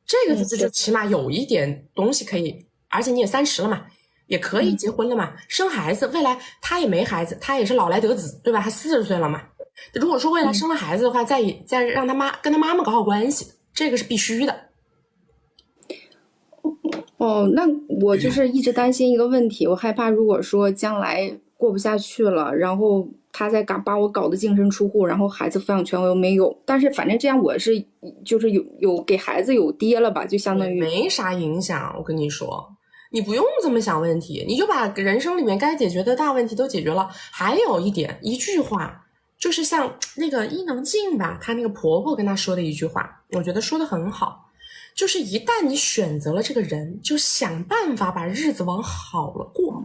这个就起码有一点东西可以，而且你也30了嘛，也可以结婚了嘛，生孩子，未来他也没孩子，他也是老来得子，对吧？他40岁了嘛。如果说未来生了孩子的话，再让他跟他妈妈搞好关系，这个是必须的。那我就是一直担心一个问题，我害怕如果说将来过不下去了，然后他再把我搞得净身出户，然后孩子抚养权我又没有，但是反正这样我是就是有给孩子有爹了吧，就相当于没啥影响。我跟你说，你不用这么想问题，你就把人生里面该解决的大问题都解决了。还有一句话，就是像那个伊能静吧，她那个婆婆跟她说的一句话，我觉得说的很好。就是一旦你选择了这个人，就想办法把日子往好了过。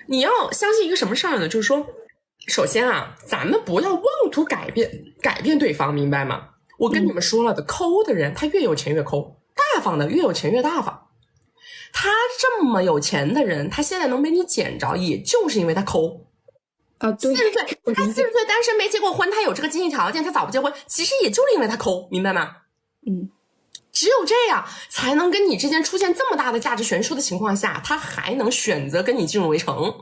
你要相信一个什么事儿呢？就是说，首先啊，咱们不要妄图改变对方，明白吗？我跟你们说了的，抠的人他越有钱越抠，大方的越有钱越大方。他这么有钱的人，他现在能被你捡着，也就是因为他抠。对，他40岁单身没结过婚，他有这个经济条件，他早不结婚，其实也就是因为他抠，明白吗？只有这样才能跟你之间出现这么大的价值悬殊的情况下，他还能选择跟你进入围城。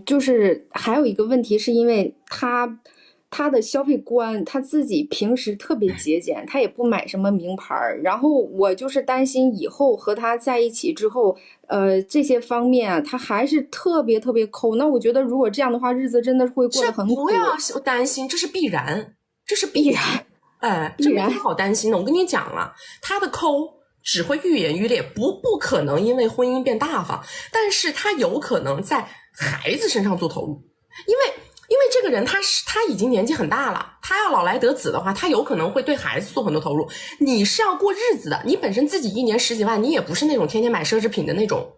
就是还有一个问题，是因为他的消费观，他自己平时特别节俭，他也不买什么名牌，然后我就是担心以后和他在一起之后，这些方面啊，他还是特别特别抠。那我觉得如果这样的话，日子真的会过得很苦。不要担心，这是必然，这是必然。这没什么好担心的。我跟你讲了，他的抠只会愈演愈烈，不可能因为婚姻变大方，但是他有可能在孩子身上做投入，因为这个人他已经年纪很大了，他要老来得子的话，他有可能会对孩子做很多投入。你是要过日子的，你本身自己1年10几万，你也不是那种天天买奢侈品的那种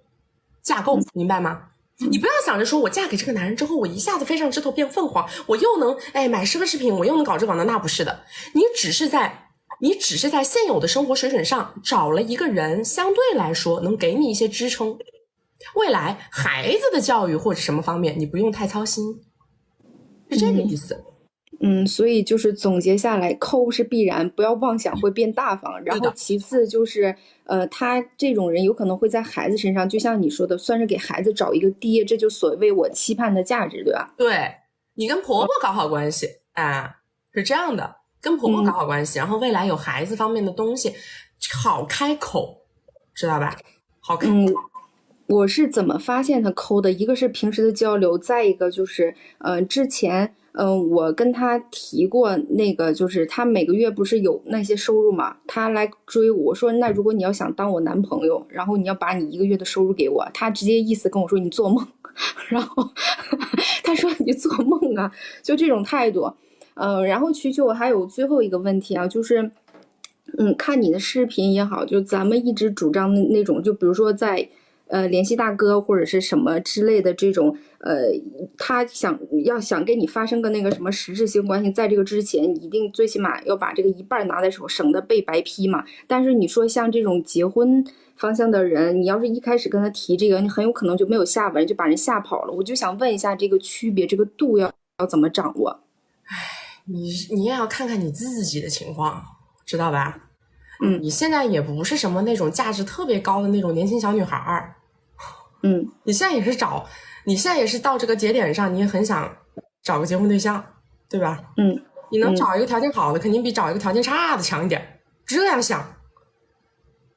架构，明白吗？你不要想着说我嫁给这个男人之后，我一下子飞上枝头变凤凰，我又能买奢侈品，我又能搞这搞那不是的。你只是在现有的生活水准上找了一个人，相对来说能给你一些支撑。未来孩子的教育或者什么方面，你不用太操心，是这个意思。所以就是总结下来，抠是必然，不要妄想会变大方。然后其次就是，他这种人有可能会在孩子身上，就像你说的，算是给孩子找一个爹，这就所谓我期盼的价值，对吧？对，你跟婆婆搞好关系，是这样的，跟婆婆搞好关系，然后未来有孩子方面的东西，好开口，知道吧？好开口。我是怎么发现他抠的？一个是平时的交流，再一个就是之前我跟他提过那个，就是他每个月不是有那些收入嘛，他来追我说，那如果你要想当我男朋友，然后你要把你1个月的收入给我，他直接意思跟我说你做梦，然后他说你做梦啊，就这种态度。然后曲曲，我还有最后一个问题啊，就是看你的视频也好，就咱们一直主张的那种，就比如说在联系大哥或者是什么之类的这种，他想跟你发生个那个什么实质性关系，在这个之前一定最起码要把这个一半拿在手，省得被白批嘛。但是你说像这种结婚方向的人，你要是一开始跟他提这个，你很有可能就没有下文，就把人吓跑了。我就想问一下这个区别，这个度要怎么掌握？你也要看看你自己的情况，知道吧？你现在也不是什么那种价值特别高的那种年轻小女孩儿，你现在也是到这个节点上，你也很想找个结婚对象，对吧？你能找一个条件好的，肯定比找一个条件差的强一点。这样想，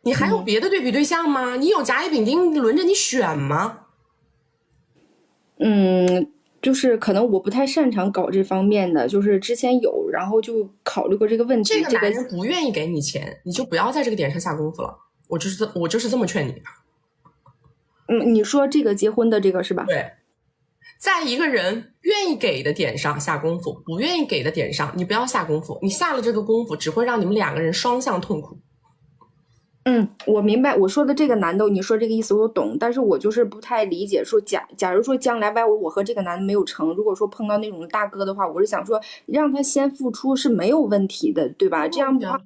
你还有别的对比对象吗？你有甲乙丙丁轮着你选吗？就是可能我不太擅长搞这方面的，就是之前有，然后就考虑过这个问题。这个男人不愿意给你钱，你就不要在这个点上下功夫了。我就是这么劝你。你说这个结婚的这个是吧？对，在一个人愿意给的点上下功夫，不愿意给的点上你不要下功夫，你下了这个功夫只会让你们两个人双向痛苦。我明白我说的这个男的，你说这个意思我懂，但是我就是不太理解，说假如说将来我和这个男的没有成，如果说碰到那种大哥的话，我是想说让他先付出是没有问题的，对吧？这样的话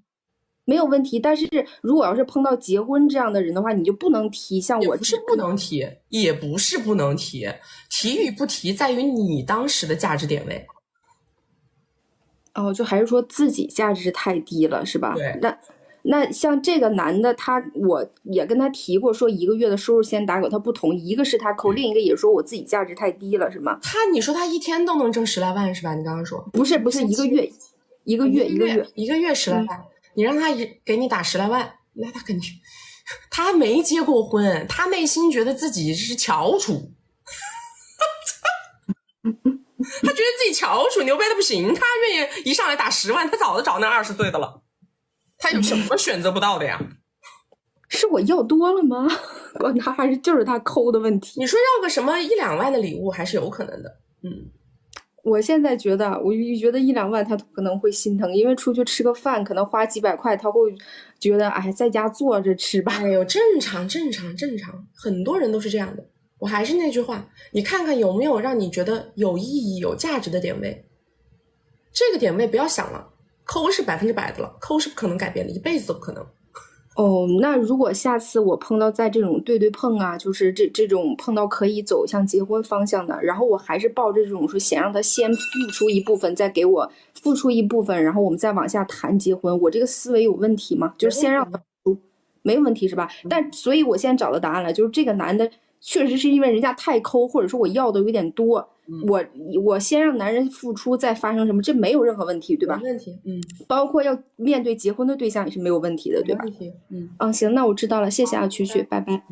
没有问题，但是如果要是碰到结婚这样的人的话，你就不能提，像我不是不能提，也不是不能提，提与不提在于你当时的价值点位。就还是说自己价值太低了，是吧？对。那像这个男的，我也跟他提过，说1个月的收入先打给他不同，一个是他扣，另一个也说我自己价值太低了，是吗？你说他一天都能挣10来万是吧？你刚刚说不是1个月，一个月10来万，你让他给你打10来万，那他肯定，他没结过婚，他内心觉得自己是翘楚，他觉得自己翘楚牛掰的不行，他愿意一上来打10万，他早就找那20岁的了。他有什么选择不到的呀？是我要多了吗？管他还是就是他抠的问题。你说要个什么1、2万的礼物还是有可能的。我现在觉得1、2万他可能会心疼，因为出去吃个饭可能花几百块，他会觉得在家坐着吃吧。哎呦，正常，很多人都是这样的。我还是那句话，你看看有没有让你觉得有意义、有价值的点位。这个点位不要想了。抠是100%的了，抠是不可能改变的，一辈子都不可能。那如果下次我碰到在这种对碰啊，就是这种碰到可以走向结婚方向的，然后我还是抱着这种说先让他先付出一部分，再给我付出一部分，然后我们再往下谈结婚，我这个思维有问题吗？就是先让他付出，没有问题是吧？但所以我现在找到答案了，就是这个男的确实是因为人家太抠，或者说我要的有点多。我先让男人付出，再发生什么，这没有任何问题，对吧？没问题，包括要面对结婚的对象也是没有问题的，对吧？没问题，行，那我知道了，谢谢啊，曲曲，拜拜。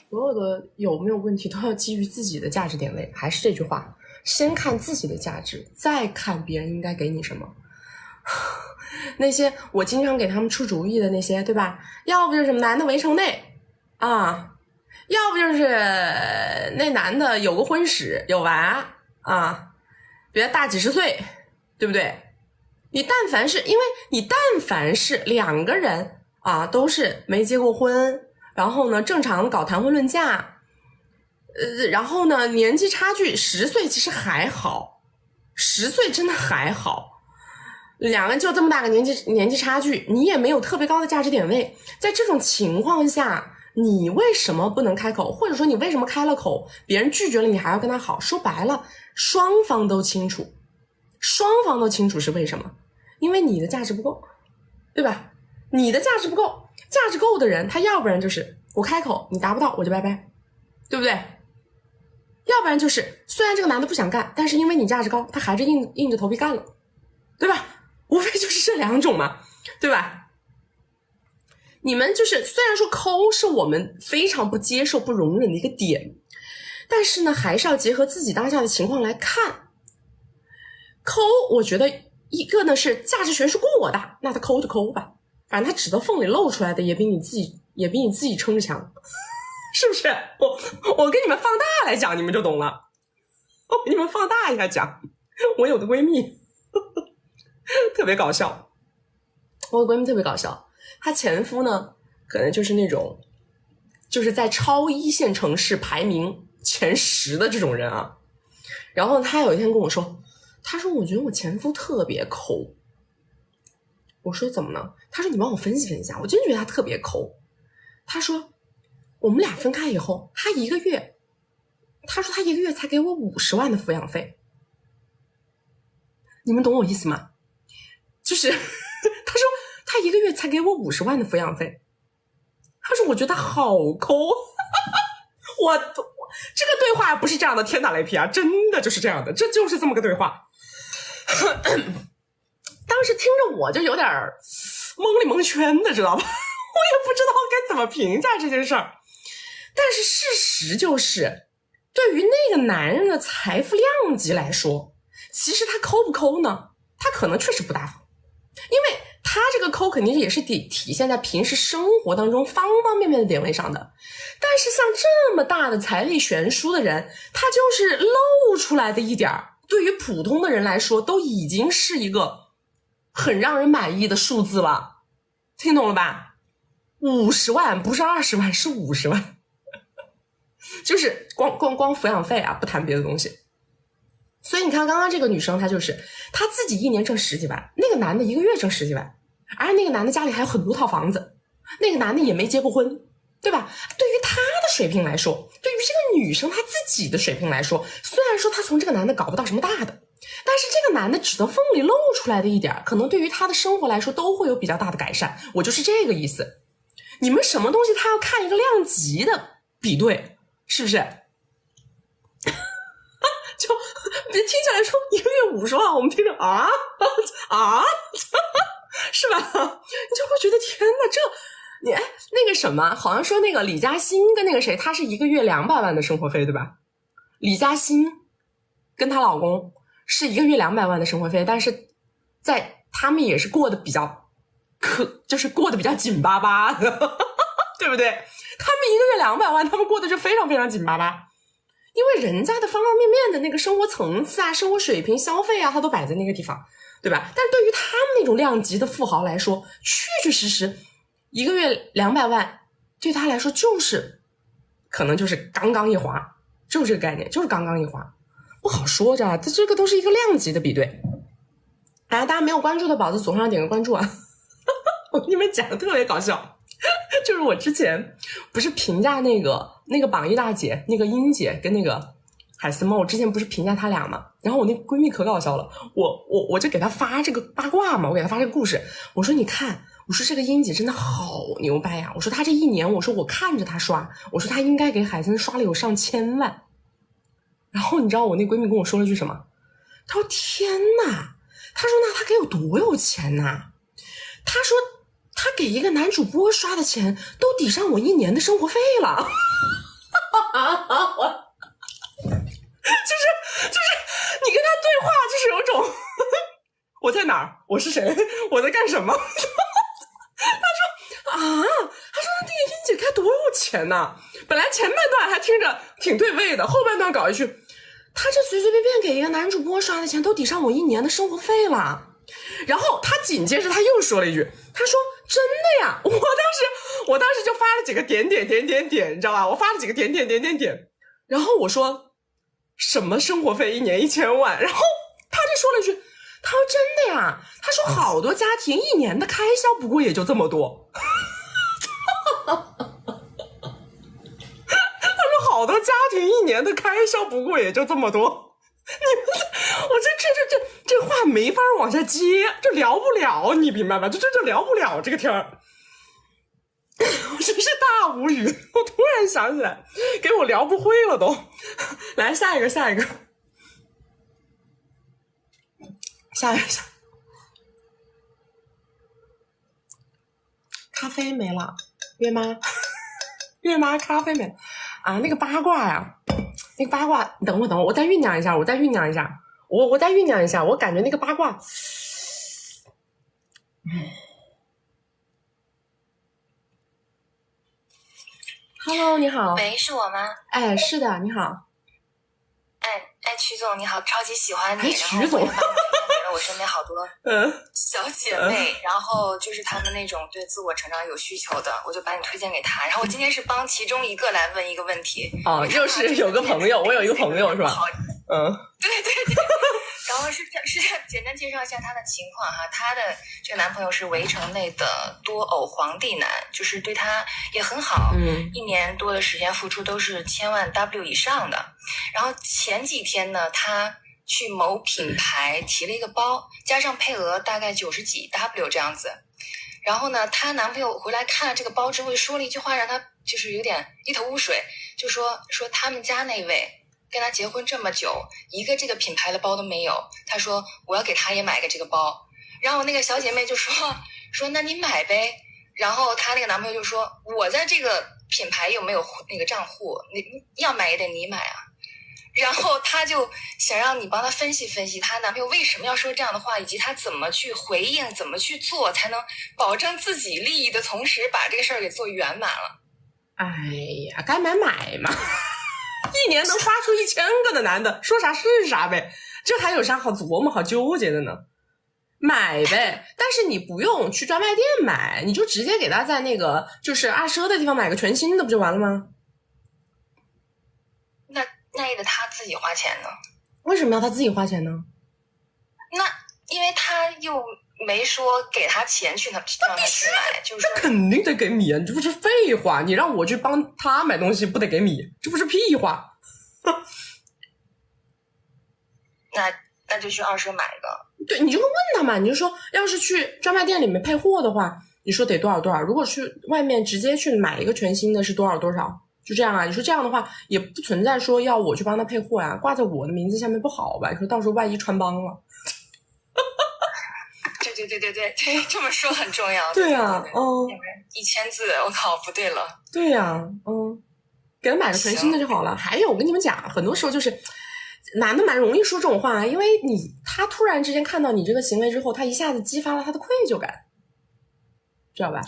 所有的有没有问题都要基于自己的价值点位，还是这句话，先看自己的价值，再看别人应该给你什么。那些我经常给他们出主意的那些，对吧？要不就是男的围城内啊。要不就是那男的有个婚史有娃啊，比他大几十岁，对不对？你但凡是2个人啊，都是没结过婚，然后呢正常搞谈婚论嫁，然后呢年纪差距10岁其实还好，10岁真的还好，2个人就这么大个年纪差距，你也没有特别高的价值点位，在这种情况下。你为什么不能开口？或者说你为什么开了口，别人拒绝了你还要跟他好？说白了，双方都清楚是为什么？因为你的价值不够，对吧？你的价值不够，价值够的人，他要不然就是我开口，你达不到我就拜拜，对不对？要不然就是虽然这个男的不想干，但是因为你价值高，他还是硬着头皮干了，对吧？无非就是这2种嘛，对吧？你们就是虽然说抠是我们非常不接受不容忍的一个点，但是呢还是要结合自己当下的情况来看。抠我觉得一个呢是价值悬殊过我大，那他抠就抠吧，反正他指头缝里露出来的也比你自己撑着强，是不是？我跟你们放大来讲你们就懂了，我给你们放大一下讲。我有的闺蜜特别搞笑，她前夫呢可能就是那种就是在超1线城市排名前10的这种人啊。然后她有一天跟我说，她说我觉得我前夫特别抠。我说怎么了？她说你帮我分析分析一下，我真觉得他特别抠。她说我们俩分开以后，他一个月才给我50万的抚养费。你们懂我意思吗？就是他说他一个月才给我50万的抚养费，他说我觉得他好抠。这个对话不是这样的，天打雷劈啊，真的就是这样的，这就是这么个对话。当时听着我就有点蒙里蒙圈的，知道吧？我也不知道该怎么评价这件事儿。但是事实就是，对于那个男人的财富量级来说，其实他抠不抠呢？他可能确实不大方，因为他这个抠肯定也是体现在平时生活当中方方面面的点位上的。但是像这么大的财力悬殊的人，他就是露出来的一点儿，对于普通的人来说都已经是一个很让人满意的数字了。听懂了吧？50万不是20万，是50万。就是光抚养费啊，不谈别的东西。所以你看刚刚这个女生，她自己一年挣10几万，那个男的一个月挣10几万，而那个男的家里还有很多套房子，那个男的也没结过婚，对吧？对于他的水平来说，对于这个女生她自己的水平来说，虽然说她从这个男的搞不到什么大的，但是这个男的指头缝里露出来的一点，可能对于他的生活来说都会有比较大的改善。我就是这个意思。你们什么东西他要看一个量级的比对，是不是？就听起来说一个月50万，我们听着是吧？你就会觉得天哪，你那个什么，好像说那个李嘉欣跟那个谁，他是一个月200万的生活费，对吧？李嘉欣跟她老公是一个月200万的生活费，但是在他们也是过得比较就是过得比较紧巴巴的，对不对？他们一个月200万，他们过得就非常非常紧巴巴。因为人家的方方面面的那个生活层次啊、生活水平、消费啊，他都摆在那个地方，对吧？但对于他们那种量级的富豪来说，确确实实一个月200万对他来说就是可能就是刚刚一滑，就是这个概念，就是刚刚一滑，不好说着，这个都是一个量级的比对。大家没有关注的宝子左上点个关注啊！我跟你们讲的特别搞笑，就是我之前不是评价那个榜一大姐，那个英姐跟那个海思梦，我之前不是评价他俩嘛，然后我那闺蜜可搞笑了，我就给她发这个八卦嘛，我给她发这个故事，我说你看，我说这个英姐真的好牛掰呀，我说她这一年，我说我看着她刷，我说她应该给海森刷了有上千万，然后你知道我那闺蜜跟我说了句什么？她说天哪，她说那她该有多有钱呐？她说她给一个男主播刷的钱都抵上我1年的生活费了。就是你跟他对话，就是有种我在哪儿，我是谁，我在干什么。他说那个英姐该多有钱呐！本来前半段还听着挺对位的，后半段搞一句，他这随随便便给一个男主播刷的钱都抵上我1年的生活费了。然后他紧接着他又说了一句，他说真的呀，我当时就发了几个点，你知道吧？我发了几个点，然后我说什么生活费1年1000万，然后他就说了一句，他说真的呀，他说好多家庭1年的开销不过也就这么多。他说好多家庭1年的开销不过也就这么多。我这话没法往下接，就聊不了，你明白吧？就聊不了这个天儿。我真是大无语，我突然想起来，给我聊不会了都。来下一个，咖啡没了，月妈咖啡没了啊！那个八卦呀，等会我再酝酿一下，我再酝酿一下，我感觉那个八卦，Hello， 你好。喂，是我吗？哎，是的，你好。哎，曲总你好，超级喜欢你。曲总。我身边好多小姐妹，然后就是她们那种对自我成长有需求的，我就把你推荐给她。然后我今天是帮其中一个来问一个问题。哦，就是有个朋友，我有一个朋友是吧？对。然后是简单介绍一下她的情况哈，她的这个男朋友是围城内的多偶皇帝男，就是对她也很好，1年多的时间付出都是1000万 W 以上的。然后前几天呢，她去某品牌提了一个包，加上配额大概90几 W 这样子。然后呢，她男朋友回来看了这个包之后，说了一句话，让她就是有点一头雾水，就说他们家那位跟他结婚这么久，一个这个品牌的包都没有。他说我要给他也买个这个包，然后那个小姐妹就说那你买呗。然后她那个男朋友就说我在这个品牌有没有那个账户，你要买也得你买啊。然后她就想让你帮她分析分析她男朋友为什么要说这样的话，以及他怎么去回应，怎么去做才能保证自己利益的同时把这个事儿给做圆满了。哎呀，该买嘛。一年能花出1000个的男的，说啥是啥呗，这还有啥好琢磨好纠结的呢？买呗，但是你不用去专卖店买，你就直接给他在那个就是二奢的地方买个全新的不就完了吗？那也得他自己花钱呢。为什么要他自己花钱呢？那因为他又没说给他钱去让他去买，就是这肯定得给米啊！你这不是废话？你让我去帮他买东西，不得给米？这不是屁话？那就去二奢买一个。对，你就问他嘛，你就说，要是去专卖店里面配货的话，你说得多少多少？如果去外面直接去买一个全新的，是多少多少？就这样啊？你说这样的话，也不存在说要我去帮他配货呀，挂在我的名字下面不好吧？你说到时候万一穿帮了。对，这么说很重要。对啊，要不然1000字，我靠，不对了。对呀，给他买个全新的就好了。还有，我跟你们讲，很多时候就是男的蛮容易说这种话，因为他突然之间看到你这个行为之后，他一下子激发了他的愧疚感，知道吧？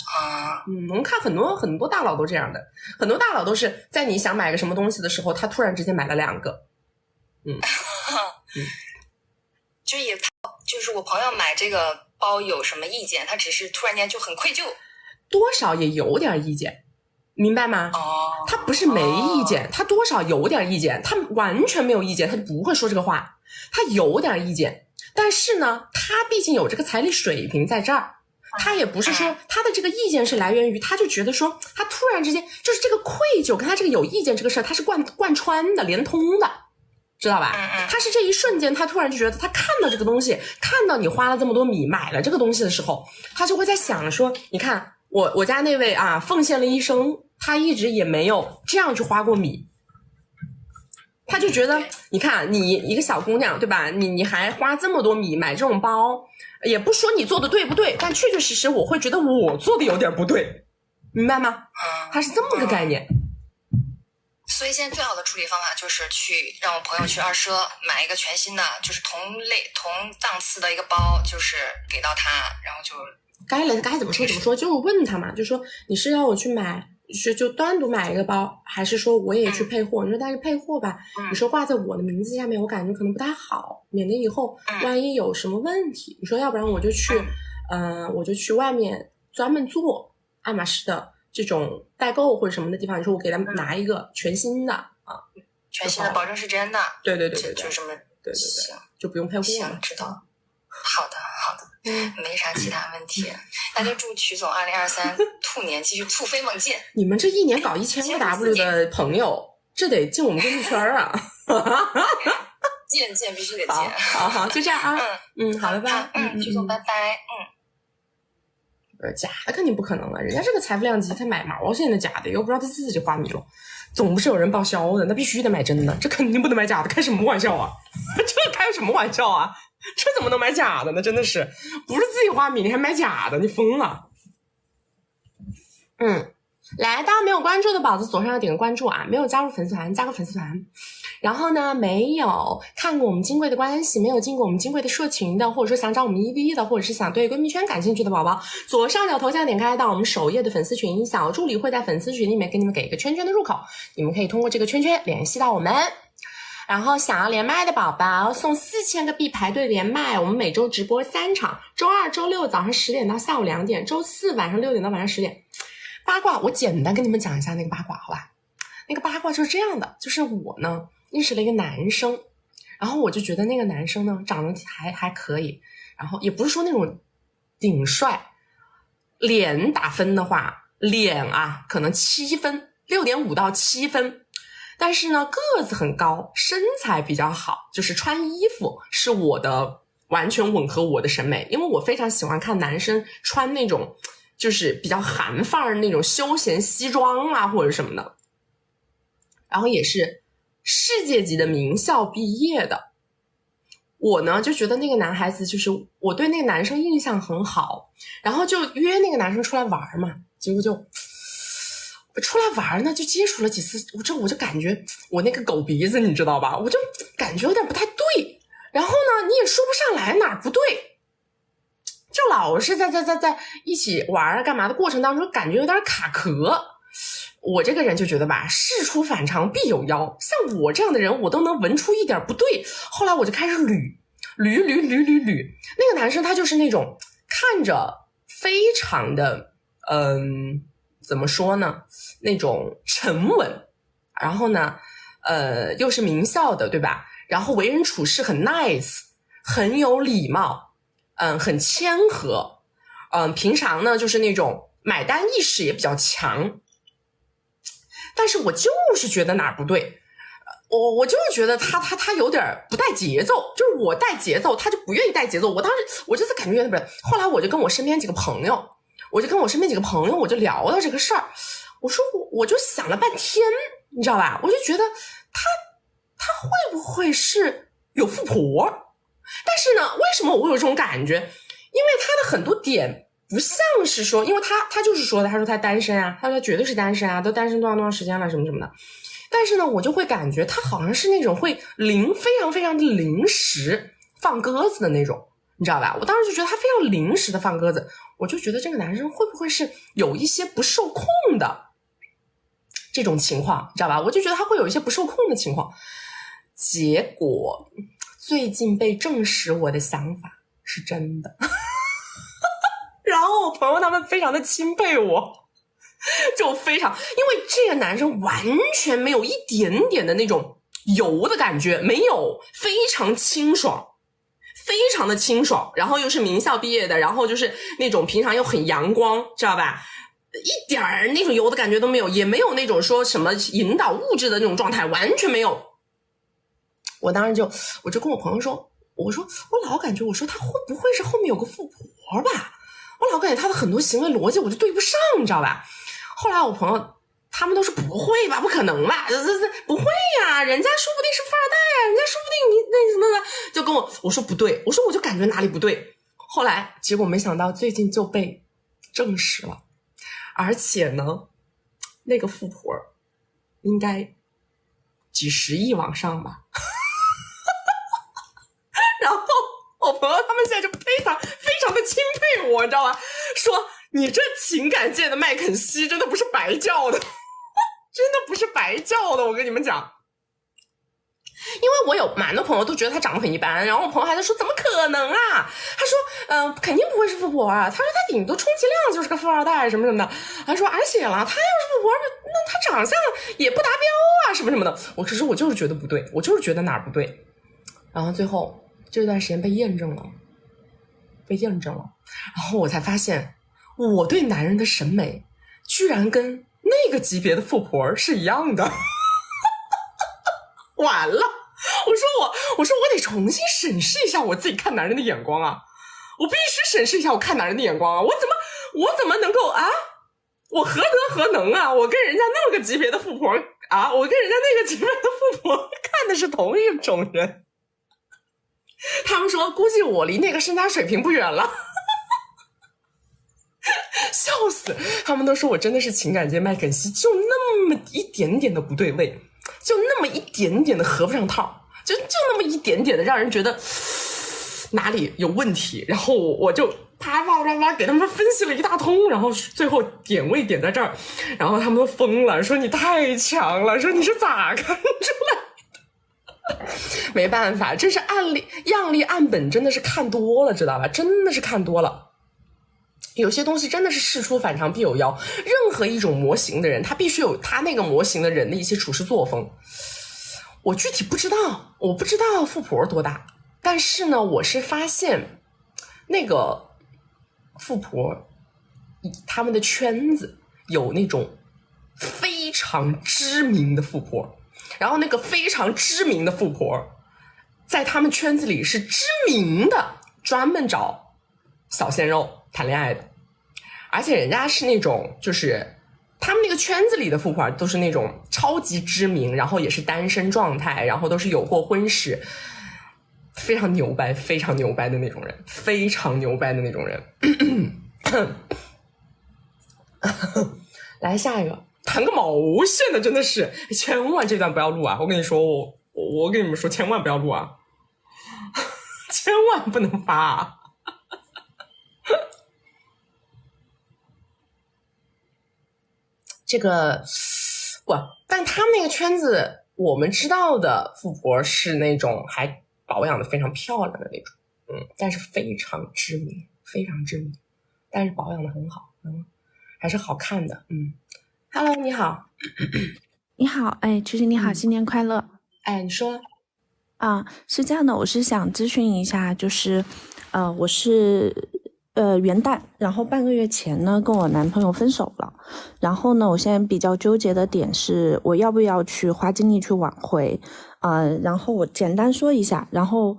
我们看很多大佬都这样的，很多大佬都是在你想买个什么东西的时候，他突然之间买了2个。就是我朋友买这个包有什么意见，他只是突然间就很愧疚，多少也有点意见，明白吗？他不是没意见，他多少有点意见，他完全没有意见，他就不会说这个话，他有点意见，但是呢，他毕竟有这个财力水平在这儿，他也不是说他的这个意见是来源于，他就觉得说他突然之间就是这个愧疚跟他这个有意见这个事儿，他是贯穿的，连通的。知道吧？他是这一瞬间，他突然就觉得他看到这个东西，看到你花了这么多米买了这个东西的时候，他就会在想说，你看我家那位啊，奉献了一生，他一直也没有这样去花过米，他就觉得，你看你一个小姑娘对吧？你还花这么多米买这种包，也不说你做的对不对，但确确实实我会觉得我做的有点不对，明白吗？他是这么个概念。所以现在最好的处理方法就是让我朋友去二奢买一个全新的，就是同档次的一个包，就是给到他，然后就该怎么说，就问他嘛，就说你是要我去买，就单独买一个包，还是说我也去配货？你说但是配货吧，你说挂在我的名字下面，我感觉可能不太好，免得以后万一有什么问题。你说要不然我就去外面专门做爱马仕的这种代购或者什么的地方，你说我给他们拿一个全新的啊，全新的保证是真的，对，就这么对，就不用配货了。行，知道。好的，没啥其他问题，那就祝曲总2023兔年继续突飞猛进。你们这一年搞1000个 W 的朋友，这得进我们公益圈啊！见必须得见。好，就这样啊。好了吧。曲总拜拜。假的肯定不可能了，人家这个财富量级才买毛线的假的，又不知道他自己花米了，总不是有人报销的，那必须得买真的，这肯定不能买假的，开什么玩笑啊？这开什么玩笑啊？这怎么能买假的呢？真的是，不是自己花米你还买假的，你疯了。来，大家没有关注的宝子左上要点个关注啊，没有加入粉丝团加个粉丝团，然后呢没有看过我们金贵的关系，没有进过我们金贵的社群的，或者说想找我们1v1的，或者是想对闺蜜圈感兴趣的宝宝，左上角头像点开到我们首页的粉丝群，小助理会在粉丝群里面给你们给一个圈圈的入口，你们可以通过这个圈圈联系到我们。然后想要连麦的宝宝送4000个币排队连麦，我们每周直播3场，周2、周6早上10点到下午2点，周4晚上6点到晚上10点。八卦我简单跟你们讲一下那个八卦好吧。那个八卦就是这样的，就是我呢认识了一个男生，然后我就觉得那个男生呢长得还可以，然后也不是说那种顶帅，脸打分的话，脸啊可能7分，6.5到7分，但是呢个子很高，身材比较好，就是穿衣服是我的完全吻合我的审美，因为我非常喜欢看男生穿那种就是比较韩范儿那种休闲西装啊或者什么的，然后也是世界级的名校毕业的。我呢就觉得那个男孩子就是我对那个男生印象很好，然后就约那个男生出来玩嘛，结果就出来玩呢，就接触了几次，我就感觉我那个狗鼻子你知道吧，我就感觉有点不太对，然后呢你也说不上来哪儿不对，就老是在一起玩干嘛的过程当中感觉有点卡壳。我这个人就觉得吧，事出反常必有妖，像我这样的人我都能闻出一点不对。后来我就开始捋，那个男生他就是那种看着非常的怎么说呢，那种沉稳，然后呢又是名校的对吧，然后为人处事很 nice， 很有礼貌，很谦和，平常呢就是那种买单意识也比较强。但是我就是觉得哪儿不对，我就是觉得他有点不带节奏，就是我带节奏他就不愿意带节奏，我当时我就是感觉有点不对。后来我就跟我身边几个朋友我就聊到这个事儿，我就想了半天，你知道吧，我就觉得他会不会是有富婆。但是呢为什么我会有这种感觉，因为他的很多点不像是说，因为他就是说的，他说他单身啊，他说他绝对是单身啊，都单身多长时间了什么什么的。但是呢我就会感觉他好像是那种会非常非常的临时放鸽子的那种，你知道吧，我当时就觉得他非常临时的放鸽子，我就觉得这个男生会不会是有一些不受控的这种情况，你知道吧，我就觉得他会有一些不受控的情况。结果最近被证实我的想法是真的然后我朋友他们非常的钦佩我，就非常，因为这个男生完全没有一点点的那种油的感觉，没有，非常清爽，非常的清爽，然后又是名校毕业的，然后就是那种平常又很阳光，知道吧，一点儿那种油的感觉都没有，也没有那种说什么引导物质的那种状态，完全没有。我当时我就跟我朋友说，我老感觉我说他会不会是后面有个富婆吧，我老感觉他的很多行为逻辑我就对不上，你知道吧。后来我朋友他们都说不会吧，不可能吧，不会呀，人家说不定是富二代呀，人家说不定你那什么的，就跟我说不对，我说我就感觉哪里不对。后来结果没想到最近就被证实了，而且呢那个富婆应该几十亿往上吧然后我朋友他们现在就非常的钦佩我，你知道吧，说你这情感界的麦肯锡真的不是白叫的真的不是白叫的，我跟你们讲。因为我有蛮多朋友都觉得他长得很一般，然后我朋友还在说怎么可能啊，他说肯定不会是富婆啊，他说他顶多充其量就是个富二代什么什么的，他说而且了他要是富婆那他长相也不达标啊什么什么的。可是我就是觉得不对，我就是觉得哪儿不对，然后最后这段时间被验证了，然后我才发现我对男人的审美居然跟那个级别的富婆是一样的完了，我说我得重新审视一下我自己看男人的眼光啊，我必须审视一下我看男人的眼光啊，我怎么能够啊，我何德何能啊，我跟人家那么个级别的富婆啊，我跟人家那个级别的富婆看的是同一种人，他们说估计我离那个身家水平不远了笑死，他们都说我真的是情感界麦肯锡，就那么一点点的不对位，就那么一点点的合不上套，就那么一点点的让人觉得哪里有问题，然后我就啪给他们分析了一大通，然后最后点位点在这儿，然后他们都疯了，说你太强了，说你是咋看出来的没办法，这是样例案本，真的是看多了知道吧，真的是看多了，有些东西真的是事出反常必有妖，任何一种模型的人他必须有他那个模型的人的一些处事作风。我具体不知道，我不知道富婆多大，但是呢我是发现那个富婆他们的圈子有那种非常知名的富婆，然后那个非常知名的富婆在他们圈子里是知名的，专门找小鲜肉谈恋爱的，而且人家是那种就是他们那个圈子里的富婆都是那种超级知名，然后也是单身状态，然后都是有过婚史，非常牛掰的那种人，非常牛掰的那种人。来下一个，谈个毛线的，真的是，千万这段不要录啊！我跟你说，我跟你们说，千万不要录啊，千万不能发啊！这个但他们那个圈子，我们知道的富婆是那种还保养的非常漂亮的那种，但是非常知名，但是保养的很好，还是好看的，Hello， 你好，你好，曲曲你好，新年快乐，你说，是这样的，我是想咨询一下，就是我是元旦，然后半个月前呢跟我男朋友分手了，然后呢我现在比较纠结的点是我要不要去花精力去挽回，然后我简单说一下，然后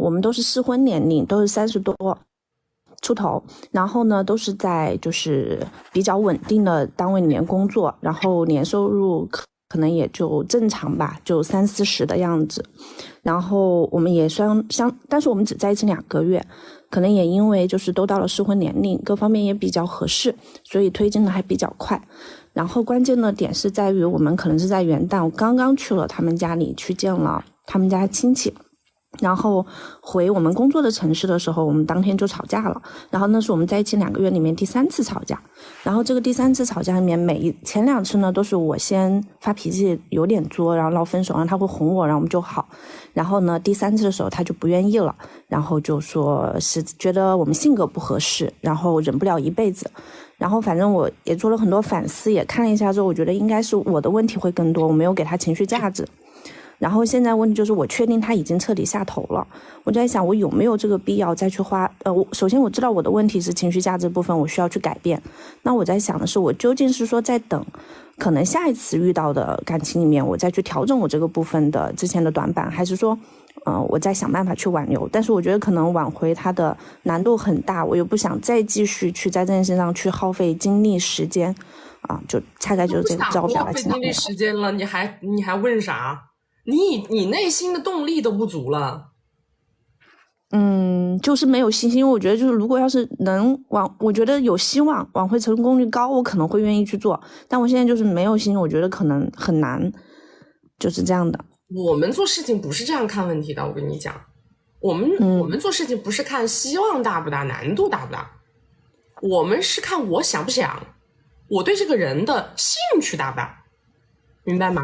我们都是适婚年龄，都是30多出头，然后呢都是在就是比较稳定的单位里面工作，然后年收入可能也就正常吧，就30-40的样子，然后我们也但是我们只在一起2个月，可能也因为就是都到了适婚年龄，各方面也比较合适，所以推进的还比较快。然后关键的点是在于我们可能是在元旦，我刚刚去了他们家里去见了他们家亲戚，然后回我们工作的城市的时候，我们当天就吵架了，然后那是我们在一起2个月里面第3次吵架，然后这个第3次吵架里面前2次呢都是我先发脾气有点作，然后闹分手，然后他会哄我，然后我们就好，然后呢第3次的时候他就不愿意了，然后就说是觉得我们性格不合适，然后忍不了一辈子，然后反正我也做了很多反思，也看了一下之后，我觉得应该是我的问题会更多，我没有给他情绪价值。然后现在问题就是我确定他已经彻底下头了，我在想我有没有这个必要再去花首先我知道我的问题是情绪价值部分我需要去改变，那我在想的是我究竟是说在等可能下一次遇到的感情里面我再去调整我这个部分的之前的短板，还是说我再想办法去挽留，但是我觉得可能挽回它的难度很大，我又不想再继续去在这件事上去耗费精力时间就大概就是这个照表耗费精力时间了，你还问啥？你内心的动力都不足了。就是没有信心，因为我觉得就是如果要是能我觉得有希望挽回成功率高，我可能会愿意去做，但我现在就是没有信心，我觉得可能很难，就是这样的。我们做事情不是这样看问题的，我跟你讲，我们做事情不是看希望大不大，难度大不大，我们是看我想不想，我对这个人的兴趣大不大，明白吗？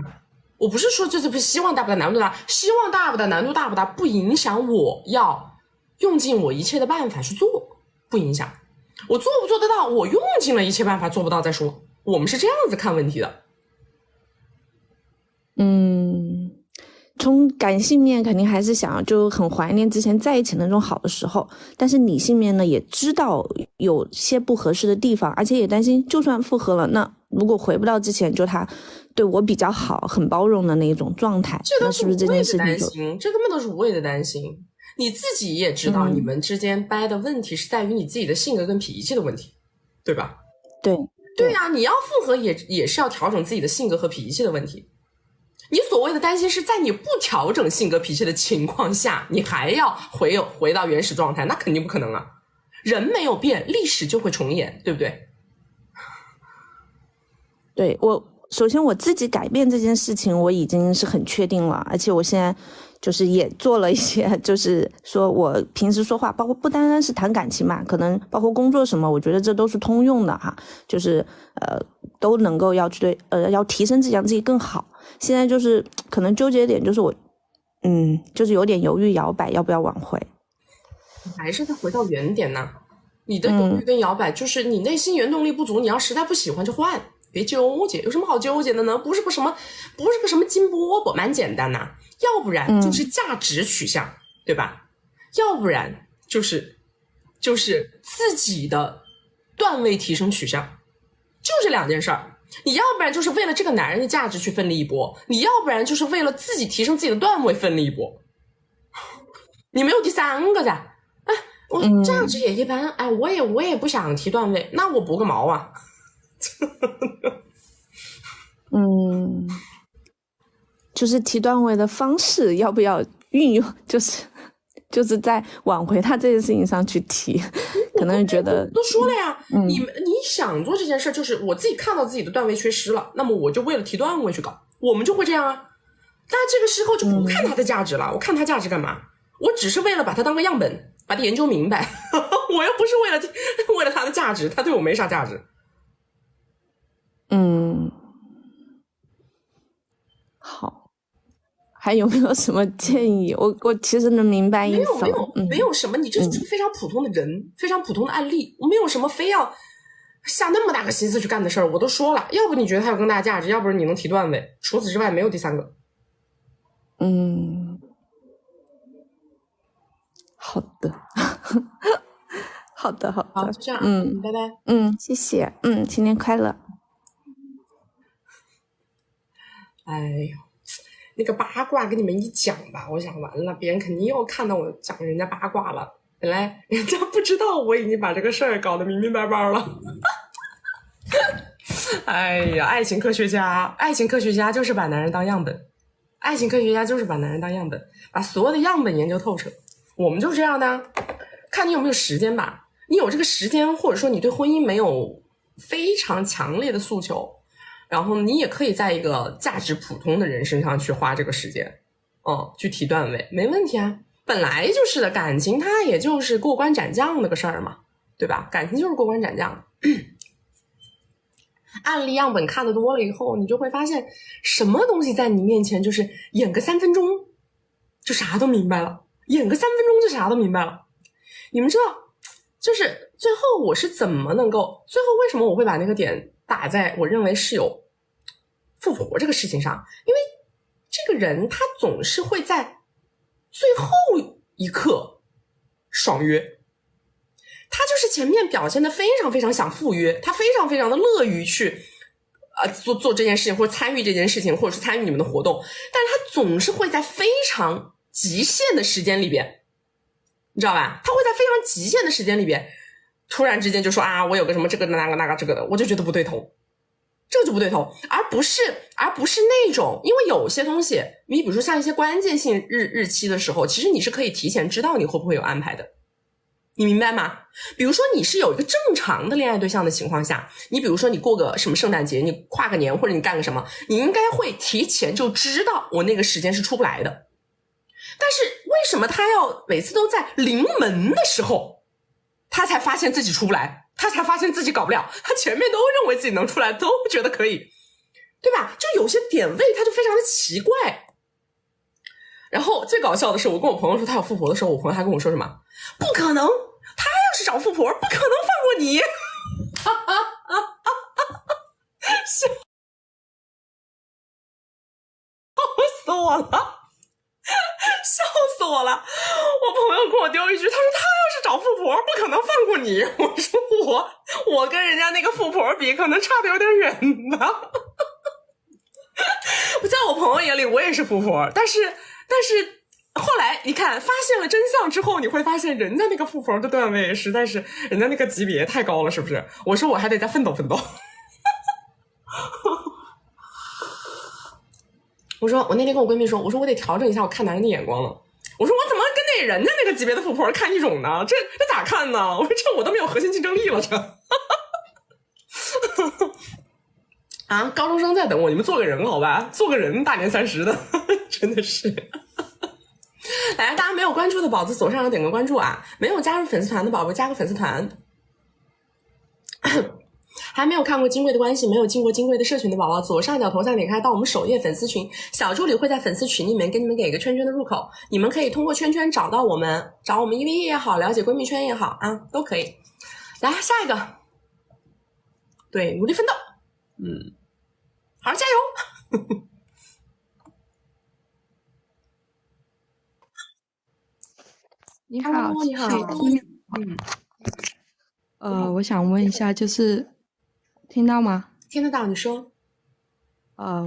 我不是说这不希望大不大，难度大，希望大不大，难度大不大，不影响我要用尽我一切的办法去做，不影响。我做不做得到，我用尽了一切办法，做不到再说。我们是这样子看问题的。从感性面肯定还是想就很怀念之前在一起那种好的时候，但是理性面呢也知道有些不合适的地方，而且也担心就算复合了，那如果回不到之前就他对我比较好很包容的那一种状态，那是不是这件事情这根本都是无谓的担心。你自己也知道你们之间掰的问题是在于你自己的性格跟脾气的问题，对吧？对啊，你要复合也是要调整自己的性格和脾气的问题。你所谓的担心是在你不调整性格脾气的情况下，你还要回到原始状态，那肯定不可能啊。人没有变，历史就会重演，对不对？对，首先我自己改变这件事情我已经是很确定了，而且我现在就是也做了一些，就是说我平时说话，包括不单单是谈感情嘛，可能包括工作什么，我觉得这都是通用的哈，就是都能够要去要提升自己，让自己更好。现在就是可能纠结点就是我就是有点犹豫摇摆要不要挽回。还是再回到原点呢，你的犹豫跟摇摆就是你内心原动力不足，你要实在不喜欢就换，别纠结，有什么好纠结的呢？不是个什么金饽饽，蛮简单呐。要不然就是价值取向，对吧？要不然就是自己的段位提升取向，就这2件事儿。你要不然就是为了这个男人的价值去奋力一搏，你要不然就是为了自己提升自己的段位奋力一搏。你没有第3个噻。我价值也一般，我也不想提段位，那我搏个毛啊。就是提段位的方式要不要运用，就是在挽回他这件事情上去提，可能觉得都说了呀，你想做这件事，就是我自己看到自己的段位缺失了，那么我就为了提段位去搞，我们就会这样啊。但这个时候就不看它的价值了，我看它价值干嘛？我只是为了把它当个样本，把它研究明白，我又不是为了它的价值，它对我没啥价值。好，还有没有什么建议？我其实能明白意思。没有什么，你这是个非常普通的人，非常普通的案例，我没有什么非要下那么大个心思去干的事儿。我都说了，要不你觉得它有更大价值，要不然你能提段位，除此之外没有第三个。好的，好的，好，就这样，拜拜，谢谢，新年快乐。哎呦，那个八卦跟你们一讲吧，我想完了，别人肯定又看到我讲人家八卦了。本来人家不知道我已经把这个事儿搞得明明白白了。哎呀，爱情科学家就是把男人当样本，爱情科学家就是把男人当样本，把所有的样本研究透彻。我们就是这样的，看你有没有时间吧。你有这个时间，或者说你对婚姻没有非常强烈的诉求，然后你也可以在一个价值普通的人身上去花这个时间，去提段位，没问题啊。本来就是的，感情它也就是过关斩将那个事儿嘛，对吧？感情就是过关斩将。案例样本看得多了以后，你就会发现什么东西在你面前就是演个3分钟就啥都明白了，演个3分钟就啥都明白了。你们知道就是最后我是怎么能够，最后为什么我会把那个点打在我认为是有富婆这个事情上，因为这个人他总是会在最后一刻爽约，他就是前面表现的非常非常想赴约，他非常非常的乐于去做这件事情，或者参与这件事情，或者是参与你们的活动，但是他总是会在非常极限的时间里边，你知道吧？他会在非常极限的时间里边突然之间就说啊，我有个什么这个那个这个的，我就觉得不对头，这个就不对头，而不是那种，因为有些东西，你比如说像一些关键性日期的时候，其实你是可以提前知道你会不会有安排的，你明白吗？比如说你是有一个正常的恋爱对象的情况下，你比如说你过个什么圣诞节，你跨个年，或者你干个什么，你应该会提前就知道我那个时间是出不来的。但是为什么他要每次都在临门的时候他才发现自己出不来，他才发现自己搞不了，他前面都认为自己能出来，都觉得可以，对吧？就有些点位他就非常的奇怪。然后最搞笑的是，我跟我朋友说他有富婆的时候，我朋友还跟我说什么，不可能，他要是找富婆不可能放过你。笑死我了，笑死我了！我朋友跟我丢一句，他说他要是找富婆不可能放过你。我说我跟人家那个富婆比，可能差得有点远吧。在我朋友眼里我也是富婆，但是后来你看发现了真相之后，你会发现人家那个富婆的段位实在是人家那个级别太高了，是不是？我说我还得再奋斗奋斗。我说我那天跟我闺蜜说，我说我得调整一下我看男人的眼光了。我说我怎么跟人家那个级别的富婆看一种呢？这咋看呢？我说这我都没有核心竞争力了，这。啊，高中生在等我，你们做个人好吧，做个人，大年30的，真的是。来，大家没有关注的宝子左上角点个关注啊，没有加入粉丝团的宝宝加个粉丝团。还没有看过金贵的关系，没有进过金贵的社群的宝宝，左上角头像点开到我们首页粉丝群，小助理会在粉丝群里面给你们给一个圈圈的入口，你们可以通过圈圈找到我们，找我们1v1也好，了解闺蜜圈也好啊，都可以。来下一个，对，努力奋斗，好好加油。你好，你好，我想问一下，就是听到吗？听得到，你说。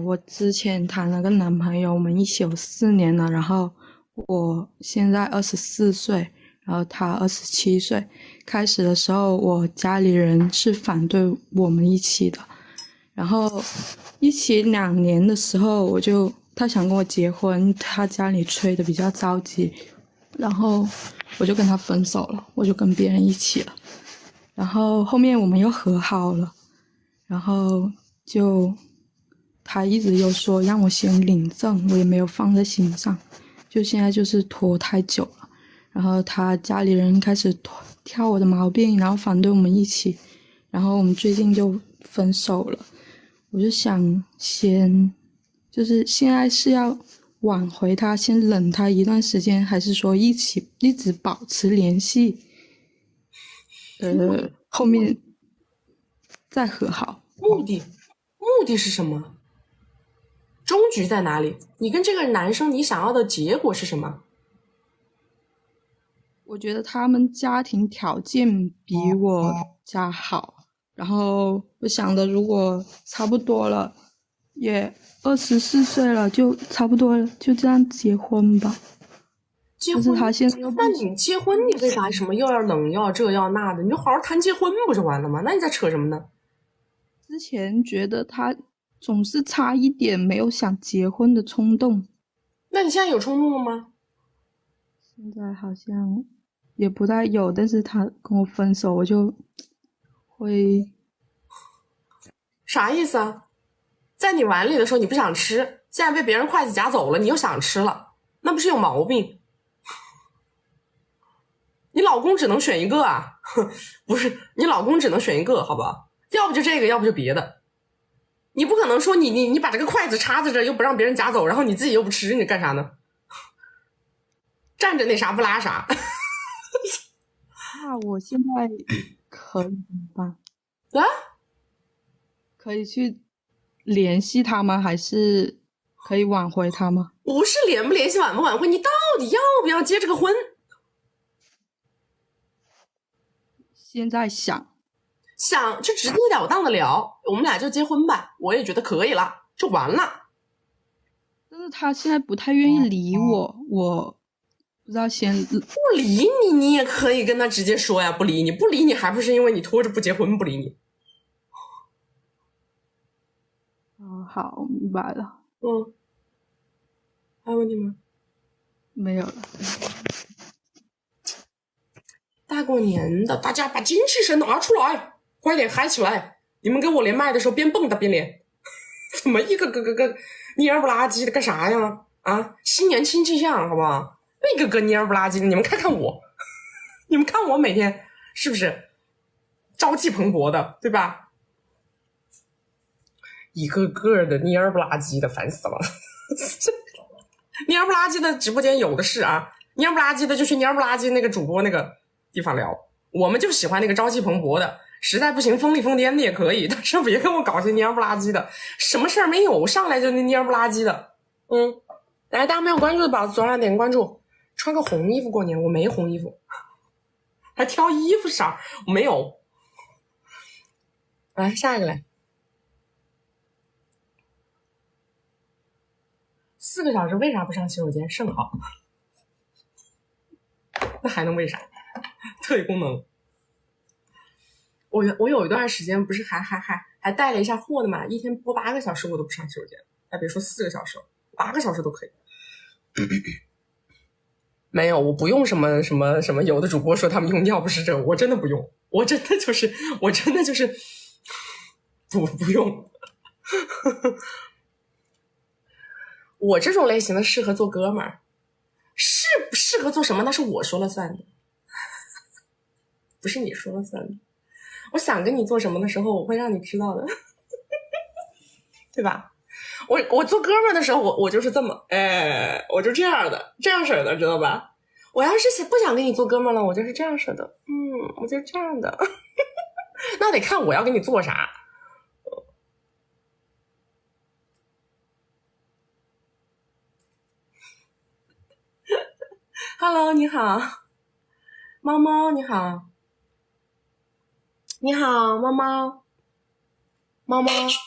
我之前谈了个男朋友，我们一起有4年了，然后我现在24岁，然后他27岁。开始的时候，我家里人是反对我们一起的，然后一起2年的时候，他想跟我结婚，他家里催的比较着急，然后我就跟他分手了，我就跟别人一起了。然后后面我们又和好了，然后他一直又说让我先领证，我也没有放在心上，就现在就是拖太久了。然后他家里人开始挑我的毛病，然后反对我们一起，然后我们最近就分手了。我就想就是现在是要挽回他，先忍他一段时间，还是说一直保持联系？后面再和好。目的是什么？终局在哪里？你跟这个男生你想要的结果是什么？我觉得他们家庭条件比我家好，然后我想的如果差不多了，也24岁了，就差不多了，就这样结婚吧。结婚？就是他现在那你结婚你为啥什么又要冷要这要那的？你就好好谈结婚不就完了吗？那你在扯什么呢？之前觉得他总是差一点没有想结婚的冲动。那你现在有冲动了吗？现在好像也不太有，但是他跟我分手，我就会啥意思啊？在你碗里的时候你不想吃，现在被别人筷子夹走了，你又想吃了，那不是有毛病？你老公只能选一个啊？不是，你老公只能选一个，好吧？要不就这个，要不就别的。你不可能说你把这个筷子插在这又不让别人夹走，然后你自己又不吃，你干啥呢？站着那啥不拉啥。那我现在可以怎么办？啊？可以去联系他吗？还是可以挽回他吗？不是联不联系挽不挽回，你到底要不要结这个婚？现在想就直截了当的聊，我们俩就结婚吧，我也觉得可以了，就完了。但是他现在不太愿意理我，我不知道不理你，你也可以跟他直接说呀，不理你还不是因为你拖着不结婚不理你。好，明白了。还有问题吗？没有了。大过年的，大家把精气神拿出来，快点嗨起来！你们给我连麦的时候边蹦跶边连，怎么一个蔫儿不拉几的干啥呀？啊，新年新气象，好不好？那个蔫儿不拉几的，你们看看我，你们看我每天是不是朝气蓬勃的，对吧？一个个的蔫儿不拉几的，烦死了！蔫儿不拉几的直播间有的是啊，蔫儿不拉几的就去蔫儿不拉几那个主播那个地方聊，我们就喜欢那个朝气蓬勃的，实在不行疯里疯癫的也可以，但是别跟我搞些蔫儿不拉几的，什么事儿没有上来就那蔫儿不拉几的。来，大家没有关注的宝子左上点个关注。穿个红衣服过年，我没红衣服，还挑衣服色，我没有。来，下一个来。4个小时为啥不上洗手间？甚好。那还能为啥？特异功能。我有一段时间不是还带了一下货的嘛，一天播8个小时我都不上洗手间，还别说4个小时，8个小时都可以。没有，我不用什么，有的主播说他们用尿不湿这个，我真的不用，我真的就是不用。我这种类型的适合做哥们儿，适合做什么那是我说了算的，不是你说了算的。我想跟你做什么的时候，我会让你知道的，对吧？我做哥们儿的时候，我就是这么，我就这样的，这样式的，知道吧？我要是不想跟你做哥们儿了，我就是这样式的，我就是这样的。那得看我要跟你做啥。Hello， 你好，猫猫，你好，你好，猫猫，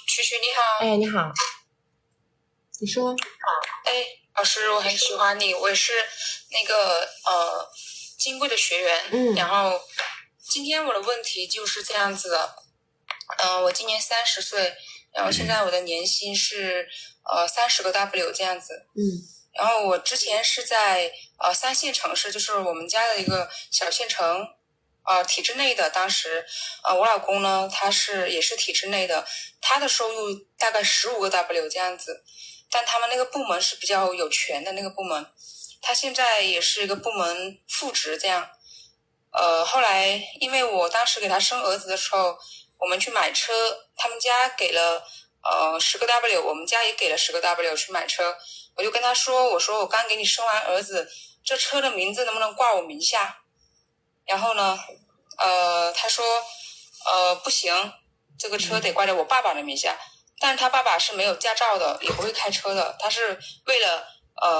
曲曲你好，你好，你说。老师，我很喜欢你，我也是那个金贵的学员，然后今天我的问题就是这样子的，我今年30岁，然后现在我的年薪是30个 W 这样子。然后我之前是在3线城市，就是我们家的一个小县城，体制内的。当时我老公呢，他也是体制内的，他的收入大概15个 W 这样子。但他们那个部门是比较有权的那个部门，他现在也是一个部门副职这样。后来因为我当时给他生儿子的时候，我们去买车，他们家给了10个 W， 我们家也给了10个 W 去买车。我就跟他说，我说我刚给你生完儿子，这车的名字能不能挂我名下？然后呢他说不行，这个车得挂在我爸爸的名下。但是他爸爸是没有驾照的，也不会开车的，他是为了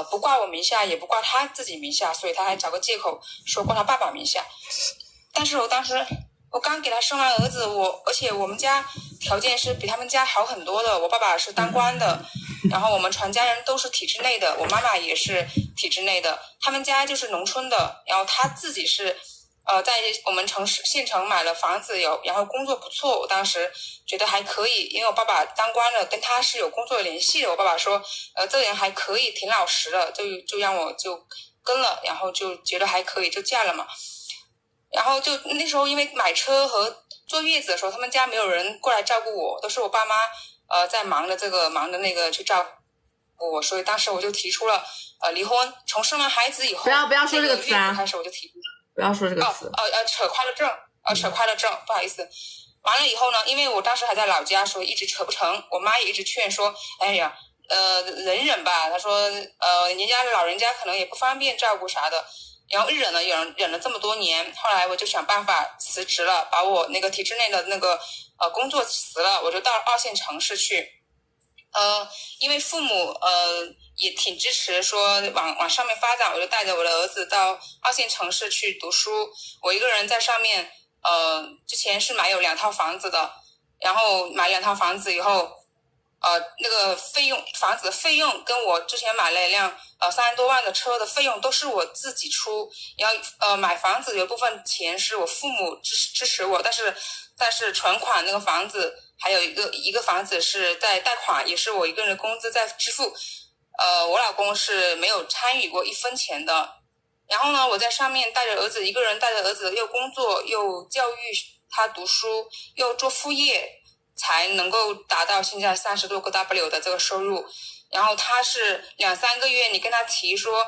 不挂我名下，也不挂他自己名下，所以他还找个借口说挂他爸爸名下。但是我当时我刚给他生完儿子，而且我们家条件是比他们家好很多的，我爸爸是当官的，然后我们全家人都是体制内的，我妈妈也是体制内的，他们家就是农村的，然后他自己是在我们县城买了房子，然后工作不错，我当时觉得还可以，因为我爸爸当官的，跟他是有工作联系的。我爸爸说这个人还可以，挺老实的，就让我就跟了，然后就觉得还可以，就嫁了嘛。然后就那时候因为买车和坐月子的时候，他们家没有人过来照顾我，都是我爸妈在忙的这个忙的那个去照顾我，所以当时我就提出了离婚。从生完孩子以后，不要说这个词啊，开始我就提出，不要说这个词。扯快了证，不好意思。完了以后呢，因为我当时还在老家，所以一直扯不成。我妈也一直劝说，哎呀，忍忍吧。她说，人家老人家可能也不方便照顾啥的。然后忍了这么多年，后来我就想办法辞职了，把我那个体制内的那个工作辞了，我就到2线城市去。因为父母也挺支持说往上面发展，我就带着我的儿子到2线城市去读书。我一个人在上面，之前是买有2套房子的，然后买2套房子以后，那个房子的费用跟我之前买了一辆30多万的车的费用都是我自己出。然后买房子有部分钱是我父母支持我，但是存款那个房子还有一个房子是在贷款，也是我一个人的工资在支付。我老公是没有参与过1分钱的。然后呢，我在上面带着儿子，一个人带着儿子又工作又教育他读书又做副业，才能够达到现在30多个 W 的这个收入。然后他是2-3个月，你跟他提说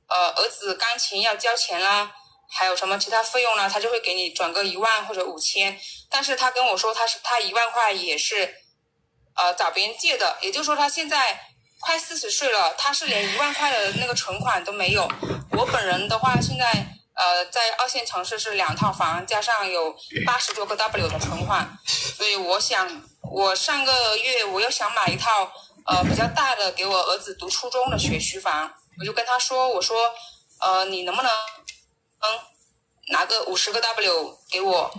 儿子钢琴要交钱啦，还有什么其他费用啦，他就会给你转个1万或者5000。但是他跟我说他1万块也是找别人借的，也就是说他现在快40岁了，他是连1万块的那个存款都没有。我本人的话现在在2线城市是2套房，加上有80多个 W 的存款。所以我上个月我又想买一套比较大的给我儿子读初中的学区房。我就跟他说，我说你能不能拿个50个 W 给我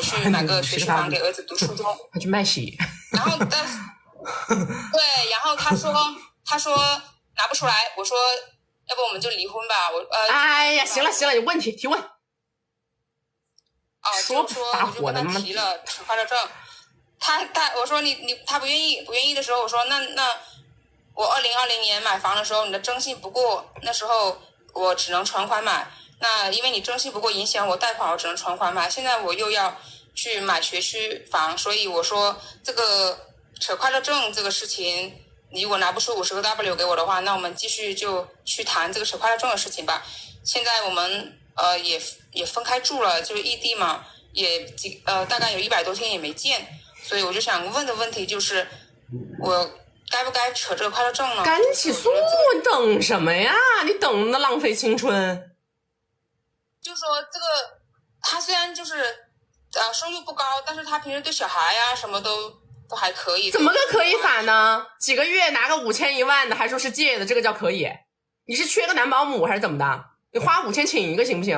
去买个学区房给儿子读初中。他去卖血。然后对，然后他说拿不出来，我说要不我们就离婚吧。哎呀，行了，有问题提问。就是说我就跟他提了持快乐证，我说他不愿意的时候，我说那我2020年买房的时候你的征信不过，那时候我只能存款买，那因为你征信不过影响我贷款，我只能存款买，现在我又要去买学区房，所以我说这个扯快乐证这个事情，你如果拿不出50个 W 给我的话，那我们继续就去谈这个扯快乐证的事情吧。现在我们也分开住了，就是异地嘛，也大概有100多天也没见，所以我就想问的问题就是，我该不该扯这个快乐证呢？赶紧起诉，等什么呀？你等着浪费青春。就说这个，他虽然就是收入不高，但是他平时对小孩呀什么都还可以。怎么个可以法呢？几个月拿个5000、1万的，还说是借的，这个叫可以？你是缺个男保姆还是怎么的？你花5000请一个行不行？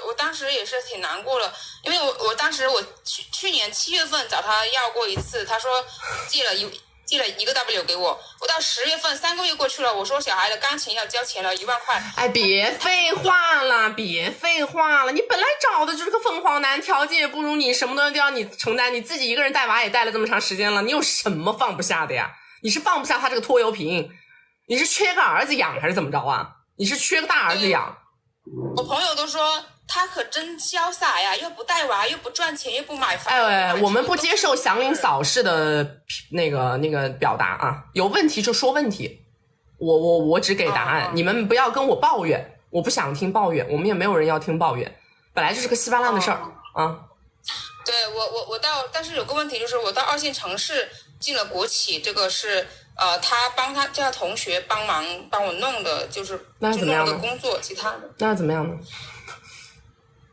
我当时也是挺难过的，因为我当时去年7月份找他要过一次，他说借递了1个 W 给我。我到10月份3个月过去了，我说小孩的钢琴要交钱了，1万块。哎，别废话了，别废话了！你本来找的就是个凤凰男，条件也不如你，什么东西都要你承担，你自己一个人带娃也带了这么长时间了，你有什么放不下的呀？你是放不下他这个拖油瓶，你是缺个儿子养还是怎么着啊？你是缺个大儿子养？我朋友都说他可真潇洒呀，又不带娃，又不赚钱，又不买房。哎，我们不接受祥林嫂式的那个表达啊，有问题就说问题，我只给答案，你们不要跟我抱怨，我不想听抱怨，我们也没有人要听抱怨，本来就是个稀巴烂的事儿啊。对，我到，但是有个问题就是我到2线城市进了国企，这个是他叫同学帮忙帮我弄的，就是那怎么样呢？弄的工作，其他的那怎么样呢？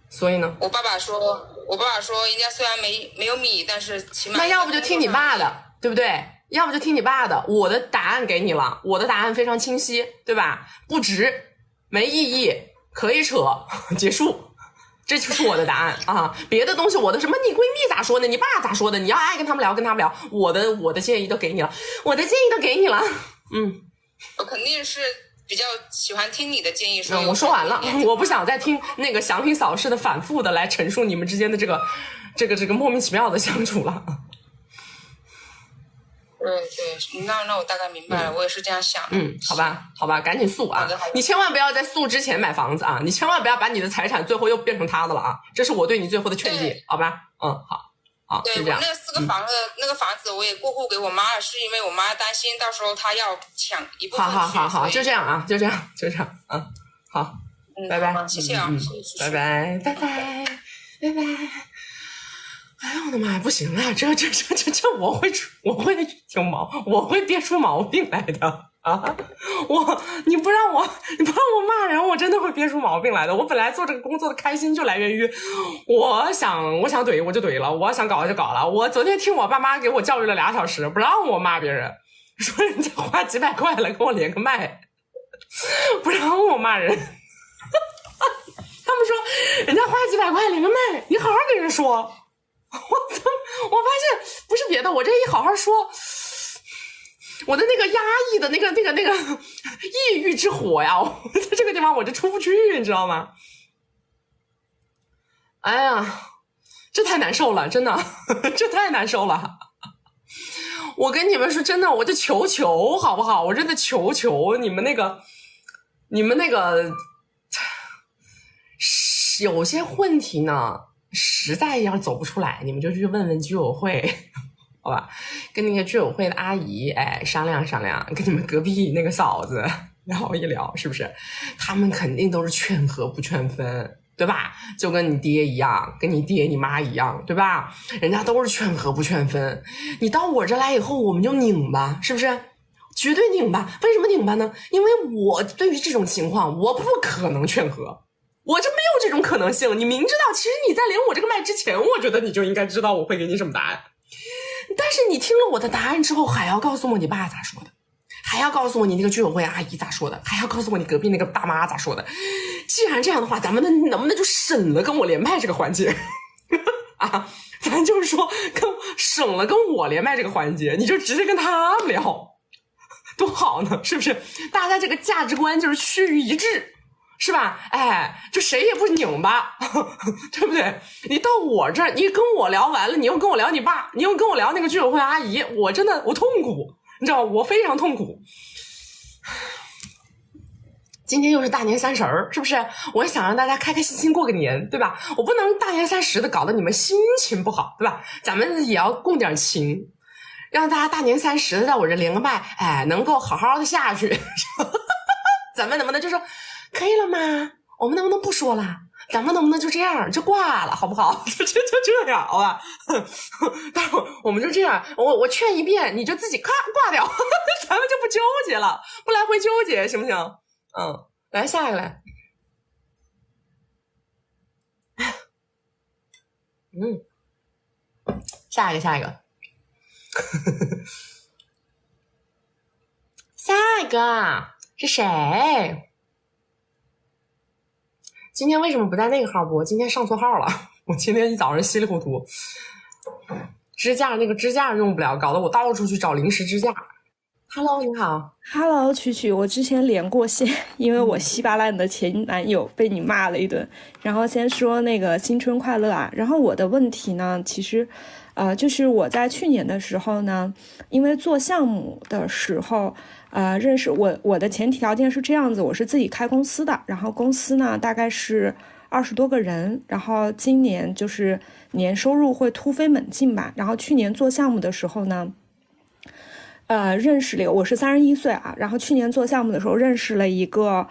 所以呢？我爸爸说人家虽然没有米，但是起码那要不就听你爸的，对不对？要不就听你爸的。我的答案给你了，我的答案非常清晰，对吧？不值，没意义，可以扯，结束。这就是我的答案啊！别的东西我的什么你闺蜜咋说的，你爸咋说的，你要爱跟他们聊跟他们聊，我的建议都给你了，我的建议都给你了。我肯定是比较喜欢听你的建议。我说完了，我不想再听那个祥林嫂式的反复的来陈述你们之间的这个莫名其妙的相处了。对，那我大概明白了，我也是这样想的。好吧，赶紧诉啊！你千万不要在诉之前买房子啊！你千万不要把你的财产最后又变成他的了啊！这是我对你最后的劝诫，好吧？好，对，就这样。我那4个房子，那个房子我也过户给我妈了，是因为我妈担心到时候她要抢一部分去。好，就这样啊，就这样啊，好，拜拜，谢谢啊，拜拜。哎呦我的妈呀，不行了，这我会我会憋出毛病来的啊！你不让我骂人，我真的会憋出毛病来的。我本来做这个工作的开心就来源于我想怼我就怼了，我想搞就搞了。我昨天听我爸妈给我教育了2小时，不让我骂别人，说人家花几百块来跟我连个麦，不让我骂人。他们说人家花几百块连个麦，你好好跟人说。我发现不是别的，我这一好好说，我的那个压抑的那个抑郁之火呀，我在这个地方我就出不去，你知道吗？哎呀，这太难受了，真的，这太难受了。我跟你们说真的，我就求好不好？我真的求你们那个有些问题呢。实在要走不出来，你们就去问问居委会，好吧？跟那个居委会的阿姨，商量商量，跟你们隔壁那个嫂子聊一聊，是不是？他们肯定都是劝和不劝分，对吧？就跟你爹一样，跟你爹你妈一样，对吧？人家都是劝和不劝分。你到我这来以后，我们就拧巴，是不是？绝对拧巴。为什么拧巴呢？因为我对于这种情况，我不可能劝和。我就没有这种可能性，你明知道，其实你在连我这个麦之前，我觉得你就应该知道我会给你什么答案。但是你听了我的答案之后，还要告诉我你爸咋说的，还要告诉我你那个居委会阿姨咋说的，还要告诉我你隔壁那个大妈咋说的。既然这样的话，咱们能不能就省了跟我连麦这个环节啊？咱就是说省了跟我连麦这个环节，你就直接跟他们聊，多好呢，是不是？大家这个价值观就是趋于一致。是吧？就谁也不拧巴，对不对？你到我这儿，你跟我聊完了，你又跟我聊你爸，你又跟我聊那个居委会阿姨，我真的我痛苦，你知道我非常痛苦。今天又是大年30儿，是不是？我想让大家开开心心过个年，对吧？我不能大年30的搞得你们心情不好，对吧？咱们也要共点情，让大家大年30的在我这连个麦，能够好好的下去。咱们能不能就说可以了吗？我们能不能不说了？咱们能不能就这样就挂了，好不好？就这样，好吧？待会儿我们就这样，我劝一遍，你就自己咔挂掉，咱们就不纠结了，不来回纠结，行不行？来下一个来。下一个，下一个是谁？今天为什么不在那个号播？今天上错号了，我今天一早上稀里糊涂支架那个支架用不了，搞得我到处去找临时支架。Hello， 你好。Hello， 曲曲，我之前连过线，因为我稀巴烂的前男友被你骂了一顿。然后先说那个新春快乐啊。然后我的问题呢，其实，就是我在去年的时候呢，因为做项目的时候，认识我的前提条件是这样子，我是自己开公司的，然后公司呢大概是20多个人，然后今年就是年收入会突飞猛进吧。然后去年做项目的时候呢。认识了，我是31岁啊，然后去年做项目的时候认识了一个，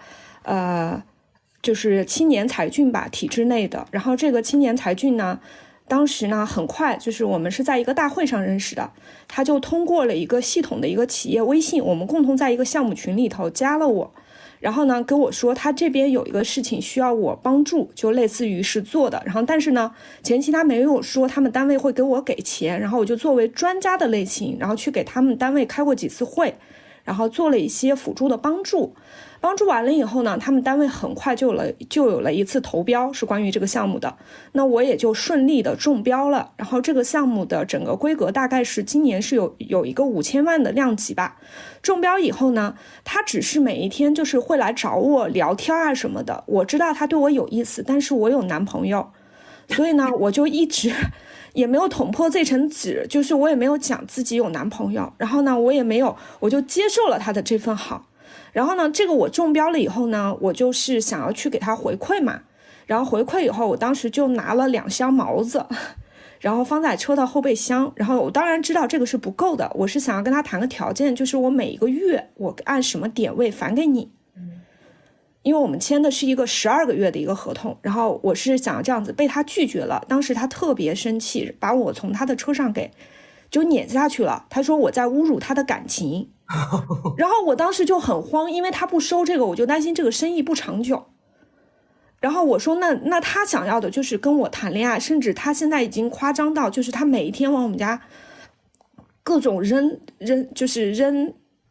就是青年才俊吧，体制内的。然后这个青年才俊呢，当时呢很快，就是我们是在一个大会上认识的，他就通过了一个系统的一个企业微信，我们共同在一个项目群里头加了我。然后呢跟我说他这边有一个事情需要我帮助，就类似于是做的，然后但是呢前期他没有说他们单位会给我给钱，然后我就作为专家的类型，然后去给他们单位开过几次会，然后做了一些辅助的帮助完了以后呢，他们单位很快就有了一次投标，是关于这个项目的，那我也就顺利的中标了。然后这个项目的整个规格大概是今年是有一个5000万的量级吧。中标以后呢，他只是每一天就是会来找我聊天啊什么的，我知道他对我有意思，但是我有男朋友，所以呢我就一直也没有捅破这层纸，就是我也没有讲自己有男朋友，然后呢我就接受了他的这份好。然后呢这个我中标了以后呢，我就是想要去给他回馈嘛，然后回馈以后我当时就拿了2箱毛子，然后放在车的后备箱。然后我当然知道这个是不够的，我是想要跟他谈个条件，就是我每一个月我按什么点位返给你，因为我们签的是一个12个月的一个合同。然后我是想要这样子，被他拒绝了，当时他特别生气，把我从他的车上给就撵下去了，他说我在侮辱他的感情。然后我当时就很慌，因为他不收这个，我就担心这个生意不长久。然后我说那他想要的就是跟我谈恋爱，甚至他现在已经夸张到就是他每一天往我们家各种扔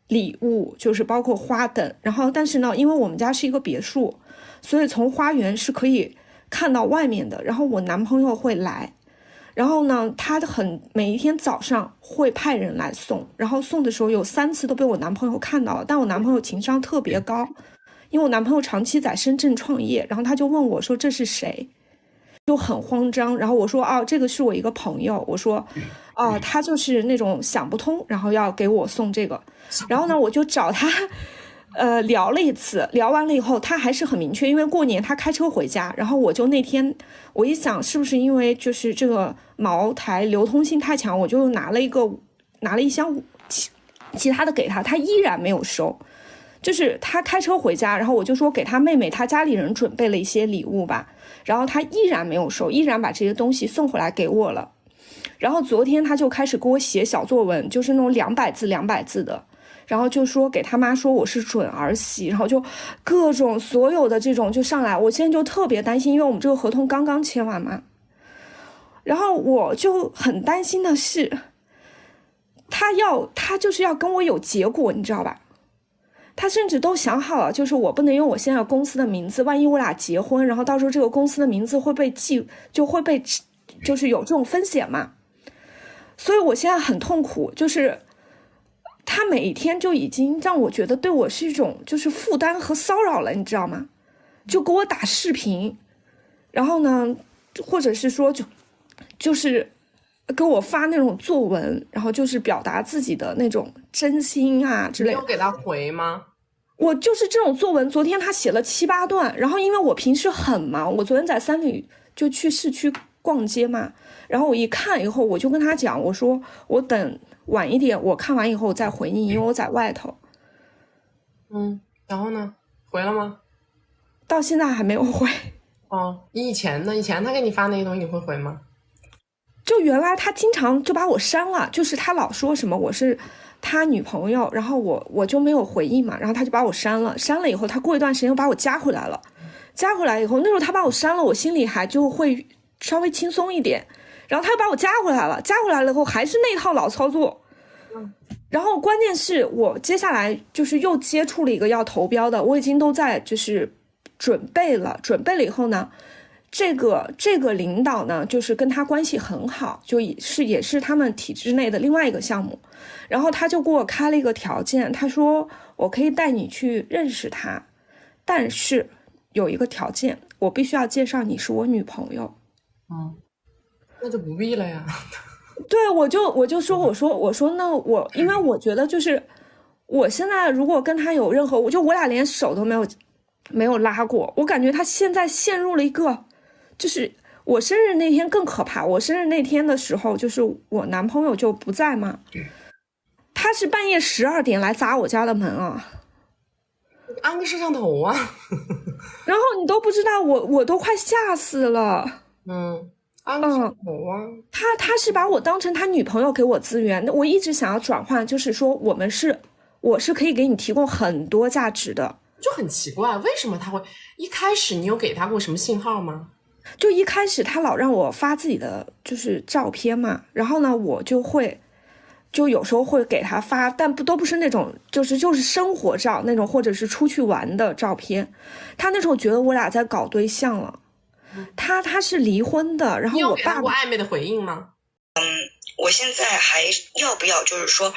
礼物，就是包括花等。然后但是呢因为我们家是一个别墅，所以从花园是可以看到外面的，然后我男朋友会来，然后呢他每一天早上会派人来送，然后送的时候有3次都被我男朋友看到了，但我男朋友情商特别高，因为我男朋友长期在深圳创业，然后他就问我说这是谁，就很慌张。然后我说这个是我一个朋友，我说他就是那种想不通，然后要给我送这个。然后呢我就找他聊了一次，聊完了以后他还是很明确，因为过年他开车回家，然后我就那天我一想是不是因为就是这个茅台流通性太强，我就拿了一箱其他的给他，他依然没有收。就是他开车回家，然后我就说给他妹妹他家里人准备了一些礼物吧，然后他依然没有收，依然把这些东西送回来给我了。然后昨天他就开始给我写小作文，就是那种200字的，然后就说给他妈说我是准儿媳，然后就各种所有的这种就上来。我现在就特别担心，因为我们这个合同刚刚签完嘛，然后我就很担心的是他就是要跟我有结果，你知道吧，他甚至都想好了，就是我不能用我现在公司的名字，万一我俩结婚，然后到时候这个公司的名字会被就是有这种风险嘛。所以我现在很痛苦，就是他每一天就已经让我觉得对我是一种就是负担和骚扰了，你知道吗？就给我打视频，然后呢或者是说就是给我发那种作文，然后就是表达自己的那种真心啊之类的。你有给他回吗？我就是这种作文，昨天他写了7、8段，然后因为我平时很忙，我昨天在三里就去市区逛街嘛，然后我一看以后我就跟他讲，我说我等晚一点我看完以后我再回你，因为我在外头。然后呢回了吗？到现在还没有回。以前呢？以前他给你发那些东西你会回吗？就原来他经常就把我删了，就是他老说什么我是他女朋友，然后我就没有回应嘛，然后他就把我删了以后，他过一段时间又把我加回来了，加回来以后那时候他把我删了，我心里还就会稍微轻松一点，然后他又把我加回来了以后还是那套老操作。然后关键是我接下来就是又接触了一个要投标的，我已经都在就是准备了以后呢，这个领导呢，就是跟他关系很好，就也是他们体制内的另外一个项目。然后他就给我开了一个条件，他说我可以带你去认识他，但是有一个条件，我必须要介绍你是我女朋友。那就不必了呀。对，我就说我说那因为我觉得就是我现在如果跟他有任何，我俩连手都没有拉过，我感觉他现在陷入了一个，就是我生日那天更可怕。我生日那天的时候，就是我男朋友就不在嘛，他是半夜12点来砸我家的门啊，安个摄像头啊。然后你都不知道，我都快吓死了。安个摄像头啊。他是把我当成他女朋友给我资源，我一直想要转换，就是说我是可以给你提供很多价值的。就很奇怪，为什么他会一开始你有给他过什么信号吗？就一开始他老让我发自己的就是照片嘛，然后呢我就有时候会给他发，但都不是那种就是生活照那种，或者是出去玩的照片。他那时候觉得我俩在搞对象了。他是离婚的，然后我爸。你有给他过暧昧的回应吗？我现在还要不要就是说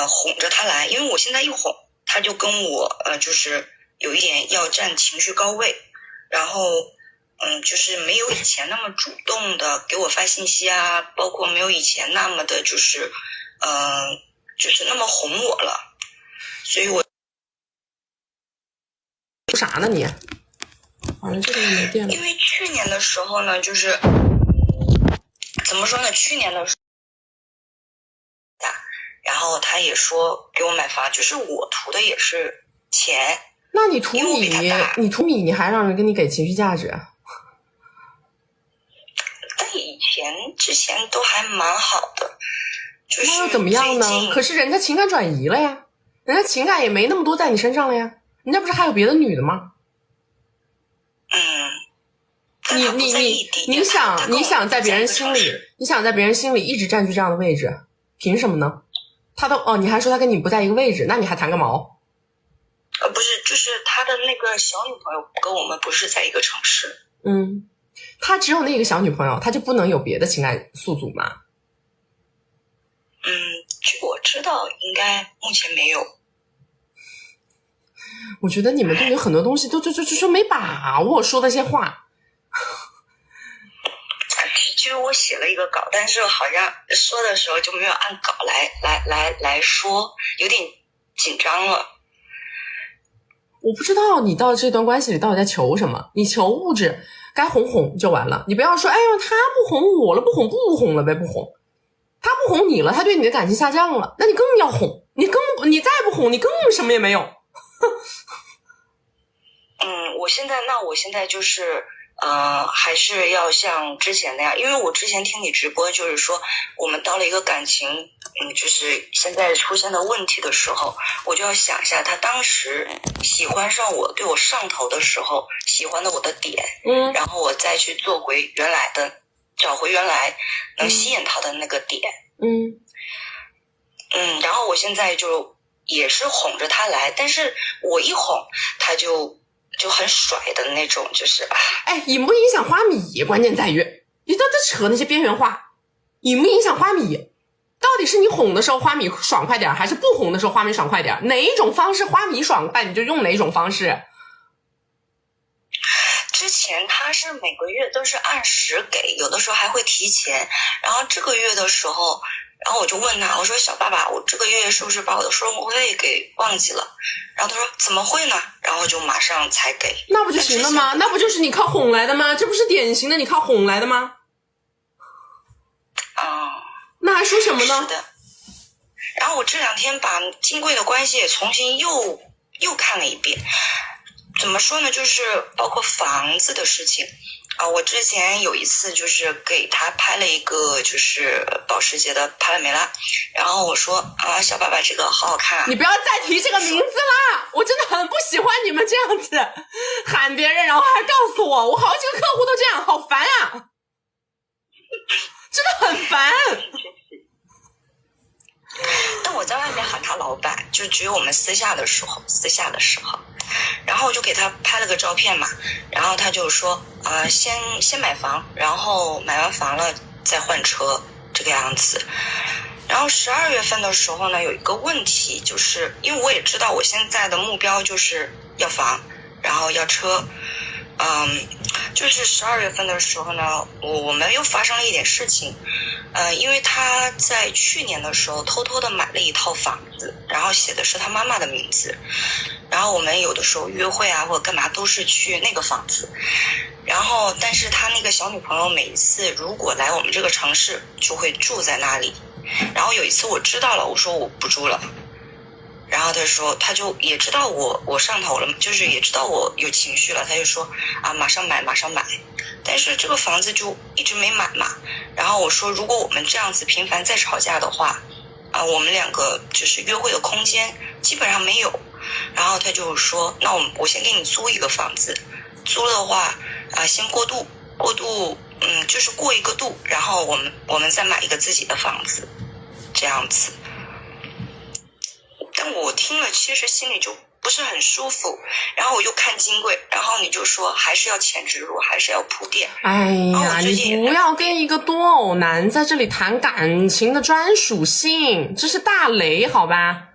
哄着他来，因为我现在一哄他就跟我就是有一点要占情绪高位，然后就是没有以前那么主动的给我发信息啊，包括没有以前那么的就是就是那么哄我了，所以我啥呢你？完了这个也没电了。因为去年的时候呢，就是怎么说呢？去年的时候，然后他也说给我买房，就是我图的也是钱。那你图米，你还让人给你给情绪价值啊？但之前都还蛮好的，就是那又怎么样呢？可是人家情感转移了呀，人家情感也没那么多在你身上了呀，人家不是还有别的女的吗？你想在别人心里一直占据这样的位置，凭什么呢？你还说他跟你不在一个位置，那你还谈个毛？不是，就是他的那个小女朋友跟我们不是在一个城市。他只有那个小女朋友，他就不能有别的情感宿主吗？据我知道应该目前没有。我觉得你们对于很多东西都就没把握说那些话。其实我写了一个稿，但是好像说的时候就没有按稿来说，有点紧张了。我不知道你到这段关系里到底在求什么，你求物质，该哄就完了。你不要说，哎呦，他不哄我了，不哄了呗，不哄。他不哄你了，他对你的感情下降了，那你更要哄，你再不哄，你更什么也没有。我现在就是还是要像之前那样，因为我之前听你直播，就是说我们到了一个感情就是现在出现的问题的时候，我就要想一下他当时喜欢上我，对我上头的时候喜欢的我的点，然后我再去做回原来的，找回原来能吸引他的那个点。然后我现在就也是哄着他来，但是我一哄他就很甩的那种，就是影不影响花米？关键在于你都在扯那些边缘话，影不影响花米？到底是你哄的时候花米爽快点，还是不哄的时候花米爽快点？哪一种方式花米爽快你就用哪种方式。之前他是每个月都是按时给，有的时候还会提前，然后这个月的时候，然后我就问他，我说小爸爸，我这个月是不是把我的生活费给忘记了？然后他说怎么会呢？然后就马上才给。那不就行了吗？那不就是你靠哄来的吗？这不是典型的你靠哄来的吗？那还说什么呢？是的。然后我这2天把金贵的关系也重新又看了一遍。怎么说呢？就是包括房子的事情我之前有一次就是给他拍了一个就是保时捷的帕拉梅拉，然后我说小爸爸这个好好看啊。你不要再提这个名字啦，我真的很不喜欢你们这样子喊别人，然后还告诉我好几个客户都这样，好烦啊，真的很烦。但我在外面喊他老板，就只有我们私下的时候。然后后我就给他拍了个照片嘛，然后他就说先买房，然后买完房了再换车这个样子。然后12月份的时候呢，有一个问题，就是因为我也知道我现在的目标就是要房，然后要车，就是12月份的时候呢，我们又发生了一点事情，因为他在去年的时候偷偷的买了一套房子，然后写的是他妈妈的名字，然后我们有的时候约会啊或者干嘛都是去那个房子，然后但是他那个小女朋友每一次如果来我们这个城市就会住在那里，然后有一次我知道了，我说我不住了，然后他说他就也知道我上头了，就是也知道我有情绪了，他就说马上买马上买，但是这个房子就一直没买嘛。然后我说如果我们这样子频繁再吵架的话我们两个就是约会的空间基本上没有。然后他就说那我先给你租一个房子，租的话先过渡就是过一个度，然后我们再买一个自己的房子这样子。但我听了其实心里就不是很舒服，然后我又看金贵，然后你就说还是要前置入，还是要铺垫。哎呀，你不要跟一个多偶男在这里谈感情的专属性，这是大雷好吧？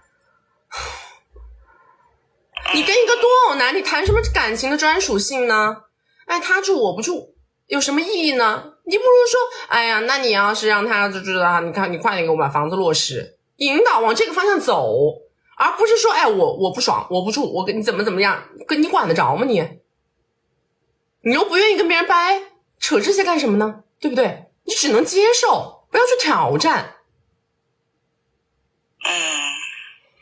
你跟一个多偶男你谈什么感情的专属性呢？哎，他住我不住有什么意义呢？你不如说哎呀，那你要是让他就知道你看你快点给我把房子落实，引导往这个方向走，而不是说哎我不爽我不住，我跟你怎么样，跟你管得着吗你？你又不愿意跟别人掰，扯这些干什么呢？对不对？你只能接受，不要去挑战。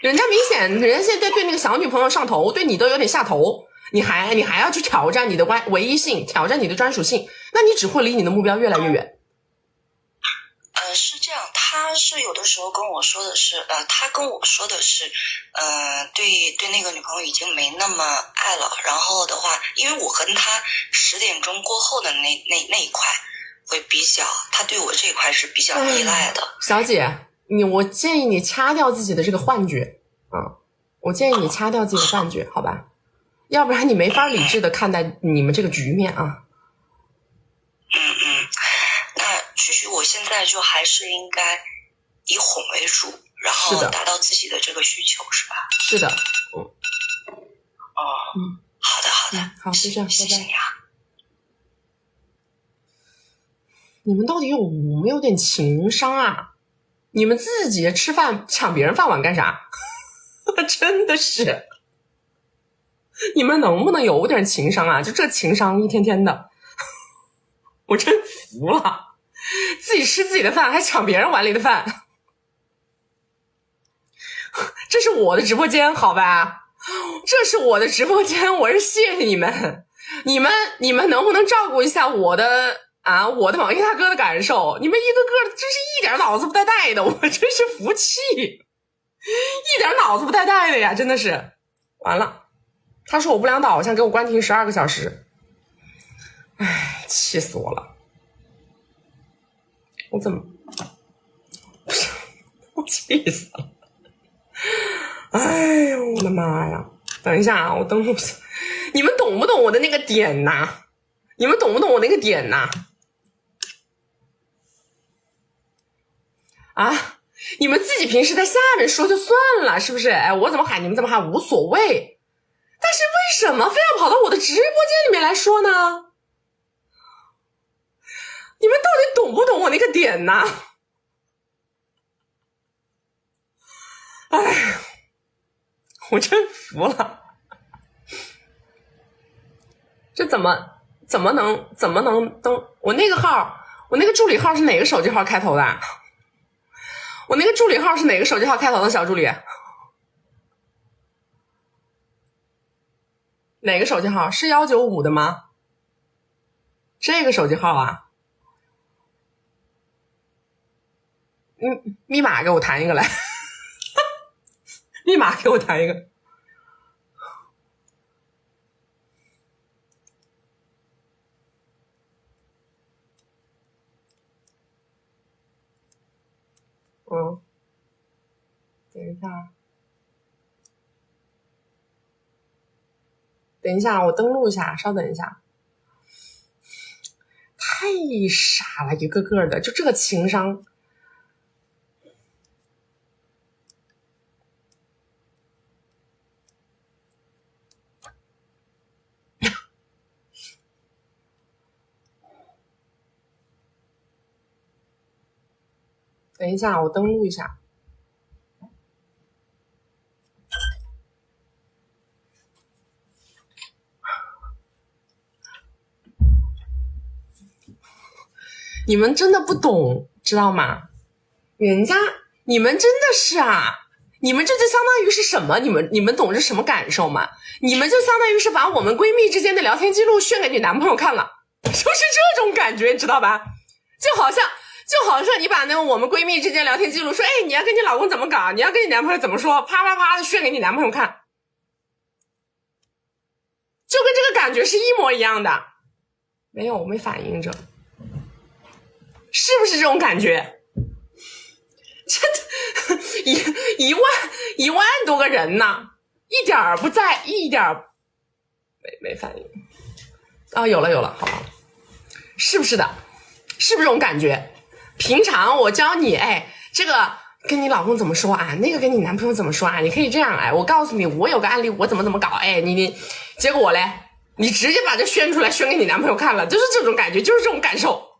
人家明显人家现在对那个小女朋友上头，对你都有点下头，你还要去挑战你的唯一性，挑战你的专属性，那你只会离你的目标越来越远。是这样，他是有的时候跟我说的是他跟我说的是对那个女朋友已经没那么爱了，然后的话因为我跟他10点钟过后的那一块会比较，他对我这一块是比较依赖的。小姐我建议你掐掉自己的这个幻觉我建议你掐掉自己的幻觉好吧，要不然你没法理智的看待你们这个局面啊。那区区我现在就还是应该以哄为主，然后达到自己的这个需求是吧？是的。好的好，就这样，谢谢你啊。你们到底有没有点情商啊？你们自己吃饭抢别人饭碗干啥？真的是，你们能不能有点情商啊？就这情商一天天的，我真服了。自己吃自己的饭还抢别人碗里的饭，这是我的直播间好吧？这是我的直播间，我是谢谢你们。你们能不能照顾一下我的网易大哥的感受？你们一个个真是一点脑子不带带的，我真是服气，一点脑子不带带的呀，真的是。完了，他说我不良导向给我关停12个小时，哎，气死我了。我怎么不是我气死了。哎呦我的妈呀，等一下啊，我登录下。你们懂不懂我的那个点呐？你们懂不懂我那个点呐？你们自己平时在下面说就算了是不是？哎，我怎么喊你们怎么喊无所谓，但是为什么非要跑到我的直播间里面来说呢？你们到底懂不懂我那个点呐？哎，我真服了。这怎么能登我那个号？我那个助理号是哪个手机号开头的？我那个助理号是哪个手机号开头的小助理？哪个手机号？是195的吗？这个手机号啊？密码给我弹一个来。密码给我弹一个。等一下，等一下，我登录一下，稍等一下。太傻了，一个个的，就这个情商。等一下，我登录一下。你们真的不懂，知道吗？你们真的是啊，你们这就相当于是什么？你们懂是什么感受吗？你们就相当于是把我们闺蜜之间的聊天记录炫给你男朋友看了，就是这种感觉，你知道吧？就好像你把那个我们闺蜜之间聊天记录说，哎，你要跟你老公怎么搞，你要跟你男朋友怎么说，啪啪啪的炫给你男朋友看，就跟这个感觉是一模一样的。没有，我没反应着。是不是这种感觉？真的一万多个人呢，一点儿不在，一点儿没反应啊！有了，好了，是不是的？是不是这种感觉？平常我教你，哎，这个跟你老公怎么说啊？那个跟你男朋友怎么说啊？你可以这样，哎，我告诉你，我有个案例，我怎么搞，哎，你，结果嘞，你直接把这宣出来，宣给你男朋友看了，就是这种感觉，就是这种感受。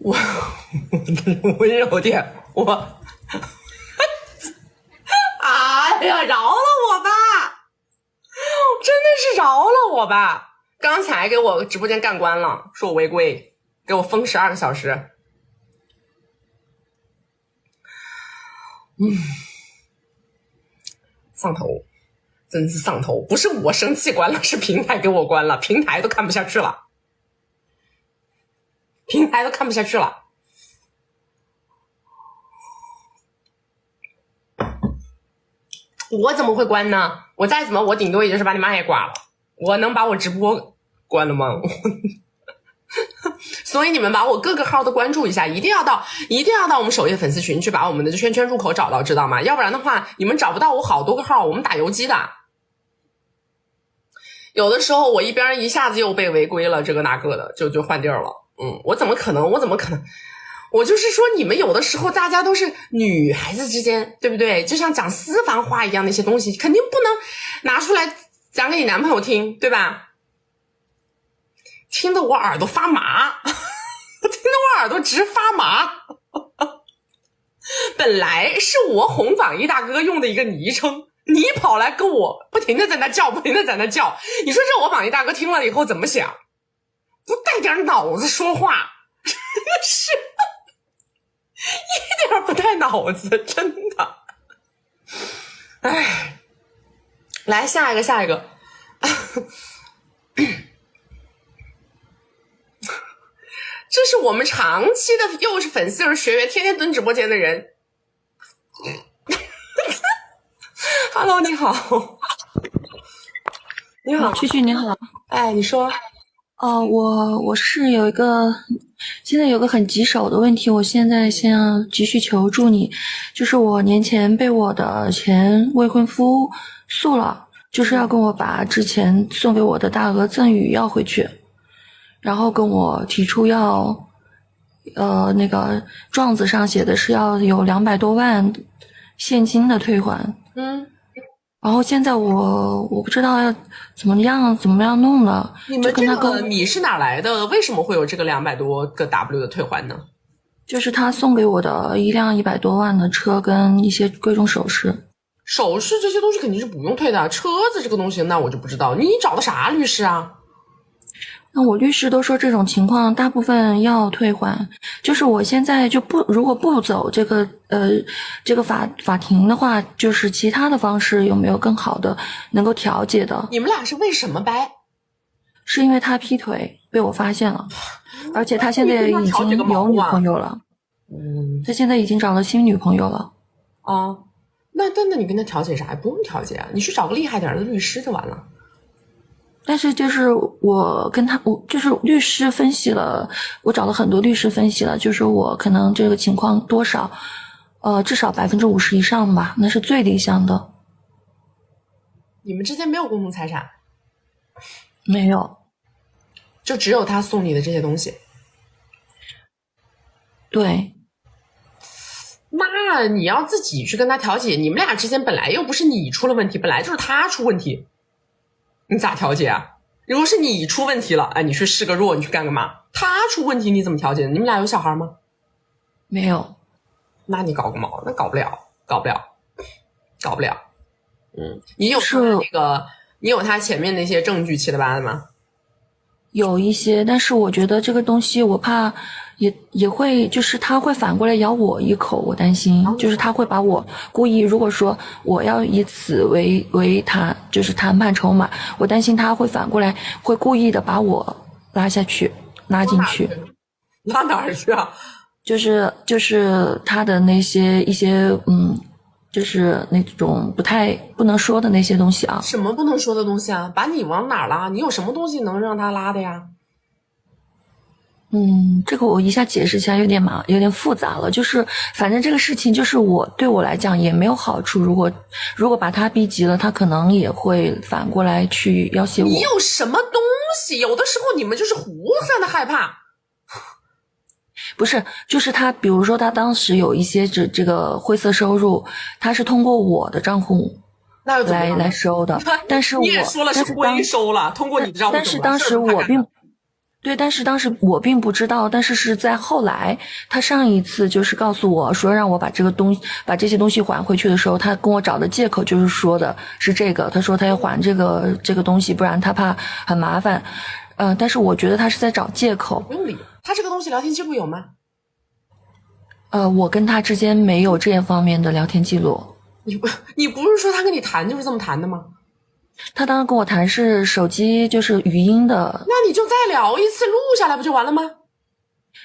我温柔点，哎呀，饶了我吧，真的是饶了我吧！刚才给我直播间干关了，说我违规，给我封12个小时。上头，真是上头！不是我生气关了，是平台给我关了，平台都看不下去了。我怎么会关呢？我再怎么，我顶多也就是把你妈也挂了，我能把我直播关了吗？所以你们把我各个号都关注一下，一定要到我们首页粉丝群去把我们的圈圈入口找到，知道吗？要不然的话你们找不到我好多个号，我们打游击的。有的时候我一下子又被违规了，这个那个的，就换地儿了。我怎么可能？我就是说，你们有的时候大家都是女孩子之间，对不对？就像讲私房话一样，那些东西肯定不能拿出来讲给你男朋友听，对吧？听得我耳朵发麻，听得我耳朵直发麻。本来是我哄榜一大哥用的一个昵称，你跑来跟我不停的在那叫，你说这我榜一大哥听了以后怎么想？不带点脑子说话，真的是一点不带脑子，真的。哎，来下一个。这是我们长期的，又是粉丝又是学员，天天蹲直播间的人。Hello， 你好。你好，蛐蛐你好。哎，你说。我是现在有个很棘手的问题，我现在先要急需求助你，就是我年前被我的前未婚夫诉了，就是要跟我把之前送给我的大额赠与要回去，然后跟我提出要那个状子上写的是要有200多万现金的退还。然后现在我不知道要怎么样弄的。你们这个你是哪来的？为什么会有这个200多个 W 的退还呢？就是他送给我的一辆100多万的车跟一些贵重首饰。首饰这些东西肯定是不用退的，车子这个东西那我就不知道。你找的啥律师啊？那我律师都说这种情况大部分要退还，就是我现在就如果不走这个法庭的话，就是其他的方式有没有更好的能够调解的？你们俩是为什么掰？是因为他劈腿被我发现了，而且他现在已经有女朋友了。他现在已经找了新女朋友了。啊，那你跟他调解啥？不用调解啊，你去找个厉害点的律师就完了。但是就是我就是律师分析了，我找了很多律师分析了，就是我可能这个情况多少至少50%以上吧，那是最理想的。你们之间没有共同财产？没有，就只有他送你的这些东西。对。那你要自己去跟他调解，你们俩之间本来又不是你出了问题，本来就是他出问题，你咋调解啊？如果是你出问题了，哎，你去示个弱，你去干个嘛？他出问题你怎么调解？你们俩有小孩吗？没有。那你搞个毛？那搞不了。你有他那个，你有他前面那些证据七的八的吗？有一些，但是我觉得这个东西我怕也会，就是他会反过来咬我一口，我担心，就是他会把我故意，如果说我要以此为他就是谈判筹码，我担心他会反过来会故意的把我拉进去。拉哪儿去啊？就是他的那些一些就是那种不能说的那些东西啊。什么不能说的东西啊？把你往哪儿拉？你有什么东西能让他拉的呀？这个我一下解释起来有点复杂了。就是反正这个事情就是对我来讲也没有好处。如果把他逼急了，他可能也会反过来去要挟我。你有什么东西？有的时候你们就是胡算的害怕。不是，就是他，比如说他当时有一些这个灰色收入，他是通过我的账户来收的，但是你也说了是灰收了，通过你的账户。但是当时我并不知道，但是是在后来，他上一次就是告诉我说让我把这些东西还回去的时候，他跟我找的借口就是说的是这个，他说他要还这个东西，不然他怕很麻烦。但是我觉得他是在找借口。不用理他，这个东西聊天记录有吗？我跟他之间没有这方面的聊天记录。你不是说他跟你谈就是这么谈的吗？他当时跟我谈是手机就是语音的。那你就再聊一次，录下来不就完了吗？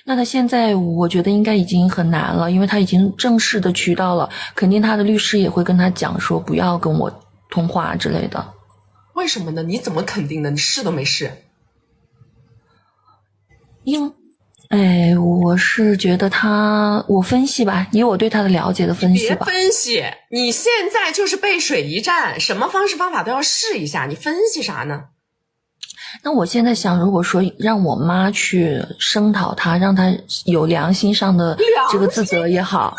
那他现在我觉得应该已经很难了，因为他已经正式的渠道了，肯定他的律师也会跟他讲说不要跟我通话之类的。为什么呢？你怎么肯定的？你试都没试。我是觉得我分析吧，以我对他的了解的分析吧。别分析，你现在就是背水一战，什么方式方法都要试一下，你分析啥呢？那我现在想，如果说让我妈去声讨他，让他有良心上的这个自责也好。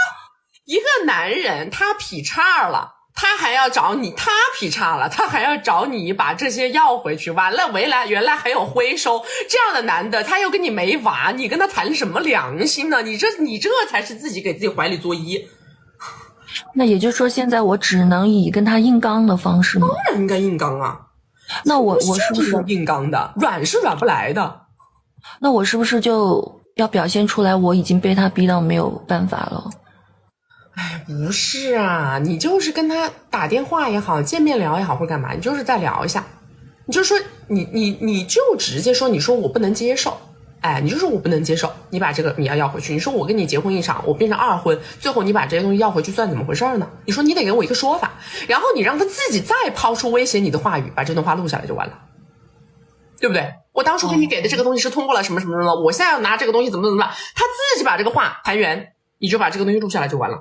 一个男人他劈叉了，他还要找你，他劈叉了，他还要找你把这些要回去，完了原来还有回收，这样的男的他又跟你没娃，你跟他谈什么良心呢？你这才是自己给自己怀里作揖。那也就是说现在我只能以跟他硬刚的方式吗？当然应该硬刚啊。那我是不是硬刚的？软是软不来的。那我是不是就要表现出来我已经被他逼到没有办法了？哎，不是啊，你就是跟他打电话也好，见面聊也好，或干嘛，你就是再聊一下，你就说你就直接说，你说我不能接受，哎，你就说我不能接受，你把这个你要回去，你说我跟你结婚一场，我变成二婚，最后你把这些东西要回去，算怎么回事呢？你说你得给我一个说法，然后你让他自己再抛出威胁你的话语，把这段话录下来就完了，对不对？我当初给你给的这个东西是通过了什么什么什么，我现在要拿这个东西怎么办，他自己把这个话盘圆，你就把这个东西录下来就完了。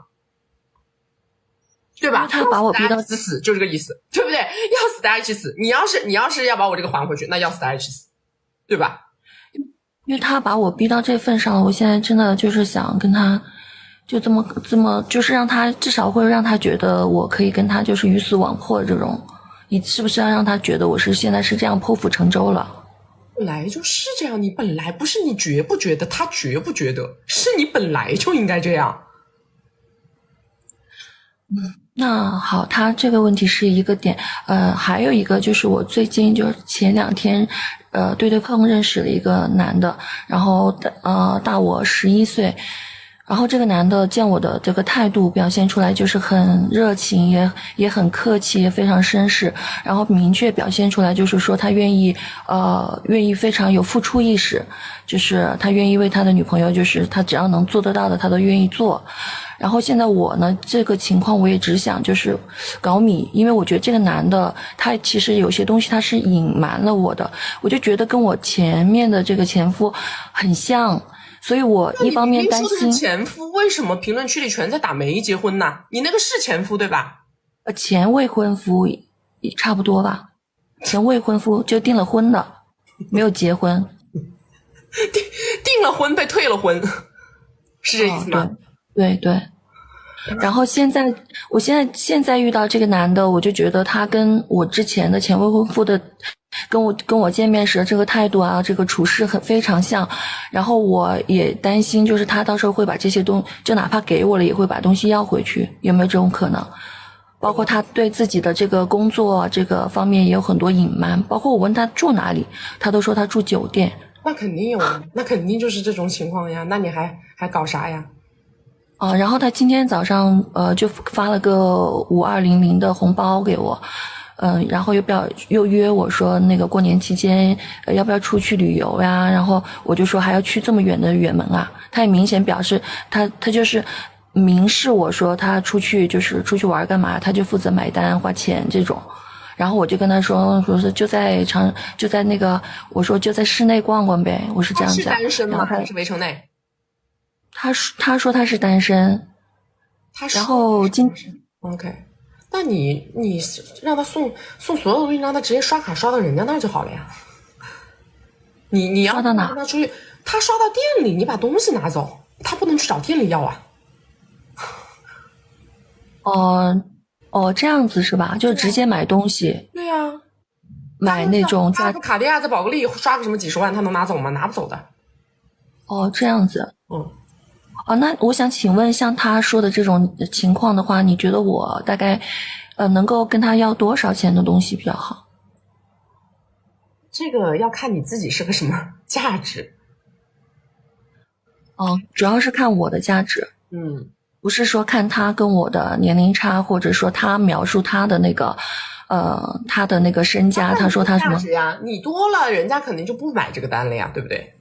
对吧？他把我逼到死，就这个意思，对不对？要死大家一起死。你要是要把我这个还回去，那要死大家一起死，对吧？因为他把我逼到这份上了，我现在真的就是想跟他，就这么，就是让他至少会让他觉得我可以跟他就是鱼死网破这种。你是不是要让他觉得我现在是这样破釜沉舟了？本来就是这样，你本来不是你觉不觉得，他觉不觉得，是你本来就应该这样。那好，他这个问题是一个点，还有一个就是我最近就是前2天，对碰认识了一个男的，然后大我11岁，然后这个男的见我的这个态度表现出来就是很热情，也很客气，也非常绅士，然后明确表现出来就是说他愿意非常有付出意识，就是他愿意为他的女朋友，就是他只要能做得到的他都愿意做。然后现在我呢，这个情况我也只想就是搞米，因为我觉得这个男的他其实有些东西他是隐瞒了我的，我就觉得跟我前面的这个前夫很像，所以我一方面担心。你说的是前夫，为什么评论区里全在打没结婚呢？你那个是前夫对吧？前未婚夫差不多吧。前未婚夫就订了婚的，没有结婚。订了婚被退了婚，是这意思吗？对。然后我现在遇到这个男的，我就觉得他跟我之前的前未婚夫的跟我见面时的这个态度啊，这个处事非常像。然后我也担心，就是他到时候会把这些就哪怕给我了，也会把东西要回去，有没有这种可能？包括他对自己的这个工作这个方面也有很多隐瞒，包括我问他住哪里，他都说他住酒店。那肯定有啊，那肯定就是这种情况呀。那你还搞啥呀？然后他今天早上就发了个5200的红包给我，然后又约我说那个过年期间要不要出去旅游呀？然后我就说还要去这么远的远门啊？他也明显表示他就是明示我说他出去玩干嘛，他就负责买单花钱这种。然后我就跟他说是就在那个我说就在室内逛逛呗，我是这样讲。他是单身吗？还是围城内？他说他是单身，然后OK， 那你让他送所有东西，让他直接刷卡刷到人家那儿就好了呀。你要刷到哪？让他出去，他刷到店里，你把东西拿走，他不能去找店里要啊。这样子是吧？就直接买东西。对呀，买那种在卡地亚在宝格丽刷个什么几十万，他能拿走吗？拿不走的。这样子。那我想请问，像他说的这种情况的话，你觉得我大概能够跟他要多少钱的东西比较好？这个要看你自己是个什么价值。主要是看我的价值。不是说看他跟我的年龄差，或者说他描述他的那个他的那个身家，他说他什么？你多了，人家肯定就不买这个单了呀，对不对？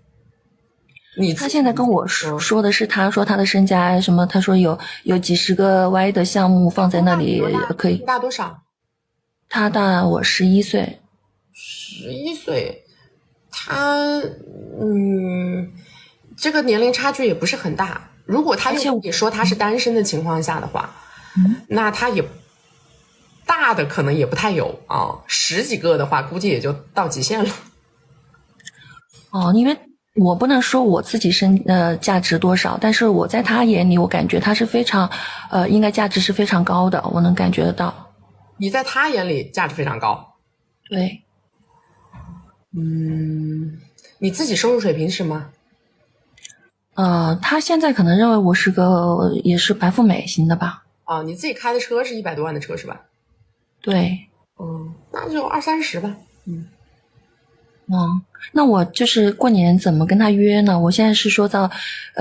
他现在跟我说的是，他说他的身家什么？他说有几十个 Y 的项目放在那里可以。大多少？他大我11岁。11岁，他这个年龄差距也不是很大。如果他又跟你说他是单身的情况下的话，那他也大的可能也不太有啊，10几个的话，估计也就到极限了。因为我不能说我自己价值多少，但是我在他眼里，我感觉他是非常应该价值是非常高的，我能感觉得到。你在他眼里价值非常高？对。你自己收入水平是吗？他现在可能认为我是也是白富美型的吧。你自己开的车是100多万的车是吧？对。那就20-30吧。那我就是过年怎么跟他约呢？我现在是说到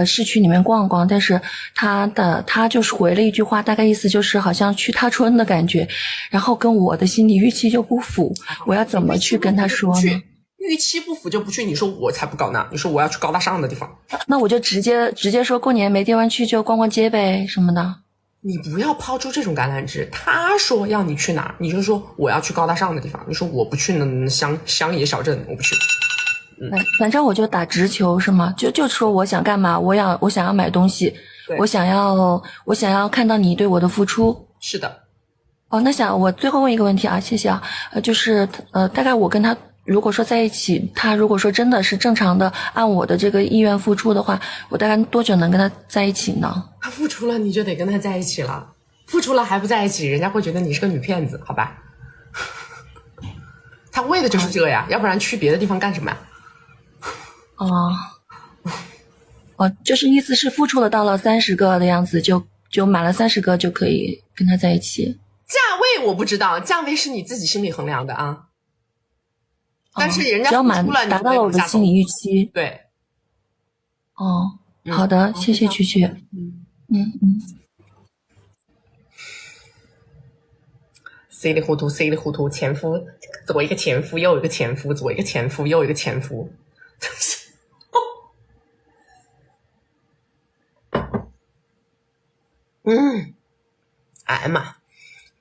市区里面逛逛，但是他就是回了一句话，大概意思就是好像去踏春的感觉，然后跟我的心理预期就不符，我要怎么去跟他说呢？预期不符就不去，你说我才不搞呢，你说我要去高大上的地方，那我就直接说过年没地方去就逛逛街呗什么的。你不要抛出这种橄榄枝，他说要你去哪儿，你就说我要去高大上的地方，你说我不去那乡野小镇，我不去。反正我就打直球是吗？就说我想干嘛，我想要买东西，我想要看到你对我的付出。是的。那我最后问一个问题啊，谢谢啊，就是大概我跟他如果说在一起，他如果说真的是正常的按我的这个意愿付出的话，我大概多久能跟他在一起呢？他付出了你就得跟他在一起了，付出了还不在一起，人家会觉得你是个女骗子，好吧？他为的就是这呀，要不然去别的地方干什么呀？就是意思是付出了到了30个的样子，就满了30个就可以跟他在一起。价位我不知道，价位是你自己心里衡量的啊。但是人家只要达到了我的心理预期。对。好的，谢谢曲曲。稀里糊涂，前夫左一个前夫，右一个前夫，左一个前夫，右一个前夫。哎呀妈，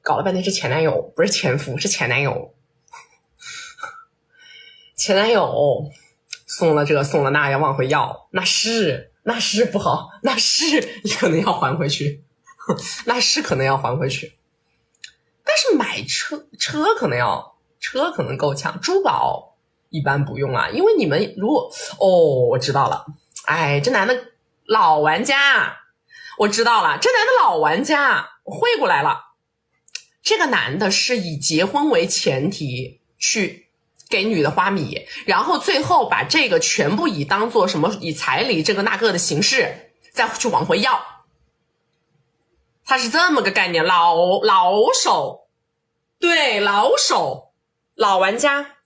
搞了半天是前男友，不是前夫，是前男友。前男友送了这送了那要往回要，那是不好，那是可能要还回去，那是可能要还回去。但但是买车可能够呛，珠宝一般不用啊，因为你们如果我知道了，哎，这男的老玩家，我知道了，这男的老玩家，我会过来了。这个男的是以结婚为前提去给女的花米，然后最后把这个全部当做什么以彩礼这个那个的形式再去往回要，他是这么个概念，老手，对，老手，老玩家，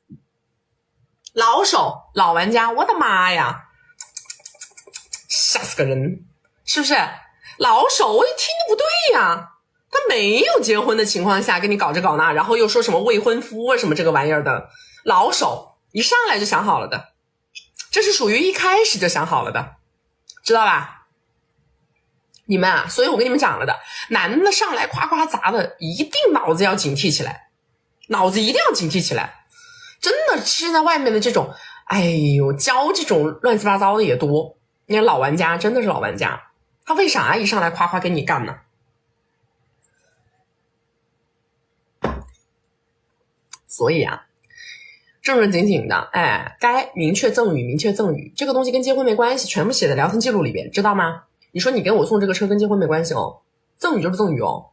老手，老玩家，我的妈呀，吓死个人，是不是？老手，我一听就不对呀，他没有结婚的情况下跟你搞这搞那，然后又说什么未婚夫啊什么这个玩意儿的，老手，一上来就想好了的，这是属于一开始就想好了的，知道吧？你们啊，所以我跟你们讲了的，男的上来夸夸砸的，一定脑子要警惕起来，脑子一定要警惕起来。真的，现在外面的这种，哎呦，教这种乱七八糟的也多。你看老玩家，真的是老玩家，他为啥一上来夸夸跟你干呢？所以啊，正正经经的，哎，该明确赠与，明确赠与，这个东西跟结婚没关系，全部写在聊天记录里边，知道吗？你说你给我送这个车跟结婚没关系哦，赠与就是赠与哦，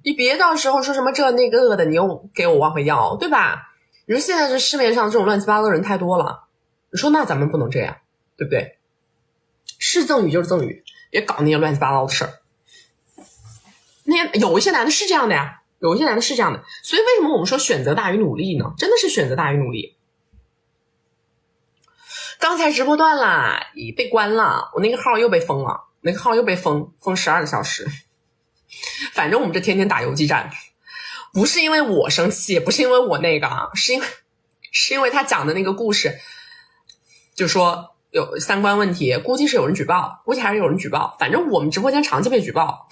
你别到时候说什么这那个的，你又给我往回要，对吧？你说现在这市面上这种乱七八糟的人太多了，你说那咱们不能这样，对不对？是赠与就是赠与，别搞那些乱七八糟的事儿。那有一些男的是这样的呀，有一些男的是这样的，所以为什么我们说选择大于努力呢？真的是选择大于努力。刚才直播断了，被关了，我那个号又被封了，那个号又被封12个小时。反正我们这天天打游击战，不是因为我生气，不是因为我那个啊，是因为他讲的那个故事，就说有三观问题，估计是有人举报，估计还是有人举报。反正我们直播间长期被举报，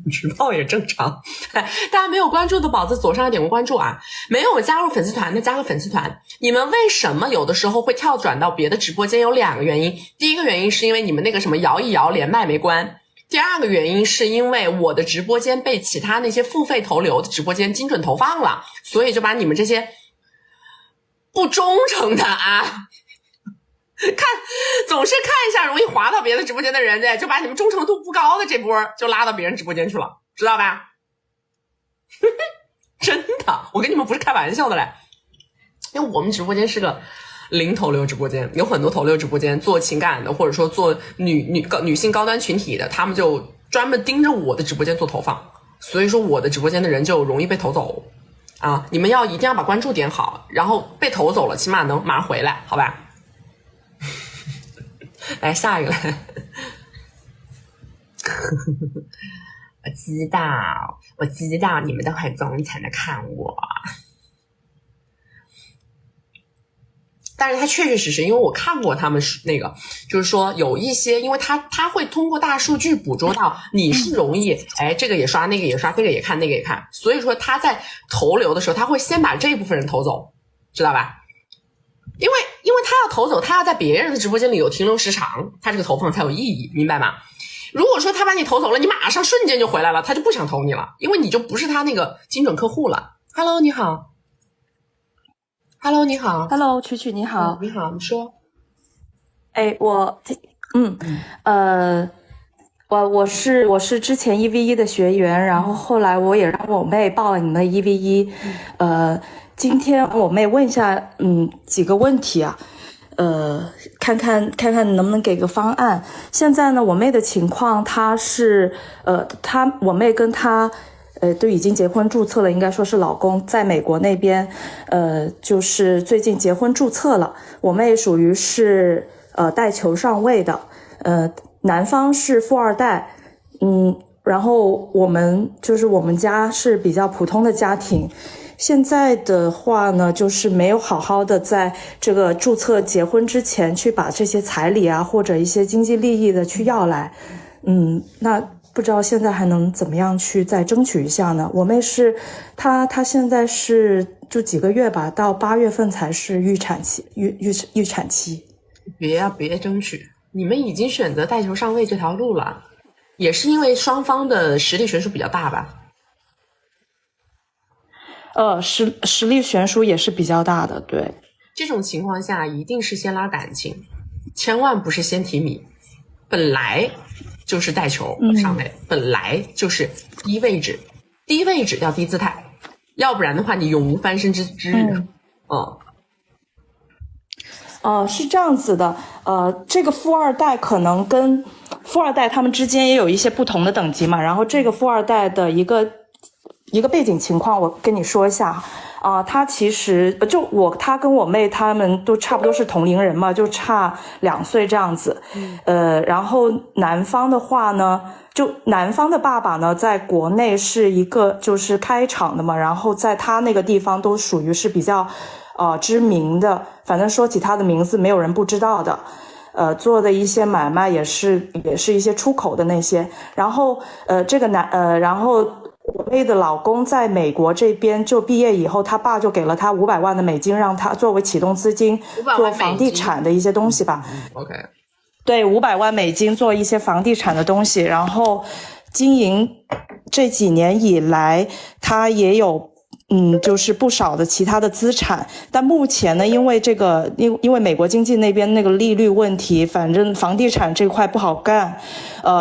举报也正常。大家没有关注的宝子左上角点个关注啊，没有加入粉丝团的加个粉丝团。你们为什么有的时候会跳转到别的直播间？有2个原因，第一个原因是因为你们那个什么摇一摇连麦没关。第二个原因是因为我的直播间被其他那些付费投流的直播间精准投放了，所以就把你们这些不忠诚的啊，总是看一下容易滑到别的直播间的人，就把你们忠诚度不高的这波就拉到别人直播间去了，知道吧？真的，我跟你们不是开玩笑的嘞，因为我们直播间是个零投流直播间，有很多投流直播间做情感的，或者说做女性高端群体的，他们就专门盯着我的直播间做投放，所以说我的直播间的人就容易被投走啊！你们一定要把关注点好，然后被投走了，起码能马上回来，好吧？来下一个来，我知道你们都很忠诚的看我。但是他确确实实，因为我看过他们那个，就是说有一些，因为他会通过大数据捕捉到你是容易，哎，这个也刷，那个也刷，这个也看，那个也看，所以说他在投流的时候，他会先把这一部分人投走，知道吧？因为他要投走，他要在别人的直播间里有停留时长，他这个投放才有意义，明白吗？如果说他把你投走了，你马上瞬间就回来了，他就不想投你了，因为你就不是他那个精准客户了。Hello， 你好。Hello， 你好。Hello， 曲曲你好。你好，你说。哎，我是之前1v1的学员，然后后来我也让我妹报了你们的1v1。今天我妹问一下，几个问题啊，看看能不能给个方案。现在呢，我妹的情况，她是我妹跟她。都已经结婚注册了，应该说是老公在美国那边，就是最近结婚注册了。我妹属于是带球上位的，男方是富二代，然后我们家是比较普通的家庭。现在的话呢，就是没有好好的在这个注册结婚之前去把这些彩礼啊或者一些经济利益的去要来，那。不知道现在还能怎么样去再争取一下呢？我妹是她现在是就几个月吧，到8月份才是预产期。别争取，你们已经选择带球上位这条路了，也是因为双方的实力悬殊比较大吧？实力悬殊也是比较大的。对，这种情况下一定是先拉感情，千万不是先提米，本来就是带球上位，本来就是低位置要低姿态，要不然的话你永无翻身之日。是这样子的，这个富二代可能跟富二代他们之间也有一些不同的等级嘛，然后这个富二代的一个背景情况我跟你说一下。他其实他跟我妹他们都差不多是同龄人嘛，就差2岁这样子。然后男方的话呢，就男方的爸爸呢，在国内是一个就是开厂的嘛，然后在他那个地方都属于是比较知名的，反正说起他的名字没有人不知道的。做的一些买卖也是一些出口的那些。然后然后我妹的老公在美国这边就毕业以后，他爸就给了他500万的美金，让他作为启动资金做房地产的一些东西吧。OK， 对，500万美金做一些房地产的东西，然后经营这几年以来，他也有就是不少的其他的资产，但目前呢，因为美国经济那边那个利率问题，反正房地产这块不好干，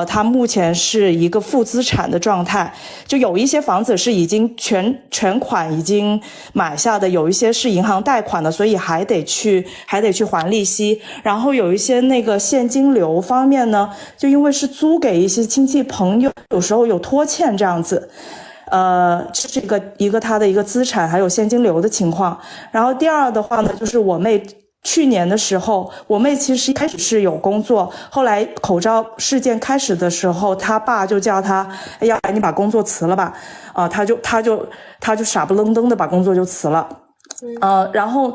它目前是一个负资产的状态，就有一些房子是已经全款已经买下的，有一些是银行贷款的，所以还得去还利息，然后有一些那个现金流方面呢，就因为是租给一些亲戚朋友，有时候有拖欠这样子。这是一个他的一个资产还有现金流的情况。然后第二的话呢，就是我妹去年的时候，我妹其实一开始是有工作，后来口罩事件开始的时候，他爸就叫他，哎呀，你把工作辞了吧，他就傻不愣登的把工作就辞了。然后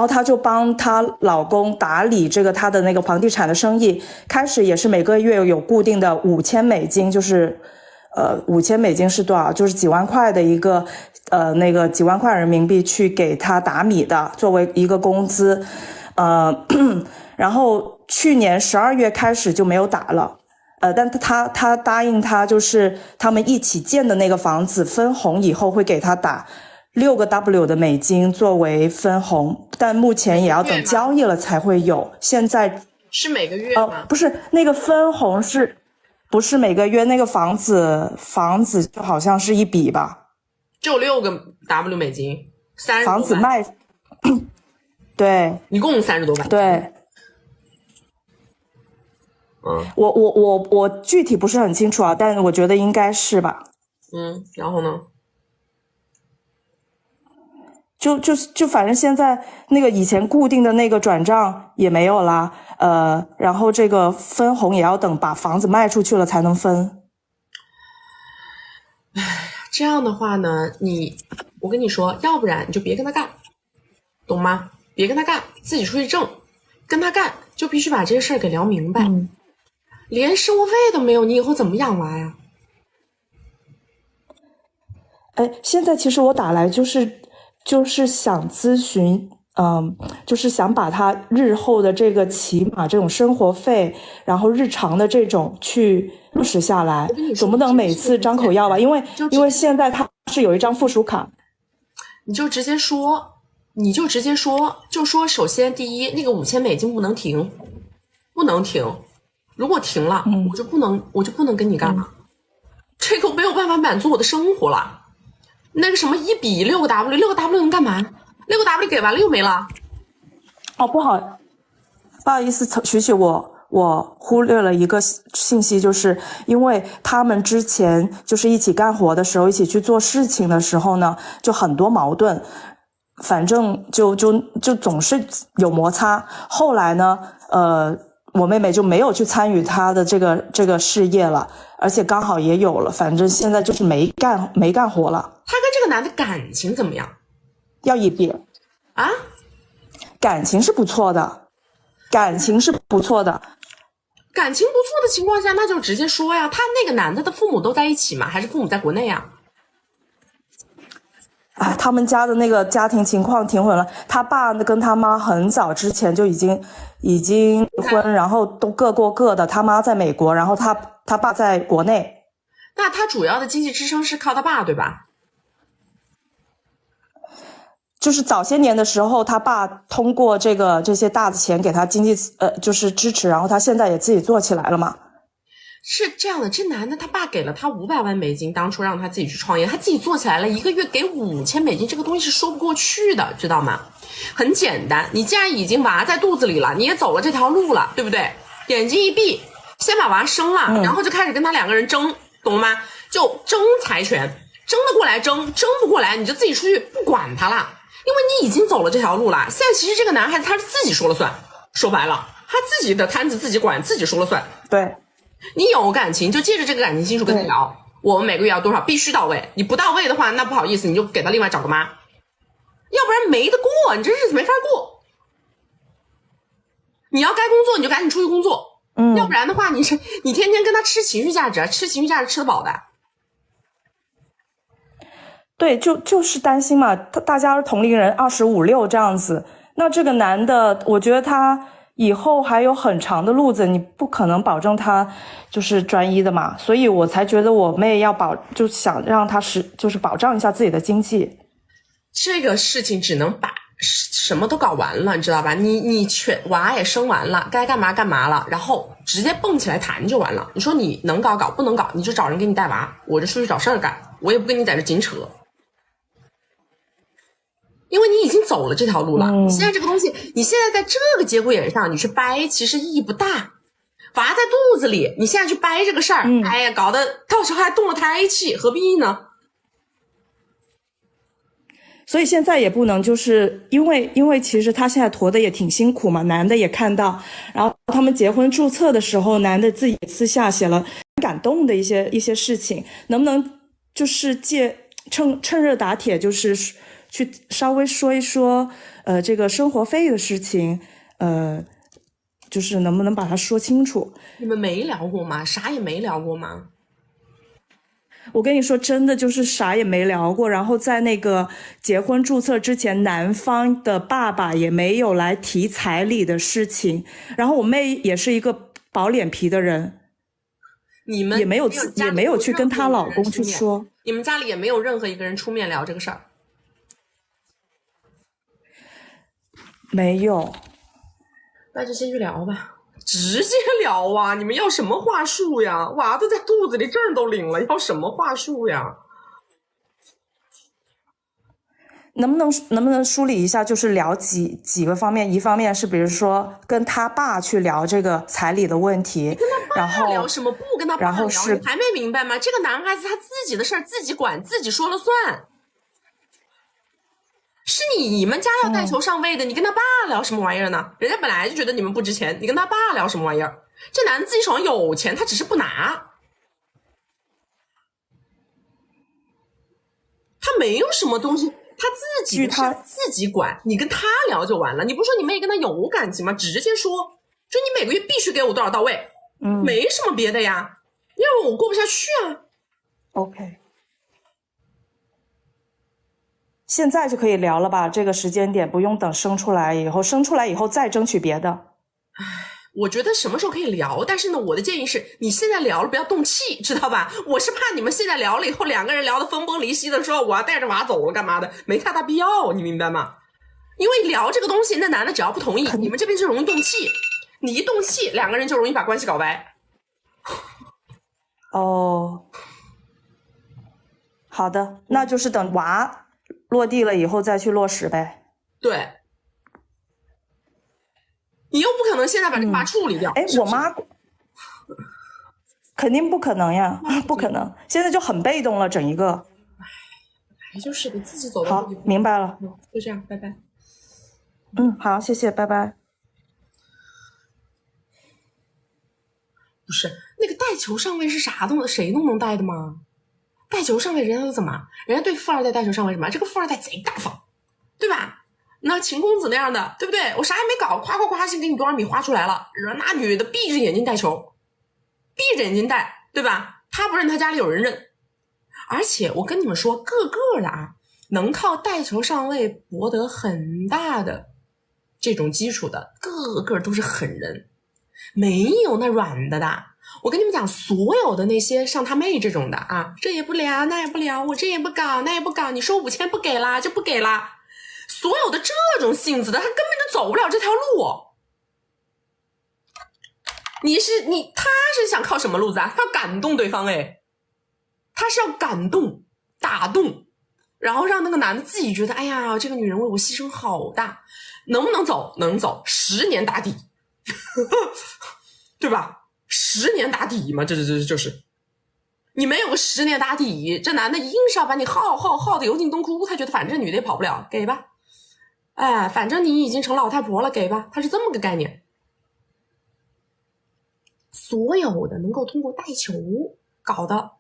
她就帮她老公打理这个她的那个房地产的生意，开始也是每个月有固定的5000美金，就是5000美金是多少？就是几万块的一个那个几万块人民币去给他打米的，作为一个工资。然后去年12月开始就没有打了。但他答应他，就是他们一起建的那个房子分红以后会给他打6个 W 的美金作为分红，但目前也要等交易了才会有。现在是每个月吗？不是，那个分红不是每个月，那个房子就好像是一笔吧，就6个 W 美金，30多万房子卖，对，一共30多万，对。我具体不是很清楚啊，但我觉得应该是吧。然后呢？就反正现在那个以前固定的那个转账也没有啦，然后这个分红也要等把房子卖出去了才能分。这样的话呢，我跟你说，要不然你就别跟他干，懂吗？别跟他干，自己出去挣。跟他干就必须把这个事儿给聊明白。连生活费都没有，你以后怎么养娃呀？现在其实我打来就是想咨询，就是想把他日后的这个起码这种生活费，然后日常的这种去落实下来，总不能每次张口要吧？因为现在他是有一张附属卡，你就直接说，就说首先第一，那个5000美金不能停，如果停了，我就不能跟你干了，这个没有办法满足我的生活了。那个什么一笔6个 W，6个 W 能干嘛？6个 W 给完了又没了。不好意思，许许，我忽略了一个信息，就是因为他们之前就是一起干活的时候，一起去做事情的时候呢，就很多矛盾，反正就总是有摩擦。后来呢，我妹妹就没有去参与她的这个事业了，而且刚好也有了，反正现在就是没干活了。她跟这个男的感情怎么样？要一别啊？感情是不错的。感情不错的情况下，那就直接说呀。他那个男的父母都在一起吗？还是父母在国内啊？他们家的那个家庭情况挺混了。他爸跟他妈很早之前就已经离婚，然后都各过各的。他妈在美国，然后他爸在国内。那他主要的经济支撑是靠他爸，对吧？就是早些年的时候，他爸通过这些大的钱给他经济就是支持，然后他现在也自己做起来了嘛。是这样的，这男的他爸给了他500万美金，当初让他自己去创业，他自己做起来了，一个月给5000美金，这个东西是说不过去的，知道吗？很简单，你既然已经娃在肚子里了，你也走了这条路了，对不对？眼睛一闭，先把娃生了，然后就开始跟他2个人争，懂了吗？就争财权，争得过来争不过来你就自己出去不管他了，因为你已经走了这条路了。现在其实这个男孩子他是自己说了算，说白了他自己的摊子自己管，自己说了算。对，你有感情就借着这个感情基础跟他聊，我们每个月要多少必须到位，你不到位的话那不好意思，你就给他另外找个妈，要不然没得过，你这日子没法过。你要该工作你就赶紧出去工作，要不然的话你天天跟他吃情绪价值，吃情绪价值吃得饱的。对，就是担心嘛，大家是同龄人25、6这样子，那这个男的我觉得他以后还有很长的路子，你不可能保证他就是专一的嘛，所以我才觉得我妹要就想让他就是保障一下自己的经济。这个事情只能把什么都搞完了，你知道吧？你娃也生完了，该干嘛干嘛了，然后直接蹦起来谈就完了。你说你能搞不能搞，你就找人给你带娃，我就出去找事儿干，我也不跟你在这紧扯。因为你已经走了这条路了，现在这个东西，你现在在这个节骨眼上你去掰，其实意义不大。娃在肚子里，你现在去掰这个事儿，哎呀，搞得到时候还动了胎气，何必呢？所以现在也不能就是因为其实他现在驮的也挺辛苦嘛，男的也看到，然后他们结婚注册的时候，男的自己私下写了感动的一些事情，能不能就是趁热打铁，就是去稍微说一说这个生活费的事情，就是能不能把它说清楚？你们没聊过吗？啥也没聊过吗？我跟你说真的就是啥也没聊过，然后在那个结婚注册之前，男方的爸爸也没有来提彩礼的事情，然后我妹也是一个薄脸皮的人，你们也没有去跟她老公去说，你们家里也没有任何一个人出面聊这个事儿？没有。那就先去聊吧，直接聊啊！你们要什么话术呀？娃都在肚子里，证都领了，要什么话术呀？能不能梳理一下，就是聊几个方面？一方面是比如说跟他爸去聊这个彩礼的问题，然后聊什么？不跟他爸聊，你还没明白吗？这个男孩子他自己的事儿自己管，自己说了算。是你们家要带球上位的，你跟他爸聊什么玩意儿呢？人家本来就觉得你们不值钱，你跟他爸聊什么玩意儿？这男的自己手上有钱，他只是不拿，他没有什么东西，他自己的事自己管，你跟他聊就完了。你不是说你妹跟他有感情吗？直接说，就你每个月必须给我多少到位，没什么别的呀，要不然我过不下去啊。OK。现在就可以聊了吧？这个时间点不用等生出来以后再争取别的。我觉得什么时候可以聊，但是呢，我的建议是你现在聊了不要动气，知道吧？我是怕你们现在聊了以后，2个人聊得分崩离析的时候，我要带着娃走了干嘛的，没太大必要，你明白吗？因为聊这个东西，那男的只要不同意，你们这边就容易动气，你一动气，2个人就容易把关系搞歪。哦，好的，那就是等娃落地了以后再去落实呗。对，你又不可能现在把这个娃处理掉。我妈肯定不可能呀，不可能，现在就很被动了，整一个。还就是得自己走。好，明白了。就这样，拜拜。好，谢谢，拜拜。不是那个带球上位是啥东西？谁都能带的吗？带球上位人家都怎么？人家对富二代带球上位什么？这个富二代贼大方，对吧？那秦公子那样的，对不对？我啥也没搞，夸夸夸先给你多少米花出来了，那女的闭着眼睛带球，闭着眼睛带，对吧？他不认，他家里有人认。而且我跟你们说，个个的啊，能靠带球上位博得很大的这种基础的，个个都是狠人，没有那软的。我跟你们讲，所有的那些像他妹这种的啊，这也不聊那也不聊，我这也不搞那也不搞，你说5000不给啦就不给啦，所有的这种性子的，他根本就走不了这条路。他是想靠什么路子啊？他要感动对方哎，他是要感动、打动，然后让那个男的自己觉得，哎呀，这个女人为我牺牲好大，能不能走？能走，10年打底，对吧？10年打底嘛，这就是。你没有个10年打底，这男的硬是要把你耗的油尽灯枯，他觉得反正女的也跑不了，给吧。哎，反正你已经成老太婆了，给吧。他是这么个概念。所有的能够通过带球搞的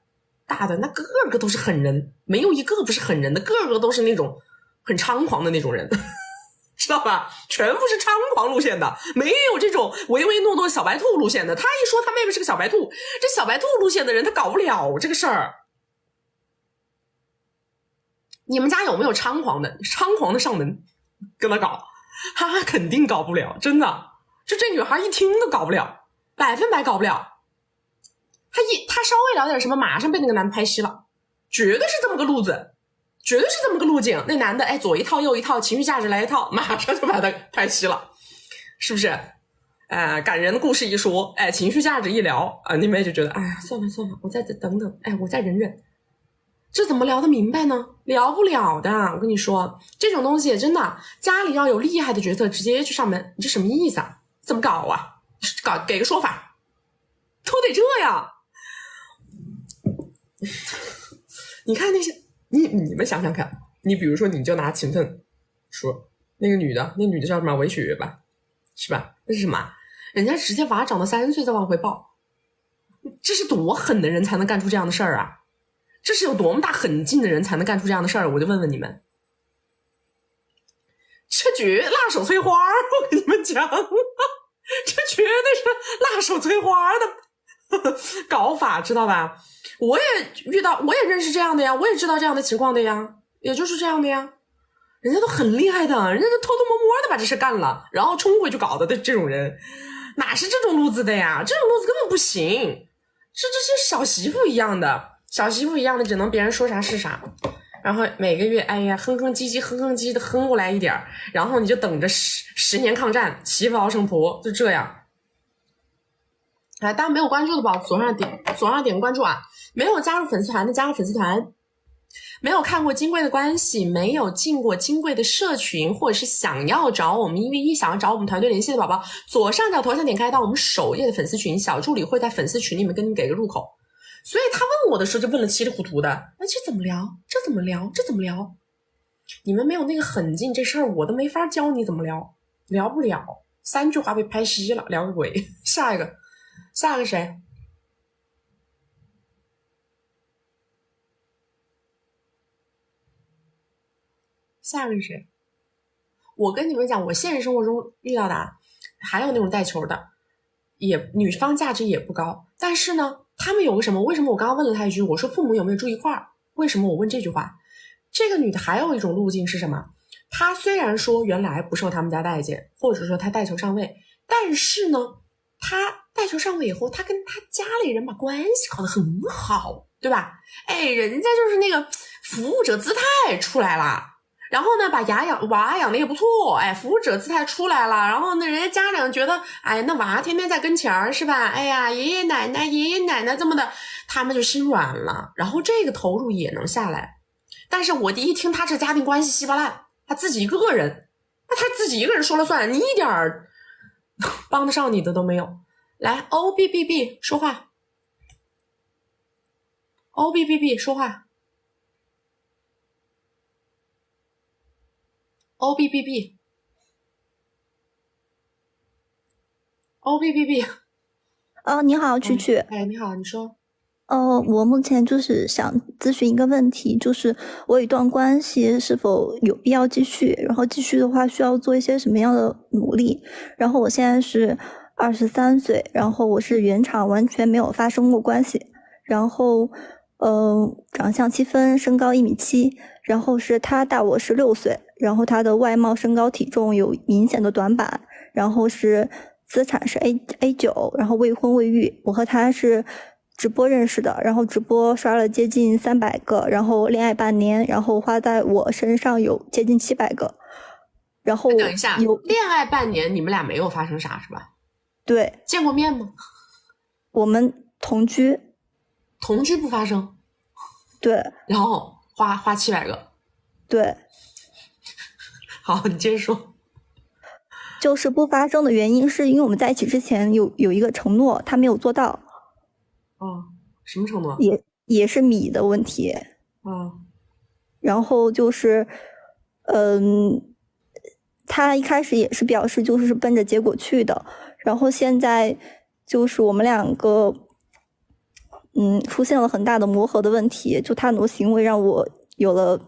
大的，那个个都是狠人，没有一个不是狠人的，个个都是那种很猖狂的那种人，知道吧？全部是猖狂路线的，没有这种唯唯诺诺小白兔路线的。他一说他妹妹是个小白兔，这小白兔路线的人他搞不了这个事儿。你们家有没有猖狂的上门跟他搞？他肯定搞不了，真的。就这女孩一听都搞不了，100%搞不了。他稍微聊点什么，马上被那个男的拍稀了，绝对是这么个路子，绝对是这么个路径。那男的哎，左一套右一套，情绪价值来一套，马上就把他拍稀了，是不是？感人的故事一说，哎，情绪价值一聊啊，你们就觉得，哎呀，算了，我再等等，哎，我再忍忍。这怎么聊得明白呢？聊不了的。我跟你说，这种东西真的，家里要有厉害的角色直接去上门，你这什么意思啊？怎么搞啊？给个说法，都得这样。你看那些，你们想想看，你比如说，你就拿勤奋说，那女的叫什么？韦雪月吧，是吧？那是什么？人家直接娃长到3岁再往回抱，这是多狠的人才能干出这样的事儿啊！这是有多么大狠劲的人才能干出这样的事儿？我就问问你们，这绝辣手摧花，我跟你们讲，这绝对是辣手摧花的搞法，知道吧？我也认识这样的呀，我也知道这样的情况的呀，也就是这样的呀。人家都很厉害的，人家都偷偷摸摸的把这事干了，然后冲回去搞的这种人，哪是这种路子的呀？这种路子根本不行，这是小媳妇一样的，只能别人说啥是啥。然后每个月，哎呀，哼哼唧唧的哼过来一点，然后你就等着十年抗战，媳妇熬成婆，就这样。大家没有关注的宝，左上点关注啊！没有加入粉丝团的加入粉丝团，没有看过金贵的关系，没有进过金贵的社群，或者是想要找我们1v1，想要找我们团队联系的宝宝，左上角头像点开到我们首页的粉丝群，小助理会在粉丝群里面跟你们给个入口。所以他问我的时候就问了稀里糊涂的，那这怎么聊？这怎么聊？你们没有那个狠劲，这事儿我都没法教你怎么聊，聊不了，3句话被拍稀了，聊个鬼。下一个谁？下一个是谁？我跟你们讲，我现实生活中遇到的啊，还有那种带球的，也女方价值也不高，但是呢，他们有个什么？为什么我刚刚问了他一句，我说父母有没有住一块儿？为什么我问这句话？这个女的还有一种路径是什么？她虽然说原来不受他们家待见，或者说她带球上位，但是呢，她带球上位以后，她跟她家里人把关系搞得很好，对吧？哎，人家就是那个服务者姿态出来了。然后呢，把娃养的也不错，哎，服务者姿态出来了。然后呢，人家家长觉得，哎，那娃天天在跟前儿是吧？哎呀，爷爷奶奶这么的，他们就心软了。然后这个投入也能下来。但是我第一听他这家庭关系稀巴烂，他自己一个人，那他自己一个人说了算，你一点儿帮得上你的都没有。来 ，OBBB 说话 ，OBBB 说话。OBBB，你好，曲曲。哎，你好，你说。我目前就是想咨询一个问题，就是我有一段关系是否有必要继续，然后继续的话需要做一些什么样的努力。然后我现在是23岁，然后我是原厂完全没有发生过关系，然后长相7分，身高1.7米，然后是他大我16岁，然后他的外貌身高体重有明显的短板，然后是资产是 A9， 然后未婚未育。我和他是直播认识的，然后直播刷了接近300个，然后恋爱半年，然后花在我身上有接近700个。然后等一下，恋爱半年，你们俩没有发生啥是吧？对，见过面吗？我们同居不发生。对，然后花700个。对，好，你接着说。就是不发生的原因是因为我们在一起之前有一个承诺，他没有做到。什么承诺？也是米的问题。然后就是，他一开始也是表示就是奔着结果去的，然后现在就是我们两个，出现了很大的磨合的问题，就他很多行为让我有了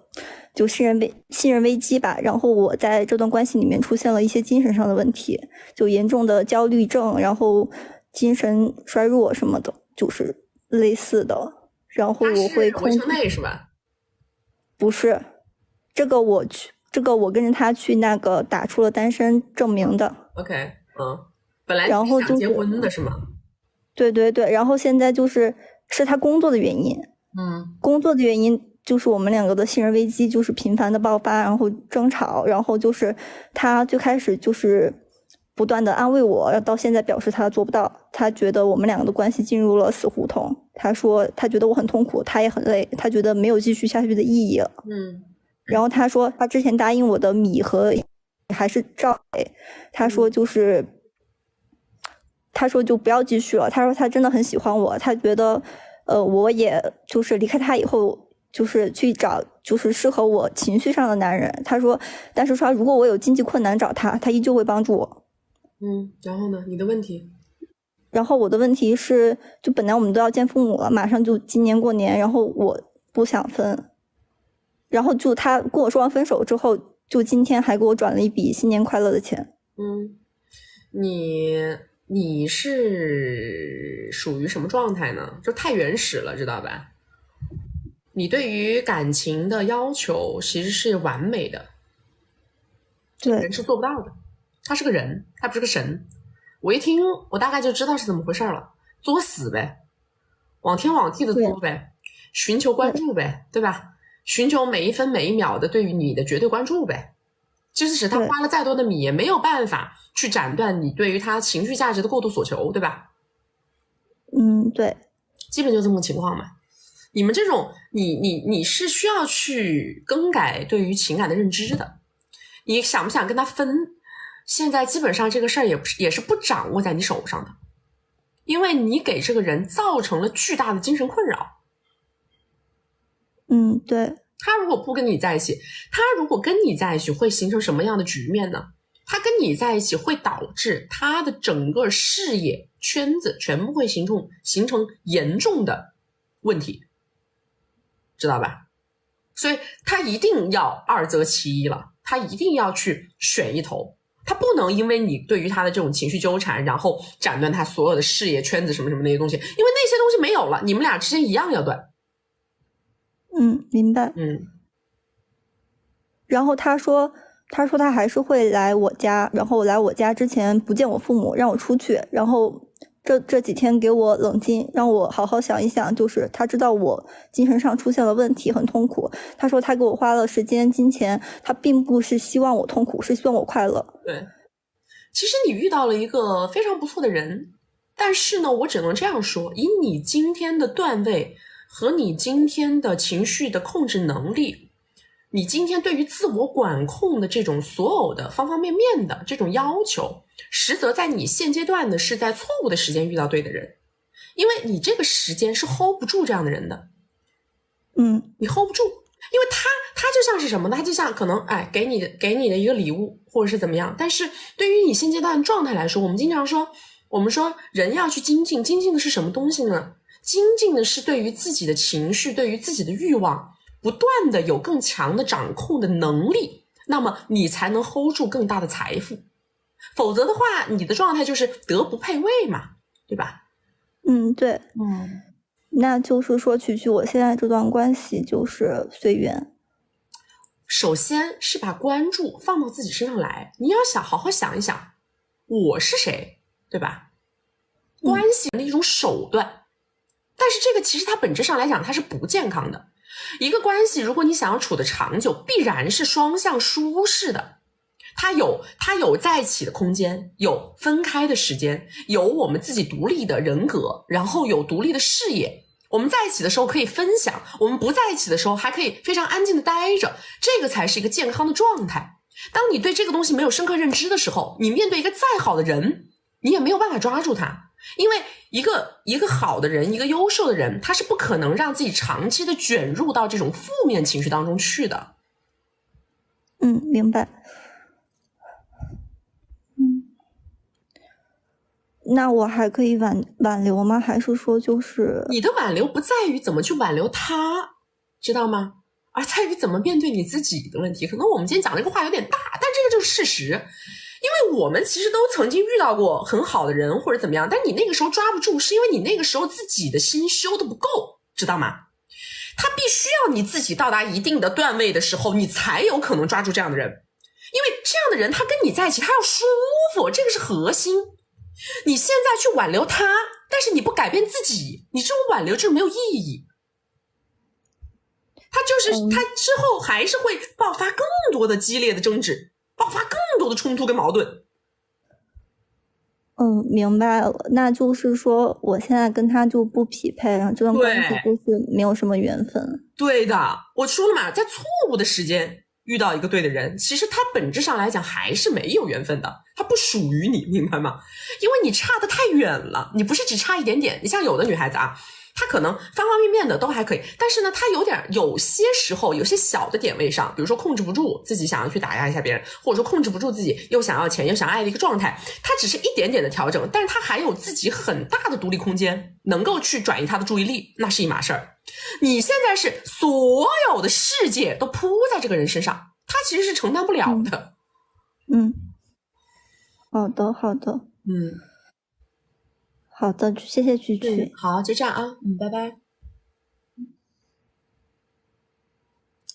就信任危机吧，然后我在这段关系里面出现了一些精神上的问题，就严重的焦虑症，然后精神衰弱什么的，就是类似的。然后我会围城内是吧？不是，这个我跟着他去那个打出了单身证明的。OK， 本来然后想结婚的是吗？对对对，然后现在是他工作的原因。工作的原因就是我们两个的信任危机就是频繁的爆发，然后争吵，然后就是他最开始就是不断的安慰我，到现在表示他做不到，他觉得我们两个的关系进入了死胡同。他说他觉得我很痛苦，他也很累，他觉得没有继续下去的意义了。然后他说他之前答应我的米和还是照给，他说就不要继续了，他说他真的很喜欢我，他觉得我也就是离开他以后就是去找就是适合我情绪上的男人。他说但是说如果我有经济困难找他，他依旧会帮助我。然后呢？你的问题？然后我的问题是，就本来我们都要见父母了，马上就今年过年，然后我不想分，然后就他跟我说完分手之后，就今天还给我转了一笔新年快乐的钱。你是属于什么状态呢？就太原始了，知道吧？你对于感情的要求其实是完美的，对，人是做不到的。他是个人，他不是个神。我一听，我大概就知道是怎么回事了。作死呗，往天往地的作呗，寻求关注呗，对吧？寻求每一分每一秒的对于你的绝对关注呗。即使他花了再多的米，也没有办法去斩断你对于他情绪价值的过度所求，对吧？对，基本就这么个情况嘛。你们这种，你是需要去更改对于情感的认知的。你想不想跟他分？现在基本上这个事儿也是不掌握在你手上的，因为你给这个人造成了巨大的精神困扰。对。他如果不跟你在一起，他如果跟你在一起会形成什么样的局面呢？他跟你在一起会导致他的整个事业圈子全部会形成严重的问题，知道吧？所以他一定要二择其一了，他一定要去选一头。他不能因为你对于他的这种情绪纠缠，然后斩断他所有的事业圈子什么什么那些东西，因为那些东西没有了，你们俩之间一样要断。明白。然后他说他还是会来我家，然后来我家之前不见我父母，让我出去，然后这几天给我冷静，让我好好想一想，就是他知道我精神上出现了问题，很痛苦。他说他给我花了时间金钱，他并不是希望我痛苦，是希望我快乐。对，其实你遇到了一个非常不错的人，但是呢，我只能这样说，以你今天的段位和你今天的情绪的控制能力，你今天对于自我管控的这种所有的方方面面的这种要求，实则在你现阶段的是在错误的时间遇到对的人，因为你这个时间是 hold 不住这样的人的。你 hold 不住，因为他就像是什么呢？他就像可能给你的一个礼物或者是怎么样，但是对于你现阶段的状态来说，我们说人要去精进的是什么东西呢？精进的是对于自己的情绪，对于自己的欲望不断的有更强的掌控的能力，那么你才能 hold 住更大的财富。否则的话，你的状态就是德不配位嘛，对吧？对。那就是说曲曲，我现在这段关系就是随缘。首先是把关注放到自己身上来，你要好好想一想，我是谁，对吧？关系的一种手段，但是这个其实它本质上来讲它是不健康的。一个关系如果你想要处得长久，必然是双向舒适的，他有在一起的空间，有分开的时间，有我们自己独立的人格，然后有独立的事业。我们在一起的时候可以分享，我们不在一起的时候还可以非常安静的待着，这个才是一个健康的状态。当你对这个东西没有深刻认知的时候，你面对一个再好的人，你也没有办法抓住他。因为一个好的人，一个优秀的人，他是不可能让自己长期的卷入到这种负面情绪当中去的。明白。那我还可以挽留吗？还是说就是你的挽留不在于怎么去挽留他，知道吗？而在于怎么面对你自己的问题。可能我们今天讲这个话有点大，但这个就是事实。因为我们其实都曾经遇到过很好的人或者怎么样，但你那个时候抓不住，是因为你那个时候自己的心修的不够，知道吗？他必须要你自己到达一定的段位的时候，你才有可能抓住这样的人。因为这样的人他跟你在一起他要舒服，这个是核心。你现在去挽留他，但是你不改变自己，你这种挽留就没有意义。他之后还是会爆发更多的激烈的争执，爆发更多的冲突跟矛盾。明白了。那就是说我现在跟他就不匹配，然后这段关系就是没有什么缘分。对的，我说了嘛，在错误的时间遇到一个对的人，其实他本质上来讲还是没有缘分的，他不属于你，明白吗？因为你差得太远了，你不是只差一点点。你像有的女孩子啊，她可能方方面面的都还可以，但是呢，她有些时候有些小的点位上，比如说控制不住自己想要去打压一下别人，或者说控制不住自己又想要钱又想爱的一个状态，她只是一点点的调整，但是她还有自己很大的独立空间，能够去转移她的注意力，那是一码事儿。你现在是所有的世界都扑在这个人身上，他其实是承担不了的。好的好的，谢谢曲曲。好，就这样啊，拜拜。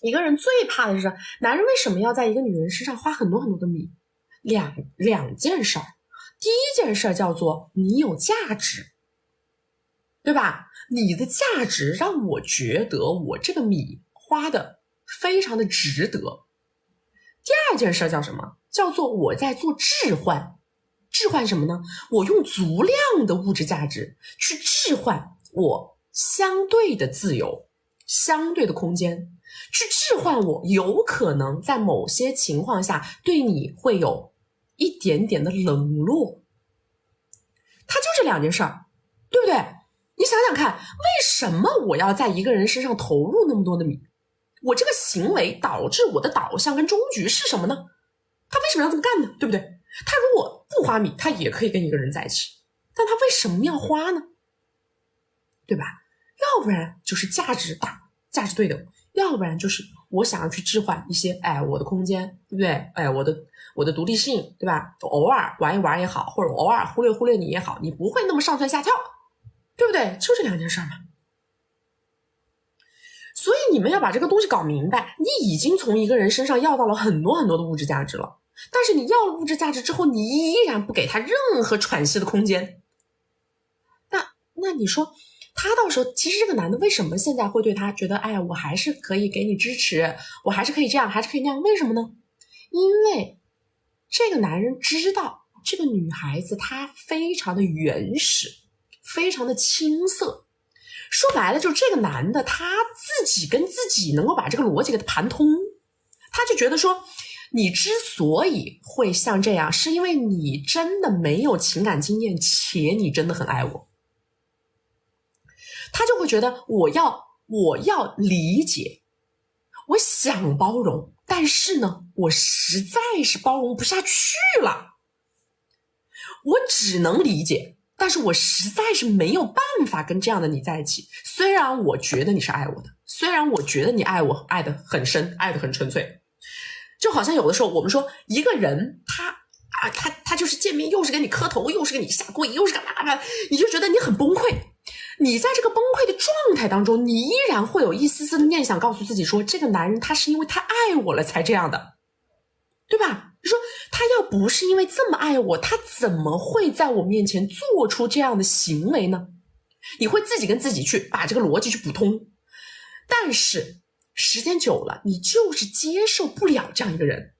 一个人最怕的是男人为什么要在一个女人身上花很多很多的米？两件事儿。第一件事儿叫做你有价值，对吧？你的价值让我觉得我这个米花的非常的值得。第二件事叫什么？叫做我在做置换。置换什么呢？我用足量的物质价值去置换我相对的自由，相对的空间，去置换我有可能在某些情况下对你会有一点点的冷落。它就这两件事儿，对不对？你想想看，为什么我要在一个人身上投入那么多的米？我这个行为导致我的导向跟终局是什么呢？他为什么要这么干呢？对不对？他如果不花米，他也可以跟一个人在一起，但他为什么要花呢？对吧？要不然就是价值大，价值对等，要不然就是我想要去置换一些，我的空间，对不对？我的独立性，对吧？我偶尔玩一玩也好，或者我偶尔忽略你也好，你不会那么上蹿下跳，对不对？就这两件事嘛。所以你们要把这个东西搞明白，你已经从一个人身上要到了很多很多的物质价值了，但是你要了物质价值之后，你依然不给他任何喘息的空间。那你说他到时候，其实这个男的为什么现在会对他觉得，我还是可以给你支持，我还是可以这样，还是可以那样？为什么呢？因为这个男人知道这个女孩子她非常的原始，非常的青涩。说白了就是这个男的他自己跟自己能够把这个逻辑给他盘通，他就觉得说，你之所以会像这样，是因为你真的没有情感经验，且你真的很爱我。他就会觉得我要理解，我想包容，但是呢，我实在是包容不下去了。我只能理解，但是我实在是没有办法跟这样的你在一起。虽然我觉得你是爱我的，虽然我觉得你爱我爱得很深，爱得很纯粹，就好像有的时候我们说一个人他就是见面又是给你磕头，又是给你下跪，又是干嘛，你就觉得你很崩溃。你在这个崩溃的状态当中，你依然会有一丝丝的念想告诉自己说，这个男人他是因为他爱我了才这样的，对吧？你说他要不是因为这么爱我，他怎么会在我面前做出这样的行为呢？你会自己跟自己去把这个逻辑去补通，但是时间久了，你就是接受不了这样一个人。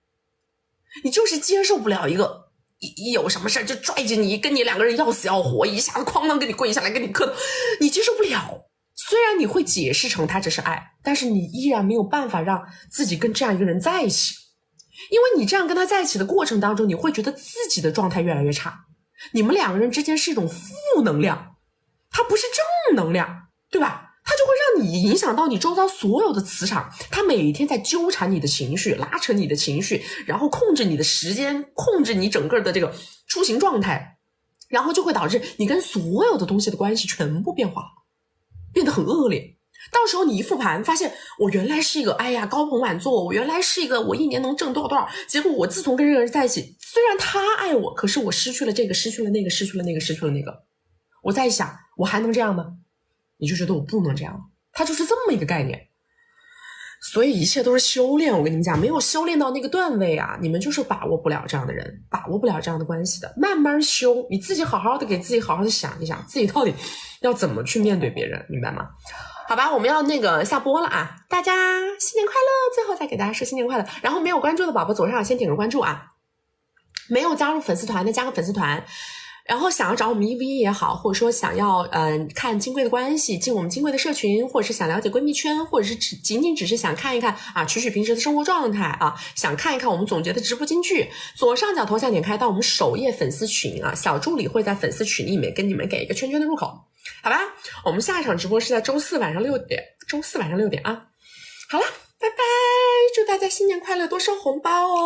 你就是接受不了一个一有什么事就拽着你，跟你两个人要死要活，一下子哐当给你跪下来给你磕头，你接受不了。虽然你会解释成他这是爱，但是你依然没有办法让自己跟这样一个人在一起，因为你这样跟他在一起的过程当中，你会觉得自己的状态越来越差，你们两个人之间是一种负能量，它不是正能量，对吧？它就会让你影响到你周遭所有的磁场，它每天在纠缠你的情绪，拉扯你的情绪，然后控制你的时间，控制你整个的这个出行状态，然后就会导致你跟所有的东西的关系全部变化，变得很恶劣。到时候你一复盘发现，我原来是一个高朋满座，我原来是一个我一年能挣多少多少，结果我自从跟这个人在一起，虽然他爱我，可是我失去了这个，失去了那个，失去了那个，失去了那个。我在想，我还能这样吗？你就觉得我不能这样了，它就是这么一个概念。所以一切都是修炼，我跟你们讲，没有修炼到那个段位啊，你们就是把握不了这样的人，把握不了这样的关系的。慢慢修，你自己好好的给自己好好的想一想，自己到底要怎么去面对别人，明白吗？好吧，我们要下播了啊！大家新年快乐！最后再给大家说新年快乐。然后没有关注的宝宝，左上角先点个关注啊！没有加入粉丝团的加个粉丝团。然后想要找我们1v1也好，或者说想要看金贵的关系，进我们金贵的社群，或者是想了解闺蜜圈，或者是仅仅只是想看一看啊曲平时的生活状态啊，想看一看我们总结的直播金句，左上角头像点开到我们首页粉丝群啊，小助理会在粉丝群里面跟你们给一个圈圈的入口，好吧？我们下一场直播是在周四晚上6点啊。好了，拜拜，祝大家新年快乐，多收红包哦。